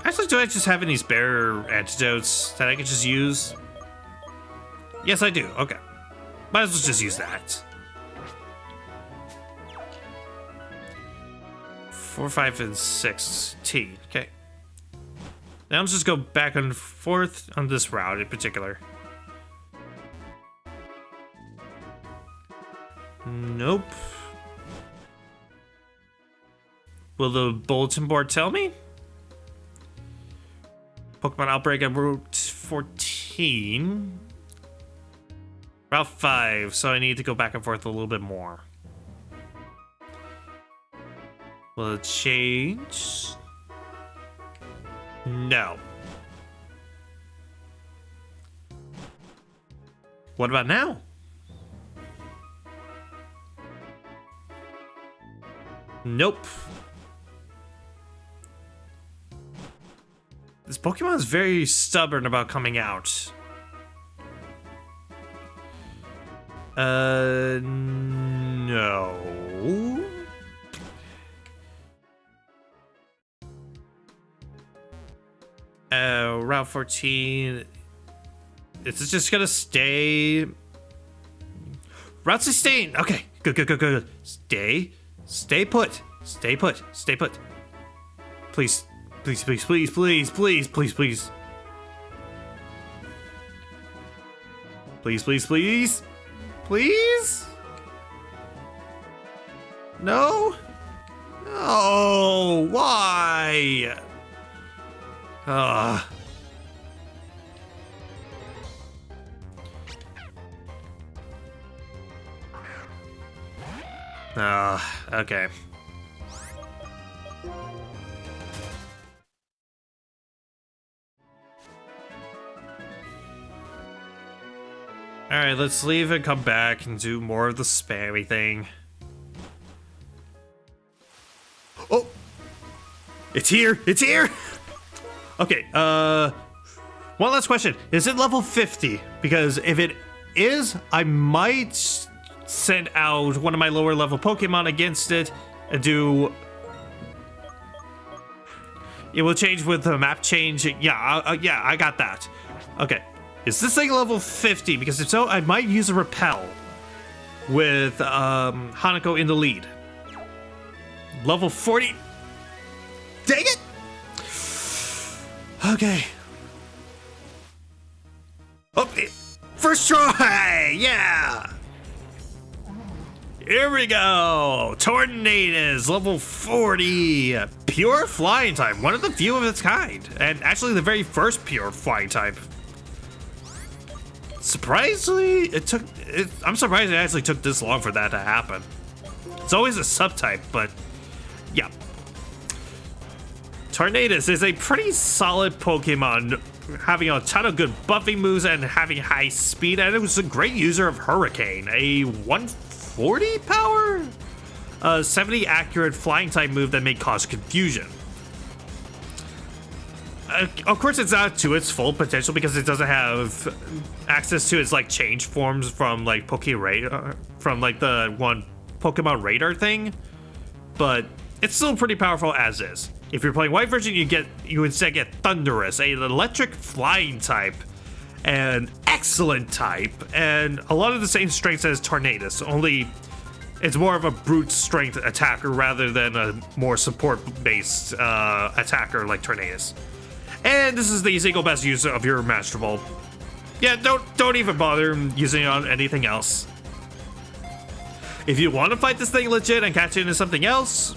actually, do I just have any spare antidotes that I could just use? Yes, I do. Okay. Might as well just use that. 4, 5, and 16. Okay. Now let's just go back and forth on this route in particular. Nope. Will the bulletin board tell me? Pokemon Outbreak at Route 14. Route 5, so I need to go back and forth a little bit more. Will it change? No. What about now? Nope. This Pokemon is very stubborn about coming out. No. Route 14. It's just gonna stay. Route 16. Okay, good. Stay put. Stay put. Please. Please. Please? No? Oh, why? Okay. Alright, let's leave and come back and do more of the spammy thing. Oh! It's here! Okay, one last question. Is it level 50? Because if it is, I might send out one of my lower level Pokemon against it and do... It will change with the map change. Yeah, I got that. Okay. Is this thing level 50? Because if so, I might use a repel with Hanako in the lead. Level 40. Dang it! Okay. Okay. First try! Yeah! Here we go! Tornadus, level 40. Pure flying type. One of the few of its kind. And actually the very first pure flying type. Surprisingly, I'm surprised it actually took this long for that to happen. It's always a subtype, but yeah. Tornadus is a pretty solid Pokemon having a ton of good buffing moves and having high speed, and it was a great user of Hurricane, a 140 power, 70 accurate flying type move that may cause confusion. Of course, it's not to its full potential because it doesn't have access to its like change forms from like Radar, from like the one Pokemon Radar thing, but it's still pretty powerful as is. If you're playing white version, you instead get Thunderous, an electric flying type, an excellent type, and a lot of the same strengths as Tornadus, only it's more of a brute strength attacker rather than a more support-based attacker like Tornadus. And this is the single best use of your Master Ball. Yeah, don't even bother using it on anything else. If you want to fight this thing legit and catch it into something else,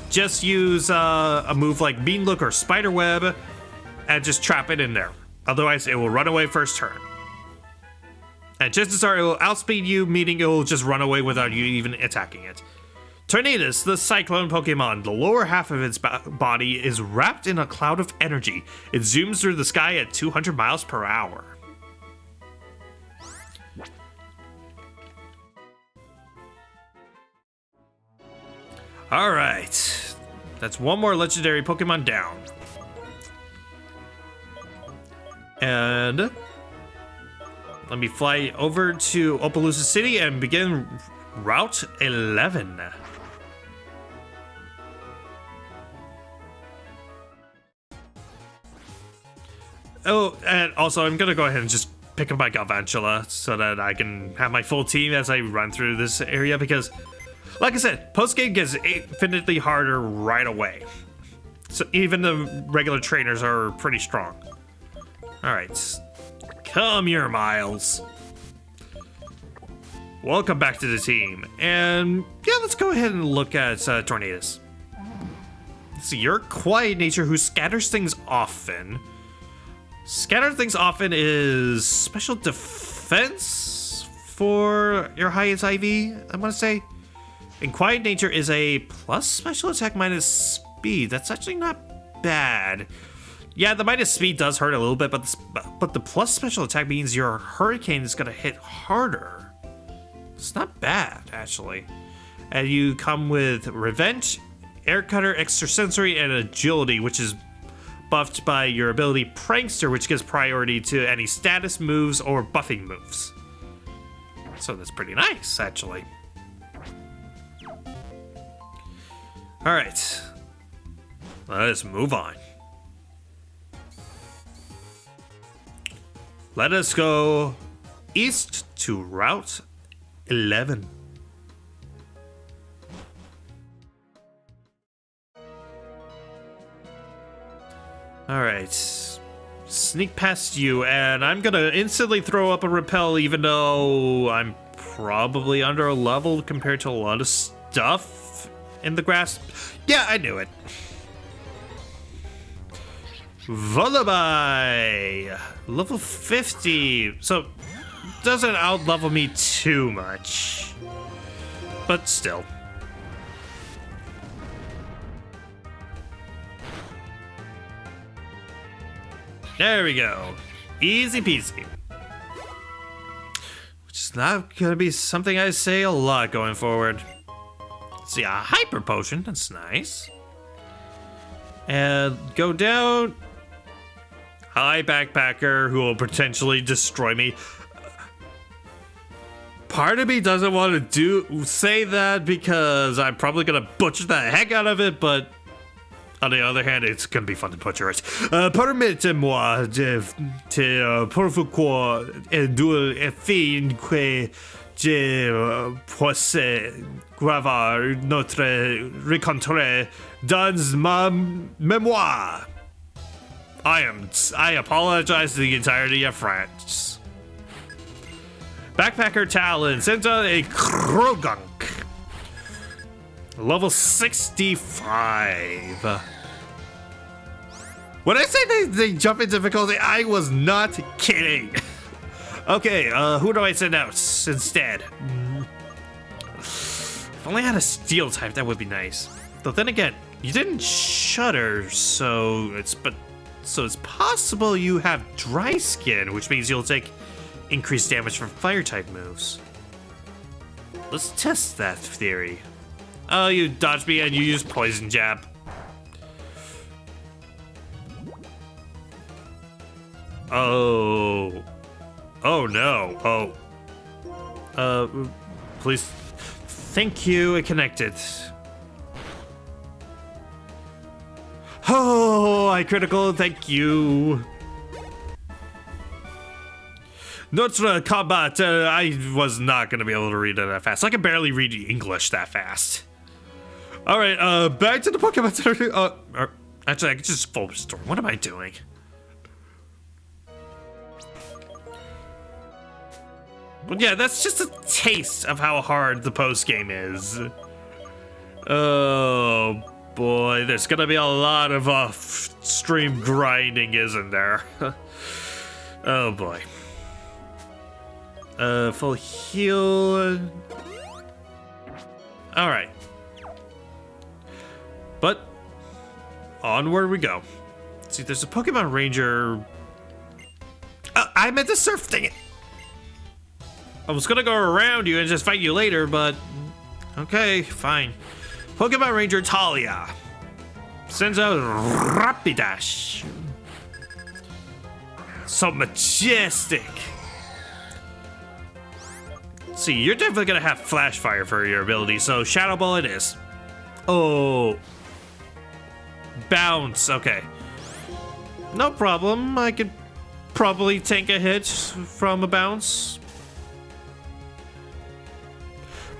just use a move like Bean Look or Spider Web and just trap it in there. Otherwise, it will run away first turn. And chances are it will outspeed you, meaning it will just run away without you even attacking it. Tornadus, the Cyclone Pokemon, the lower half of its body is wrapped in a cloud of energy. It zooms through the sky at 200 miles per hour. Alright, that's one more legendary Pokemon down. And let me fly over to Opelousas City and begin Route 11. Oh, and also I'm gonna go ahead and just pick up my Galvantula so that I can have my full team as I run through this area because, like I said, post-game gets infinitely harder right away. So even the regular trainers are pretty strong. Alright. Come here, Miles. Welcome back to the team. And yeah, let's go ahead and look at Tornadus. So your quiet nature who scatters things often. Scatter things often is special defense for your highest IV, I want to say. And quiet nature is a plus special attack minus speed. That's actually not bad. Yeah, the minus speed does hurt a little bit, but the plus special attack means your Hurricane is gonna hit harder. It's not bad, actually. And you come with Revenge, Air Cutter, Extrasensory, and Agility, which is buffed by your ability Prankster, which gives priority to any status moves or buffing moves. So that's pretty nice, actually. Alright. Let's move on. Let us go east to Route 11. Alright. Sneak past you, and I'm gonna instantly throw up a repel even though I'm probably under a level compared to a lot of stuff in the grass. Yeah, I knew it. Vullaby! Level 50. So, doesn't out-level me too much. But still. There we go. Easy peasy. Which is not gonna be something I say a lot going forward. See, a hyper potion, that's nice. And go down. Hi, backpacker, who will potentially destroy me. Part of me doesn't want to say that because I'm probably gonna butcher the heck out of it, but on the other hand, it's gonna be fun to butcher it. Permettez-moi de pourquoi deux filles que je puisse graver notre rencontre dans ma mémoire. I apologize to the entirety of France. Backpacker Talon sends out a Krogunk. Level 65. When I say they jump in difficulty, I was not kidding. Okay, who do I send out instead? If only I had a steel type, that would be nice. Though then again, you didn't shudder, so it's but So it's possible you have dry skin, which means you'll take increased damage from fire type moves. Let's test that theory. Oh, you dodged me and you used poison jab. Oh. Oh no. Oh. Please. Thank you. It connected. Oh, I critical. Thank you. Notre combat. I was not going to be able to read it that fast. I can barely read English that fast. All right. Back to the Pokemon Center. Actually, I can just full restore. What am I doing? But yeah, that's just a taste of how hard the post game is. Oh boy, there's gonna be a lot of off-stream grinding, isn't there? Oh boy. Full heal. All right. But onward we go. See, there's a Pokemon Ranger. I meant to surf. Dang it. I was gonna go around you and just fight you later, but okay, fine. Pokemon Ranger Talia sends out Rapidash. So majestic. See, you're definitely gonna have Flash Fire for your ability, so Shadow Ball it is. Oh. Bounce, okay. No problem, I could probably tank a hit from a bounce.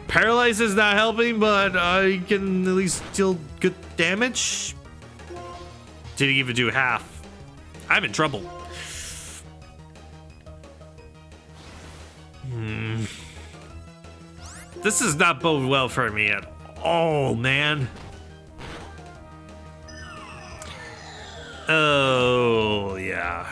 Paralyze is not helping, but I can at least deal good damage. Didn't even do half. I'm in trouble. This does not bode well for me at all, man. Oh, yeah.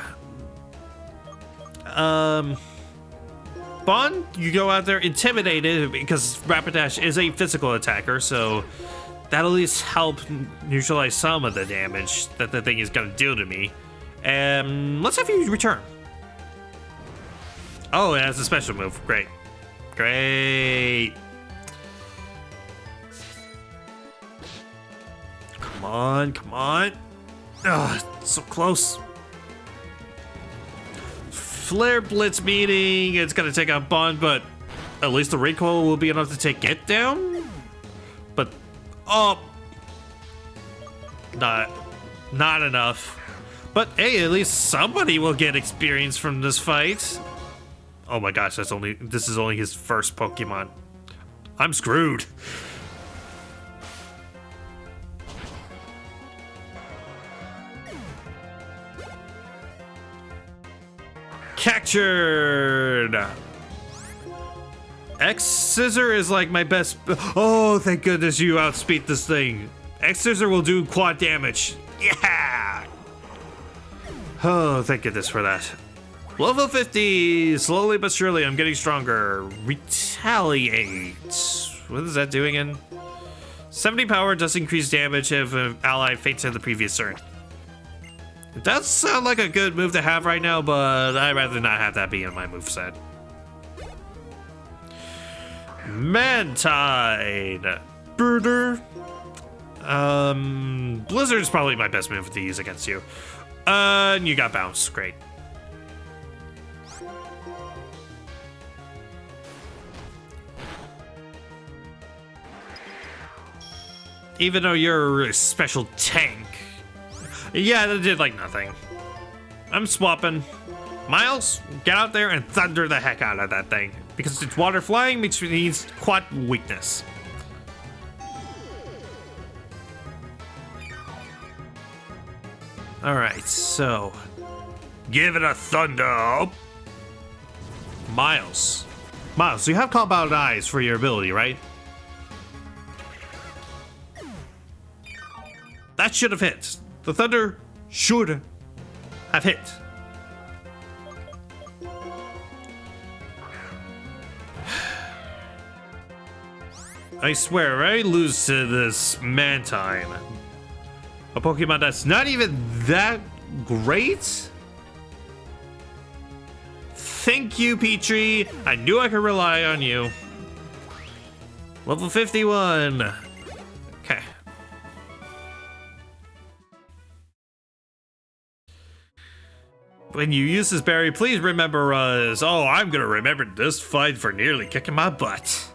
Bond, you go out there intimidated because Rapidash is a physical attacker, so that'll at least help neutralize some of the damage that the thing is gonna do to me. Let's have you return. Oh, it has a special move. Great. Great. Come on, come on. Ugh, so close. Flare Blitz meeting. It's gonna take out Bond, but at least the recoil will be enough to take it down. But not enough. But hey, at least somebody will get experience from this fight. Oh my gosh, this is only his first Pokemon. I'm screwed. Captured. X Scissor is like my best. Oh, thank goodness you outspeed this thing. X Scissor will do quad damage. Yeah. Oh, thank goodness for that. Level 50. Slowly but surely, I'm getting stronger. Retaliate. What is that doing in? 70 power does increase damage if an ally faints in the previous turn. It does sound like a good move to have right now, but I'd rather not have that be in my moveset. Mantine. Brooder. Blizzard is probably my best move to use against you. And you got Bounce. Great. Even though you're a special tank. Yeah, that did like nothing. I'm swapping. Miles, get out there and thunder the heck out of that thing. Because it's water flying, which means quad weakness. Alright, so. Give it a thunder. Miles. Miles, you have compound eyes for your ability, right? That should have hit. The thunder should have hit. I swear, I lose to this Mantine. A Pokemon that's not even that great. Thank you, Petrie. I knew I could rely on you. Level 51. Okay. When you use this berry, please remember us. Oh, I'm gonna remember this fight for nearly kicking my butt.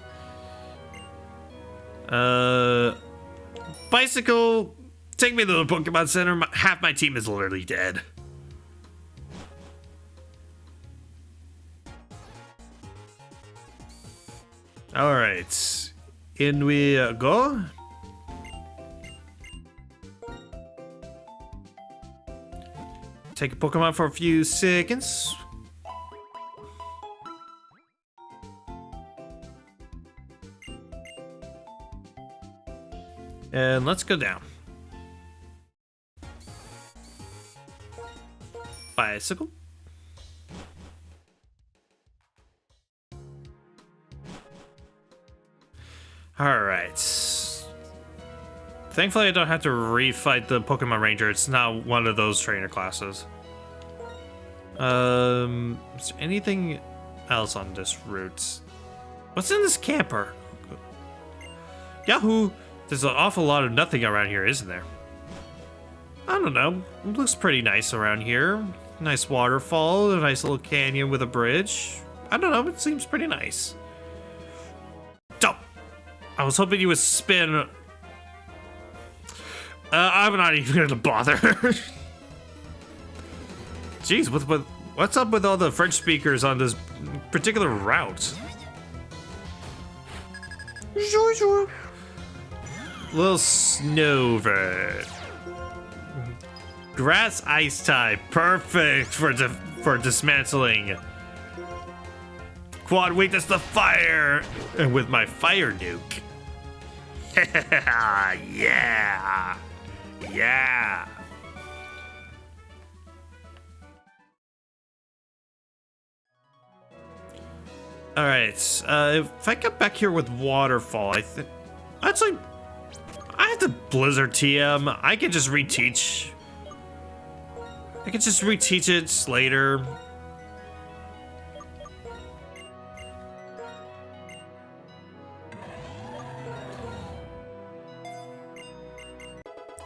Bicycle, take me to the Pokemon Center. Half my team is literally dead. Alright, in we go. Take a Pokemon for a few seconds. And let's go down. Bicycle. Alright. Thankfully I don't have to refight the Pokemon Ranger. It's not one of those trainer classes. Is there anything else on this route? What's in this camper? Yahoo! There's an awful lot of nothing around here, isn't there? I don't know. It looks pretty nice around here. Nice waterfall, a nice little canyon with a bridge. I don't know, it seems pretty nice. Oh, I was hoping you would spin. I'm not even gonna bother. Jeez, what's up with all the French speakers on this particular route? Little Snover. Grass Ice type, perfect for dismantling. Quad weakness to fire, and with my fire nuke. Yeah, yeah. All right, if I get back here with waterfall, I think actually I have the Blizzard TM. I can just reteach. I can just reteach it later.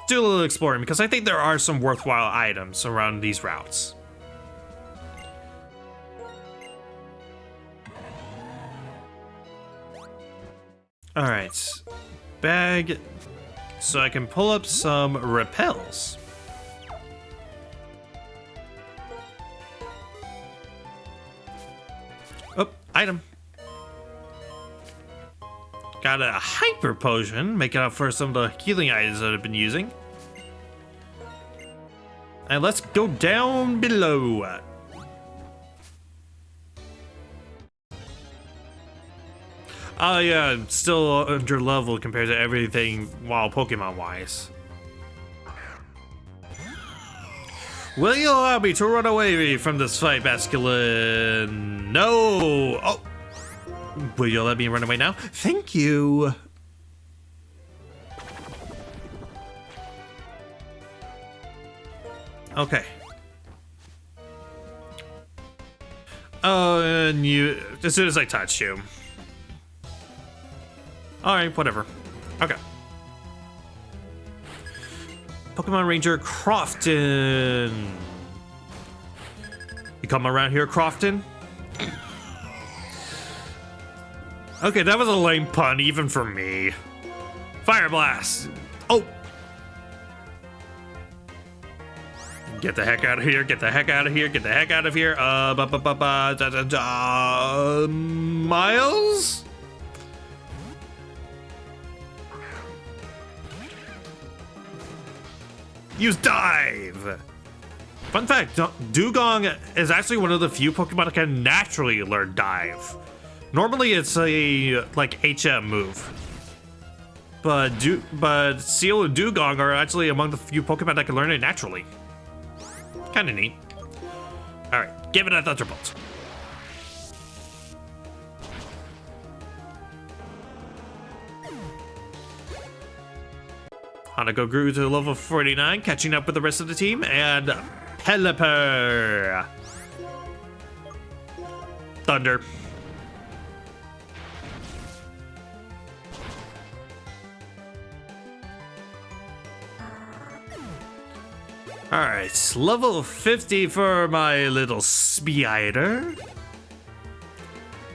Do a little exploring because I think there are some worthwhile items around these routes. All right, bag, so I can pull up some repels. Oh, item. Got a hyper potion, making up for some of the healing items that I've been using. And let's go down below. Oh yeah, I'm still under level compared to everything wild Pokemon wise. Will you allow me to run away from this fight, Basculin? No! Oh! Will you let me run away now? Thank you! Okay. Oh, and you... as soon as I touch you. Alright, whatever. Okay. Pokemon Ranger Crofton. You come around here, Crofton? Okay, that was a lame pun, even for me. Fire Blast! Oh! Get the heck out of here, get the heck out of here, get the heck out of here. Miles? Use Dive! Fun fact, Dugong is actually one of the few Pokemon that can naturally learn Dive. Normally it's a, like, HM move. But Seal and Dugong are actually among the few Pokemon that can learn it naturally. Kinda neat. Alright, give it a Thunderbolt. Hanago grew to level 49, catching up with the rest of the team, and Pelipper. Thunder. Alright, level 50 for my little spider.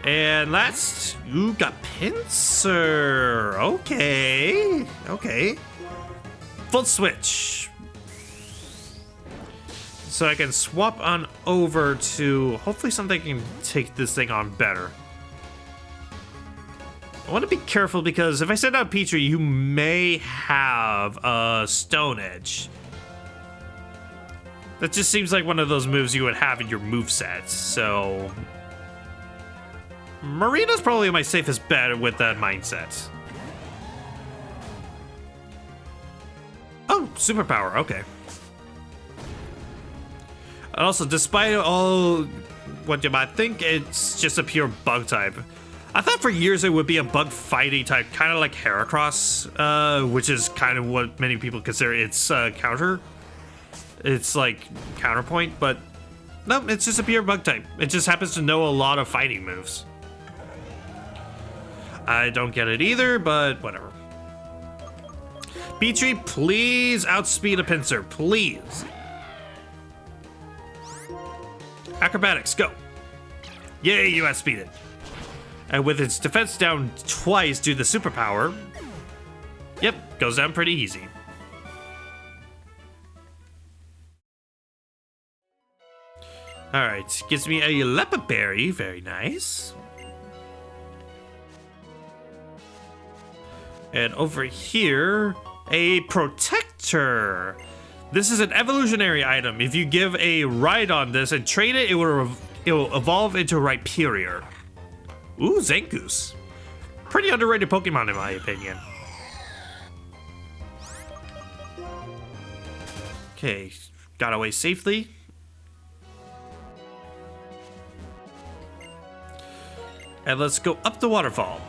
And last, you got Pincer. Okay, okay. Full switch. So I can swap on over to, hopefully something can take this thing on better. I want to be careful because if I send out Petrie, you may have a Stone Edge. That just seems like one of those moves you would have in your moveset, so... Marina's probably my safest bet with that mindset. Oh, superpower, okay. And also, despite all what you might think, it's just a pure bug type. I thought for years it would be a bug fighting type, kind of like Heracross, which is kind of what many people consider its counter. It's like counterpoint, but no, it's just a pure bug type. It just happens to know a lot of fighting moves. I don't get it either, but whatever. Petrie, please outspeed a Pincer, please. Acrobatics, go. Yay, you outspeed it. And with its defense down twice due to the superpower, yep, goes down pretty easy. Alright, gives me a leopard berry, very nice. And over here, a protector. This is an evolutionary item. If you give a ride on this and trade it, it will evolve into Rhyperior. Ooh, Zangoose. Pretty underrated Pokemon in my opinion. Okay, got away safely. And let's go up the waterfall.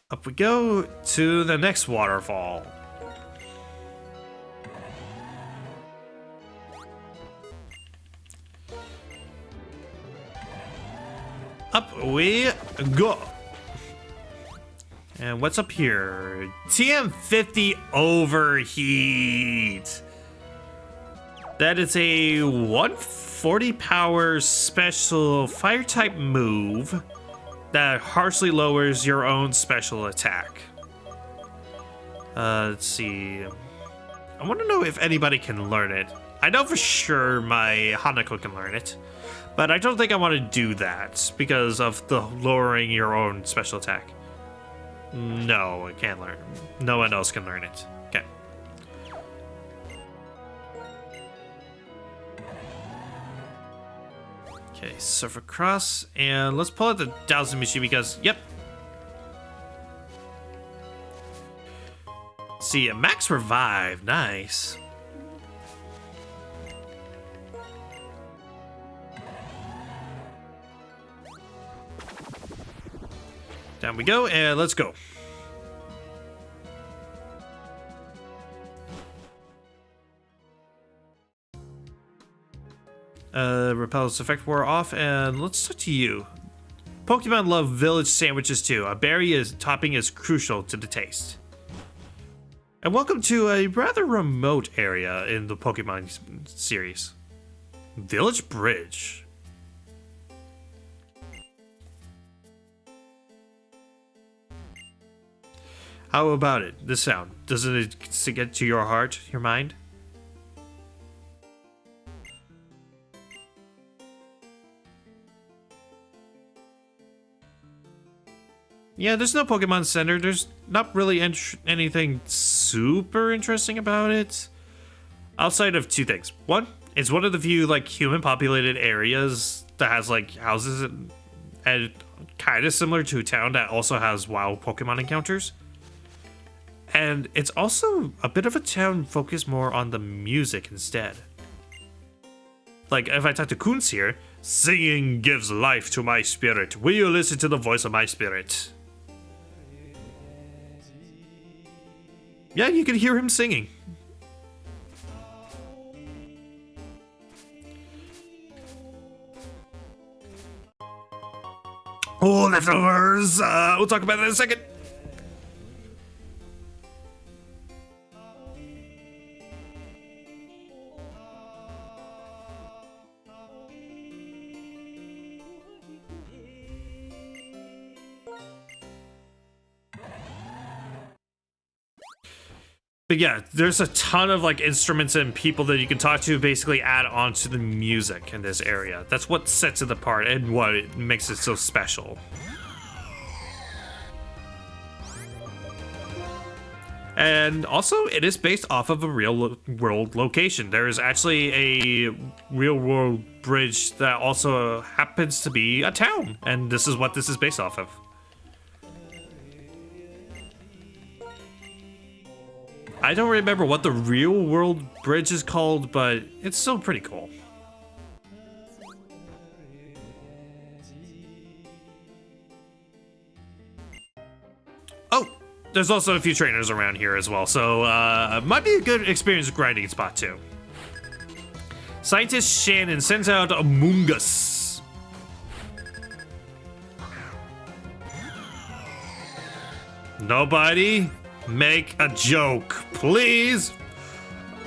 Up we go to the next waterfall. Up we go. And what's up here? TM50 Overheat. That is a 140 power special fire type move that harshly lowers your own special attack. Let's see. I want to know if anybody can learn it. I know for sure my Hanako can learn it, but I don't think I want to do that because of the lowering your own special attack. No, I can't learn. No one else can learn it. Okay. Okay, surf across, and let's pull out the Dowsing Machine because, yep. See, a max revive, nice. Down we go, and let's go. Repel's effect wore off, and let's talk to you. Pokemon love village sandwiches too. A berry topping is crucial to the taste. And welcome to a rather remote area in the Pokemon series. Village Bridge. How about it? This sound. Doesn't it get to your heart, your mind? Yeah, there's no Pokemon Center. There's not really anything super interesting about it. Outside of two things. One, it's one of the few like human populated areas that has like houses and kind of similar to a town that also has wild Pokemon encounters. And it's also a bit of a town focused more on the music instead. Like, if I talk to Kunz here, Singing gives life to my spirit. Will you listen to the voice of my spirit? Yeah, you can hear him singing. Oh, leftovers! We'll talk about that in a second. But yeah, there's a ton of like instruments and people that you can talk to, basically add on to the music in this area. That's what sets it apart and what it makes it so special. And also, it is based off of a real world location. There is actually a real world bridge that also happens to be a town, and this is what this is based off of. I don't remember what the real world bridge is called, but it's still pretty cool. Oh, there's also a few trainers around here as well, so might be a good experience grinding spot too. Scientist Shannon sends out Amoongus. Nobody make a joke, please.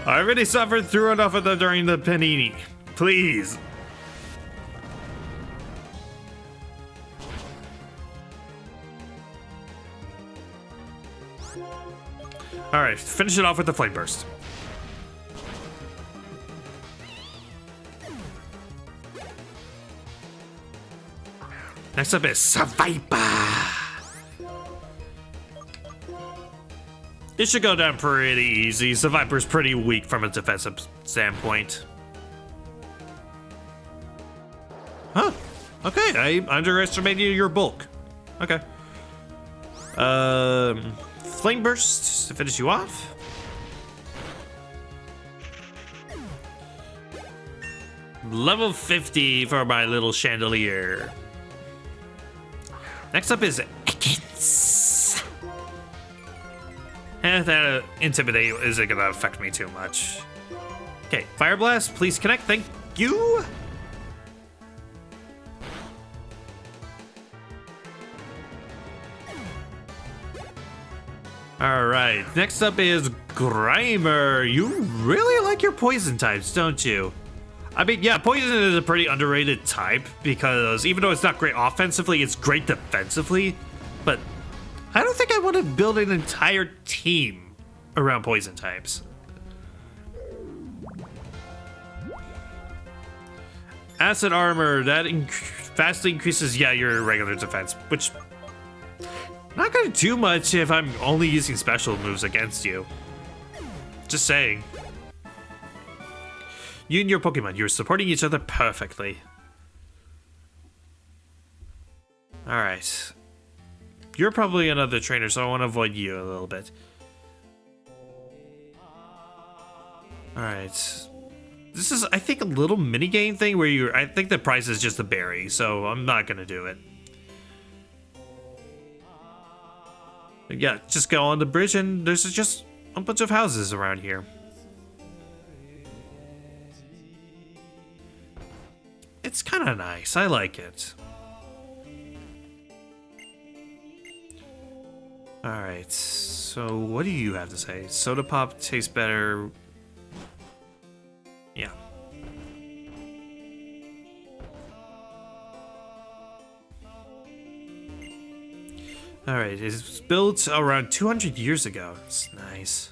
I already suffered through enough of that during the panini. Please. All right, finish it off with the flame burst. Next up is Survivor. It should go down pretty easy. The Viper's pretty weak from a defensive standpoint. Huh. Okay, I underestimated your bulk. Okay. Flame Burst to finish you off. Level 50 for my little chandelier. Next up is Ekans. That Intimidate isn't gonna affect me too much. Okay, Fire Blast, please connect, thank you. Alright, next up is Grimer. You really like your poison types, don't you? I mean, yeah, poison is a pretty underrated type because even though it's not great offensively, it's great defensively. But I don't think I want to build an entire team around poison types. Acid armor, that vastly increases, yeah, your regular defense, which not gonna do much if I'm only using special moves against you. Just saying. You and your Pokemon, you're supporting each other perfectly. Alright. You're probably another trainer, so I want to avoid you a little bit. Alright. This is, I think, a little mini-game thing where you're... I think the prize is just a berry, so I'm not gonna do it. But yeah, just go on the bridge and there's just a bunch of houses around here. It's kind of nice. I like it. Alright, so what do you have to say? Soda pop tastes better. Yeah. Alright, it's built around 200 years ago. It's nice.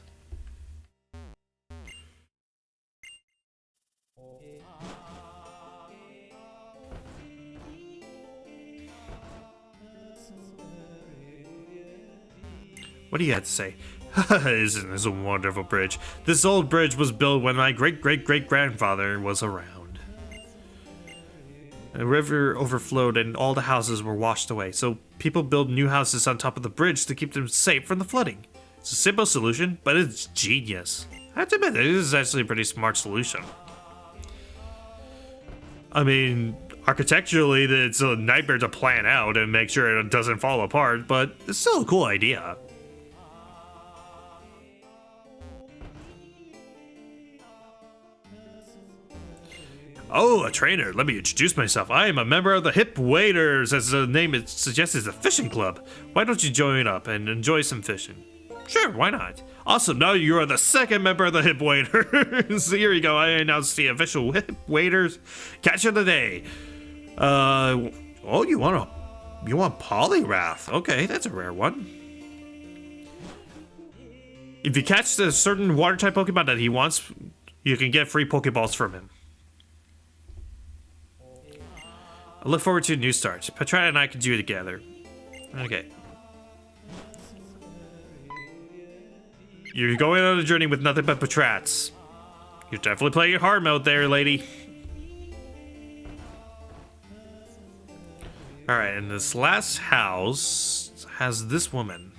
What do you have to say? Isn't this a wonderful bridge? This old bridge was built when my great-great-great-grandfather was around. A river overflowed and all the houses were washed away, so people build new houses on top of the bridge to keep them safe from the flooding. It's a simple solution, but it's genius. I have to admit, it is actually a pretty smart solution. I mean, Architecturally, it's a nightmare to plan out and make sure it doesn't fall apart, but it's still a cool idea. Oh, a trainer. Let me introduce myself. I am a member of the Hip Waders, as the name it suggests is a fishing club. Why don't you join up and enjoy some fishing? Sure, why not? Awesome, now you are the second member of the Hip Waders. So here you go, I announced the official Hip Waders catch of the day. Oh, you want Poliwrath? Okay, that's a rare one. If you catch a certain water type Pokemon that he wants, you can get free Pokeballs from him. I look forward to a new start. Petrata and I can do it together. Okay. You're going on a journey with nothing but Patrats. You're definitely playing hard mode there, lady. Alright, and this last house has this woman.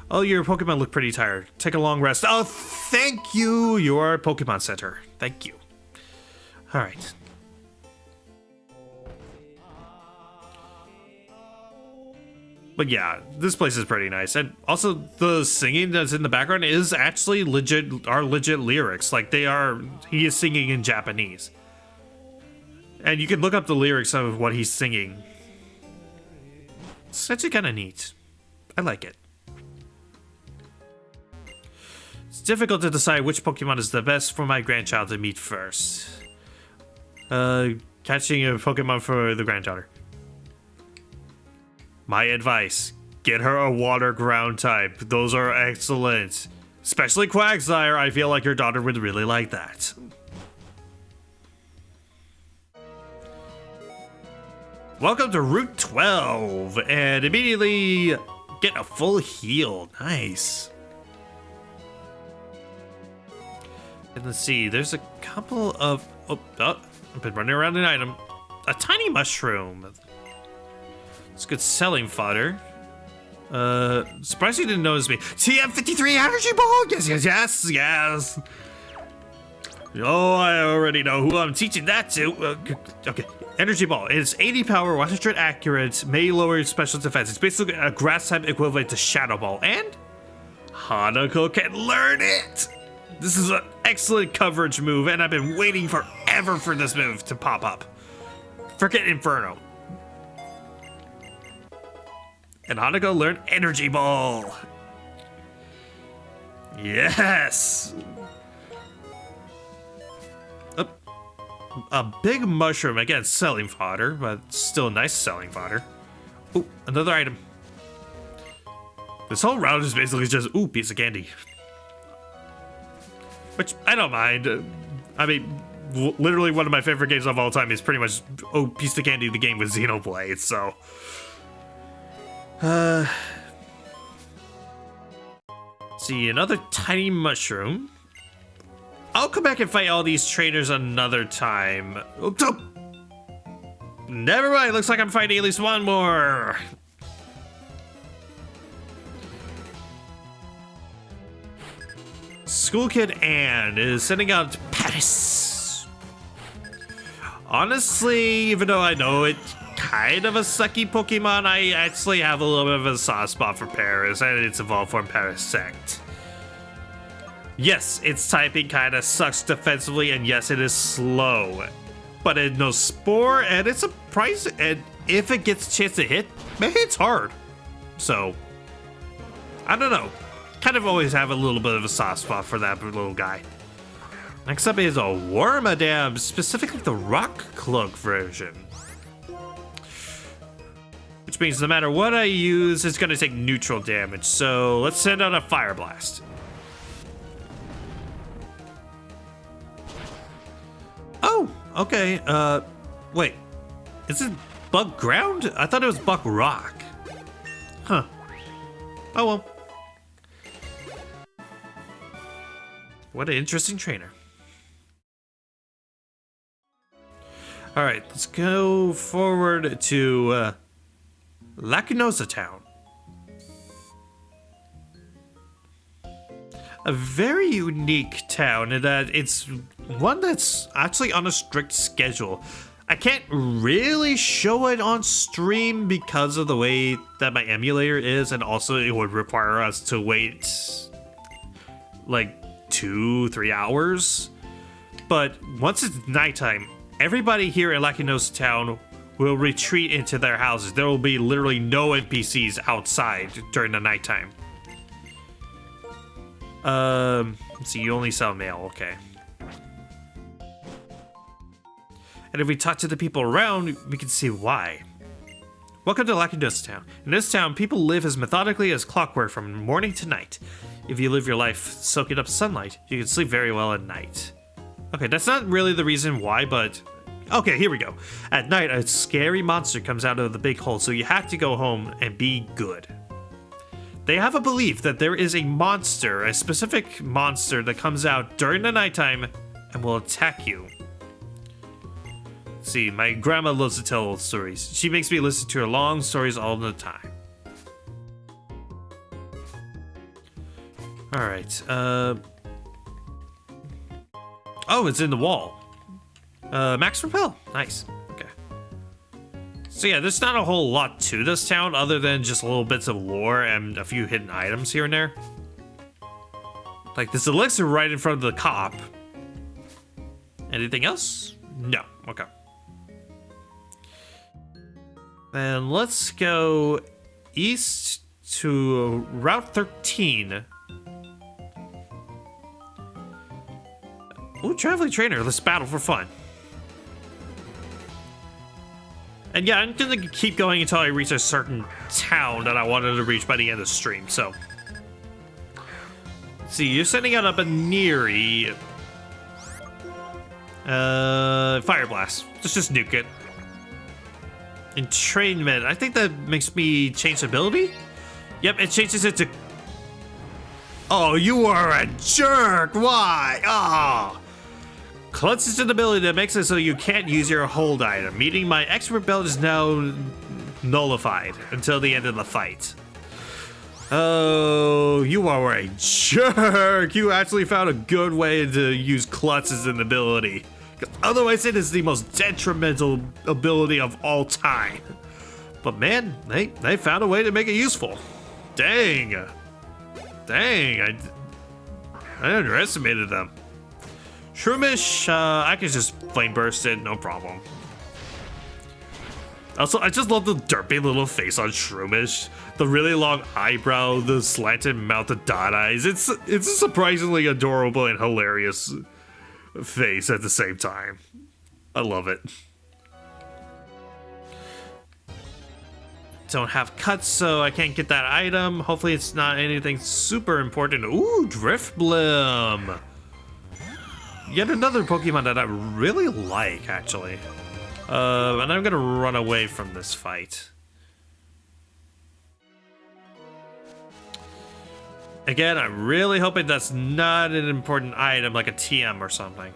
Oh, your Pokemon look pretty tired. Take a long rest. Oh, thank you. You are a Pokemon Center. Thank you. Alright. But yeah, this place is pretty nice. And also the singing that's in the background is actually legit lyrics. Like he is singing in Japanese. And you can look up the lyrics of what he's singing. It's actually kind of neat. I like it. It's difficult to decide which Pokemon is the best for my grandchild to meet first. Catching a Pokemon for the granddaughter. My advice, get her a water ground type. Those are excellent. Especially Quagsire, I feel like your daughter would really like that. Welcome to Route 12, and immediately get a full heal. Nice. And let's see, there's a couple of... Oh, I've been running around an item. A tiny mushroom. It's good selling fodder. Surprised you didn't notice me. TM53 energy ball! Yes. Oh, I already know who I'm teaching that to. Okay, energy ball. It's 80 power, 100 accurate, may lower special defense. It's basically a grass type equivalent to Shadow Ball. And Hanako can learn it! This is an excellent coverage move, and I've been waiting forever for this move to pop up. Forget Inferno. And Hanako learned Energy Ball. Yes. A big mushroom, again, selling fodder, but still nice selling fodder. Ooh, another item. This whole round is basically just, ooh, piece of candy. Which, I don't mind. I mean, literally one of my favorite games of all time is pretty much, oh, piece of candy, the game with Xenoblade, so... see, another tiny mushroom. I'll come back and fight all these trainers another time. Oh, never mind, looks like I'm fighting at least one more. School kid Anne is sending out to Paris. Honestly, even though I know it kind of a sucky Pokemon, I actually have a little bit of a soft spot for Paris, and it's evolved from Parasect. Yes, its typing kind of sucks defensively, and yes, it is slow. But it knows Spore, and it's a price, and if it gets a chance to hit, it hits hard. So, I don't know. Kind of always have a little bit of a soft spot for that little guy. Next up is a Wormadam, specifically the Rock Cloak version. Which means no matter what I use, it's going to take neutral damage. So let's send out a Fire Blast. Oh, okay. Wait. Is it Bug Ground? I thought it was Bug Rock. Huh. Oh well. What an interesting trainer. Alright, let's go forward to Lacunosa Town. A very unique town in that it's one that's actually on a strict schedule. I can't really show it on stream because of the way that my emulator is, and also it would require us to wait like 2-3 hours. But once it's nighttime, everybody here in Lacunosa Town will retreat into their houses. There will be literally no NPCs outside during the nighttime. Let's see, you only sell mail, okay. And if we talk to the people around, we can see why. Welcome to Lacunosa Town. In this town, people live as methodically as clockwork from morning to night. If you live your life soaking up sunlight, you can sleep very well at night. Okay, that's not really the reason why, but... Okay, here we go. At night, a scary monster comes out of the big hole, so you have to go home and be good. They have a belief that there is a monster, a specific monster that comes out during the nighttime and will attack you. Let's see, my grandma loves to tell old stories. She makes me listen to her long stories all the time. Alright, oh, it's in the wall. Max Repel. Nice. Okay. So yeah, there's not a whole lot to this town other than just little bits of lore and a few hidden items here and there. Like this elixir right in front of the cop. Anything else? No. Okay. Then let's go east to Route 13. Ooh, traveling trainer. Let's battle for fun. And yeah, I'm gonna keep going until I reach a certain town that I wanted to reach by the end of the stream, so. Let's see, you're sending out up a Neary. Fire Blast. Let's just nuke it. Entrainment. I think that makes me change ability? Yep, it changes it to... Oh, you are a jerk! Why? Oh! Klutz is an ability that makes it so you can't use your hold item, meaning my expert belt is now nullified until the end of the fight. Oh, you are a jerk! You actually found a good way to use Klutz as an ability. Otherwise, it is the most detrimental ability of all time. But man, they found a way to make it useful. Dang. Dang, I underestimated them. Shroomish, I can just flame burst it, no problem. Also, I just love the derpy little face on Shroomish. The really long eyebrow, the slanted mouth, the dot eyes. It's a surprisingly adorable and hilarious face at the same time. I love it. Don't have cuts, so I can't get that item. Hopefully it's not anything super important. Ooh, Driftblim. Yet another Pokemon that I really like, actually. And I'm gonna run away from this fight. Again, I'm really hoping that's not an important item like a TM or something.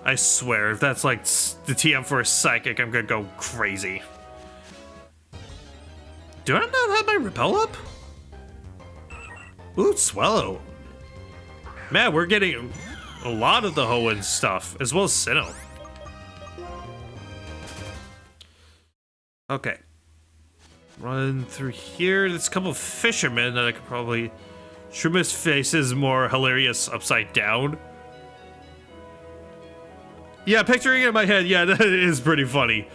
I swear, if that's like the TM for a Psychic, I'm gonna go crazy. Do I not have my Repel up? Ooh, Swallow. Man, we're getting a lot of the Hoenn stuff, as well as Sinnoh. Okay. Run through here. There's a couple of fishermen that I could probably... Shroomish face is more hilarious upside down. Yeah, picturing it in my head, yeah, that is pretty funny.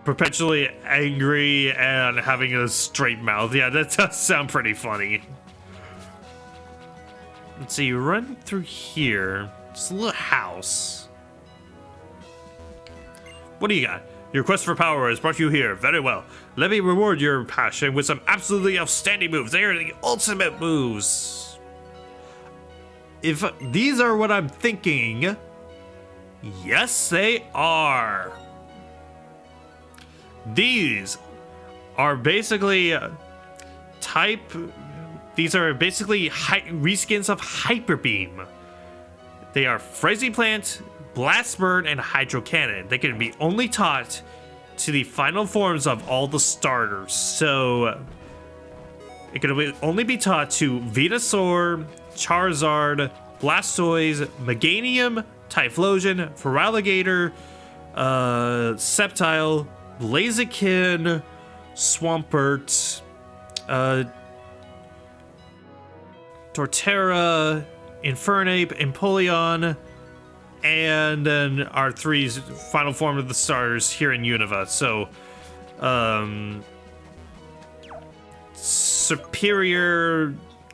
Perpetually angry and having a straight mouth. Yeah, that does sound pretty funny. Let's see, you run through here. It's a little house. What do you got? Your quest for power has brought you here. Very well. Let me reward your passion with some absolutely outstanding moves. They are the ultimate moves. If these are what I'm thinking, yes, they are. These are basically These are basically reskins of Hyper Beam. They are Frenzy Plant, Blast Burn, and Hydro Cannon. They can be only taught to the final forms of all the starters. So it can only be taught to Venusaur, Charizard, Blastoise, Meganium, Typhlosion, Feraligatr, Sceptile, Blaziken, Swampert, Torterra, Infernape, Empoleon, and then our three final form of the starters here in Unova. So, Superior,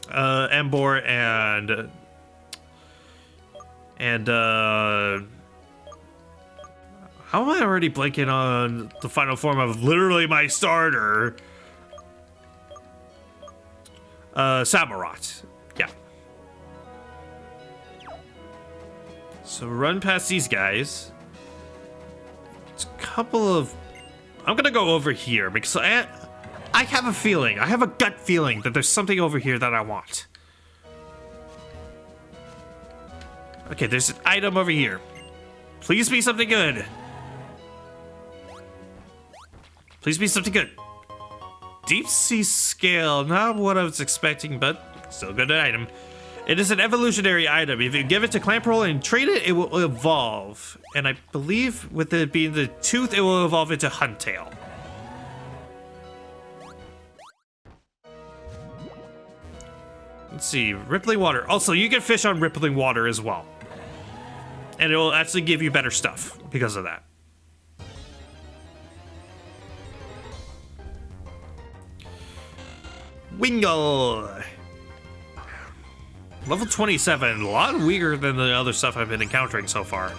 Emboar, and how am I already blanking on the final form of literally my starter? Samurott. Yeah. So run past these guys. It's a couple of... I'm gonna go over here because I have a feeling, I have a gut feeling that there's something over here that I want. Okay, there's an item over here. Please be something good. Please be something good. Deep Sea Scale, not what I was expecting, but still a good item. It is an evolutionary item. If you give it to Clamperl and trade it, it will evolve. And I believe with it being the tooth, it will evolve into Huntail. Let's see, Rippling Water. Also, you can fish on Rippling Water as well. And it will actually give you better stuff because of that. Wingull! Level 27, a lot weaker than the other stuff I've been encountering so far.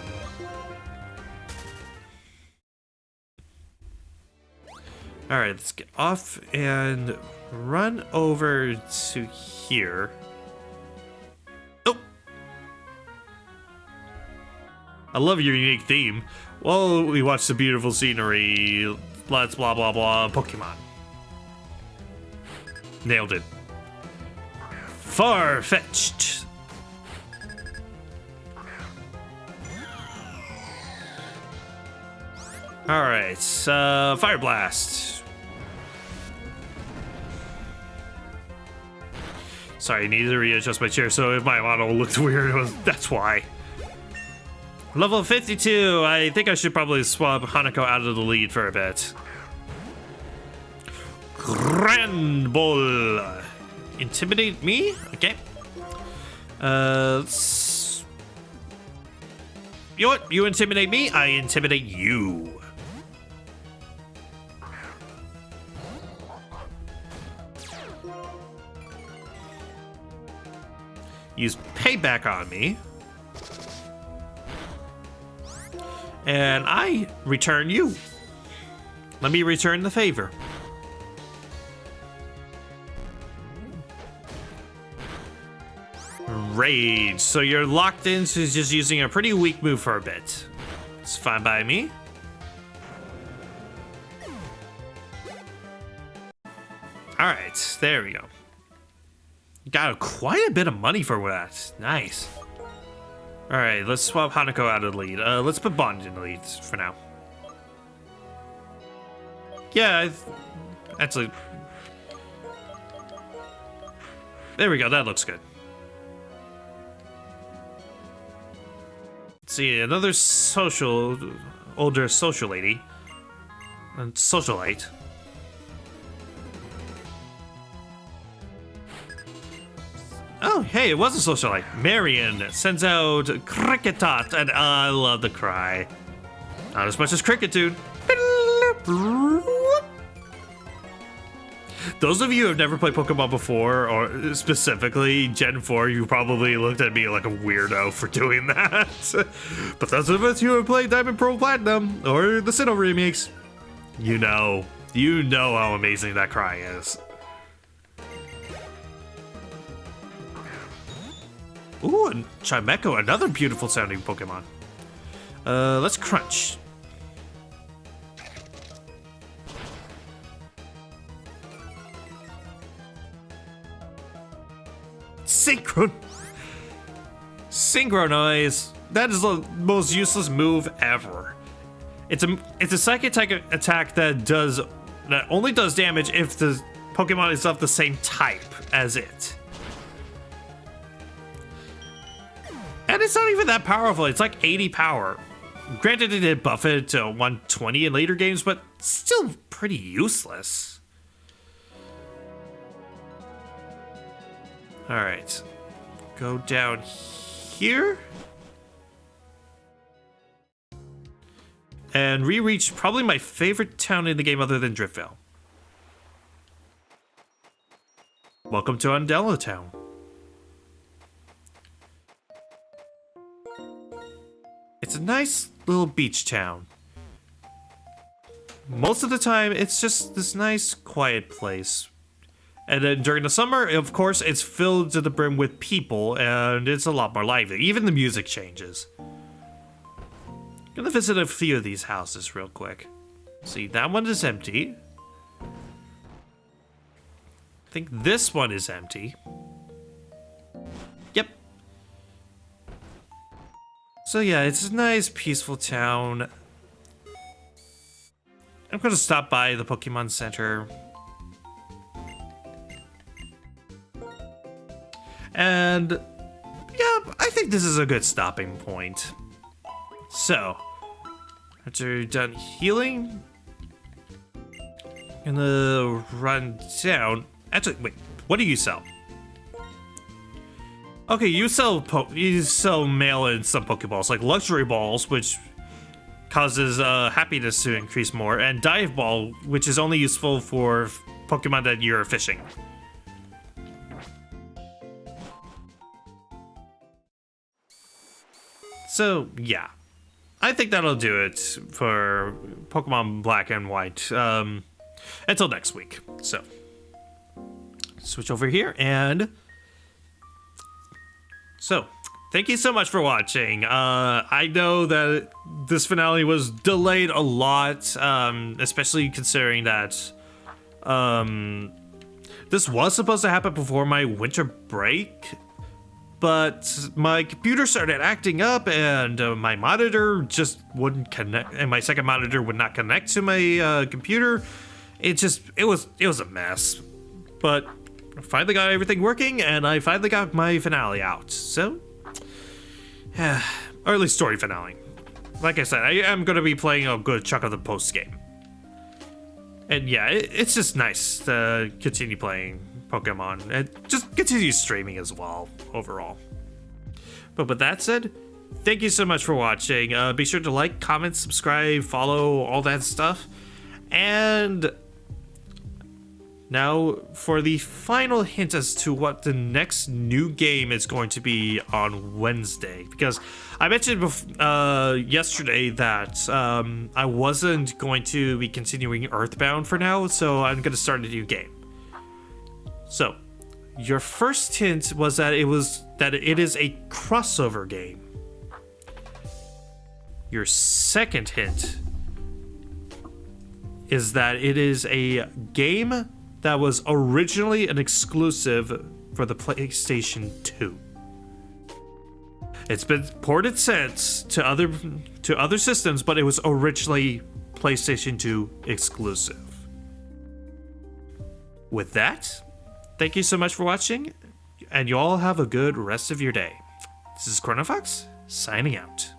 Alright, let's get off and run over to here. Oh! I love your unique theme. Well, we watch the beautiful scenery. Let's blah blah blah Pokemon. Nailed it. Far-fetched. Alright, Fire Blast. Sorry, I needed to readjust my chair, so if my model looked weird, that's why. Level 52, I think I should probably swap Hanako out of the lead for a bit. Grand Ball. Intimidate me? Okay. Let's... You know what? You intimidate me, I intimidate you. Use payback on me. And I return you. Let me return the favor. Rage. So you're locked into just using a pretty weak move for a bit. It's fine by me. Alright, there we go. Got quite a bit of money for that. Nice. Alright, let's swap Hanako out of the lead. Let's put Bond in the lead for now. Yeah, actually... There we go, that looks good. Let's see, another older social lady. And socialite. Oh, hey, it was a socialite. Marion sends out Cricketot, and I love the cry. Not as much as Cricketune. Those of you who have never played Pokemon before, or specifically Gen 4, you probably looked at me like a weirdo for doing that. But those of us who have played Diamond Pearl Platinum, or the Sinnoh remakes, you know how amazing that cry is. Ooh, and Chimecho, another beautiful sounding Pokemon. Let's crunch. Synchronize. That is the most useless move ever. It's a psychic attack that only does damage if the Pokemon is of the same type as it. And it's not even that powerful. It's like 80 power. Granted, it did buff it to 120 in later games, but still pretty useless. Alright. Go down here. And re-reach probably my favorite town in the game other than Driftvale. Welcome to Undella Town. It's a nice little beach town. Most of the time, it's just this nice, quiet place. And then during the summer, of course, it's filled to the brim with people, and it's a lot more lively. Even the music changes. I'm gonna visit a few of these houses real quick. See, that one is empty. I think this one is empty. Yep. So yeah, it's a nice, peaceful town. I'm gonna stop by the Pokemon Center. And yeah, I think this is a good stopping point. So, after you're done healing, I'm gonna run down. Actually, wait, what do you sell? Okay, you sell mail in some Pokeballs, like Luxury Balls, which causes happiness to increase more, and Dive Ball, which is only useful for Pokemon that you're fishing. So, yeah. I think that'll do it for Pokemon Black and White until next week. So, switch over here and... So, thank you so much for watching. I know that this finale was delayed a lot, especially considering that this was supposed to happen before my winter break, but my computer started acting up and my monitor just wouldn't connect, and my second monitor would not connect to my computer. It was a mess, but I finally got everything working, and I finally got my finale out. So, or at least story finale. Like I said, I am going to be playing a good chunk of the post game. And yeah, it's just nice to continue playing Pokemon and just continue streaming as well, overall. But with that said, thank you so much for watching. Be sure to like, comment, subscribe, follow, all that stuff. And now for the final hint as to what the next new game is going to be on Wednesday, because I mentioned yesterday that I wasn't going to be continuing Earthbound for now, so I'm going to start a new game. So, your first hint was that it is a crossover game. Your second hint is that it is a game that was originally an exclusive for the PlayStation 2. It's been ported since to other systems, but it was originally PlayStation 2 exclusive. With that, thank you so much for watching, and you all have a good rest of your day. This is Chronofahx, signing out.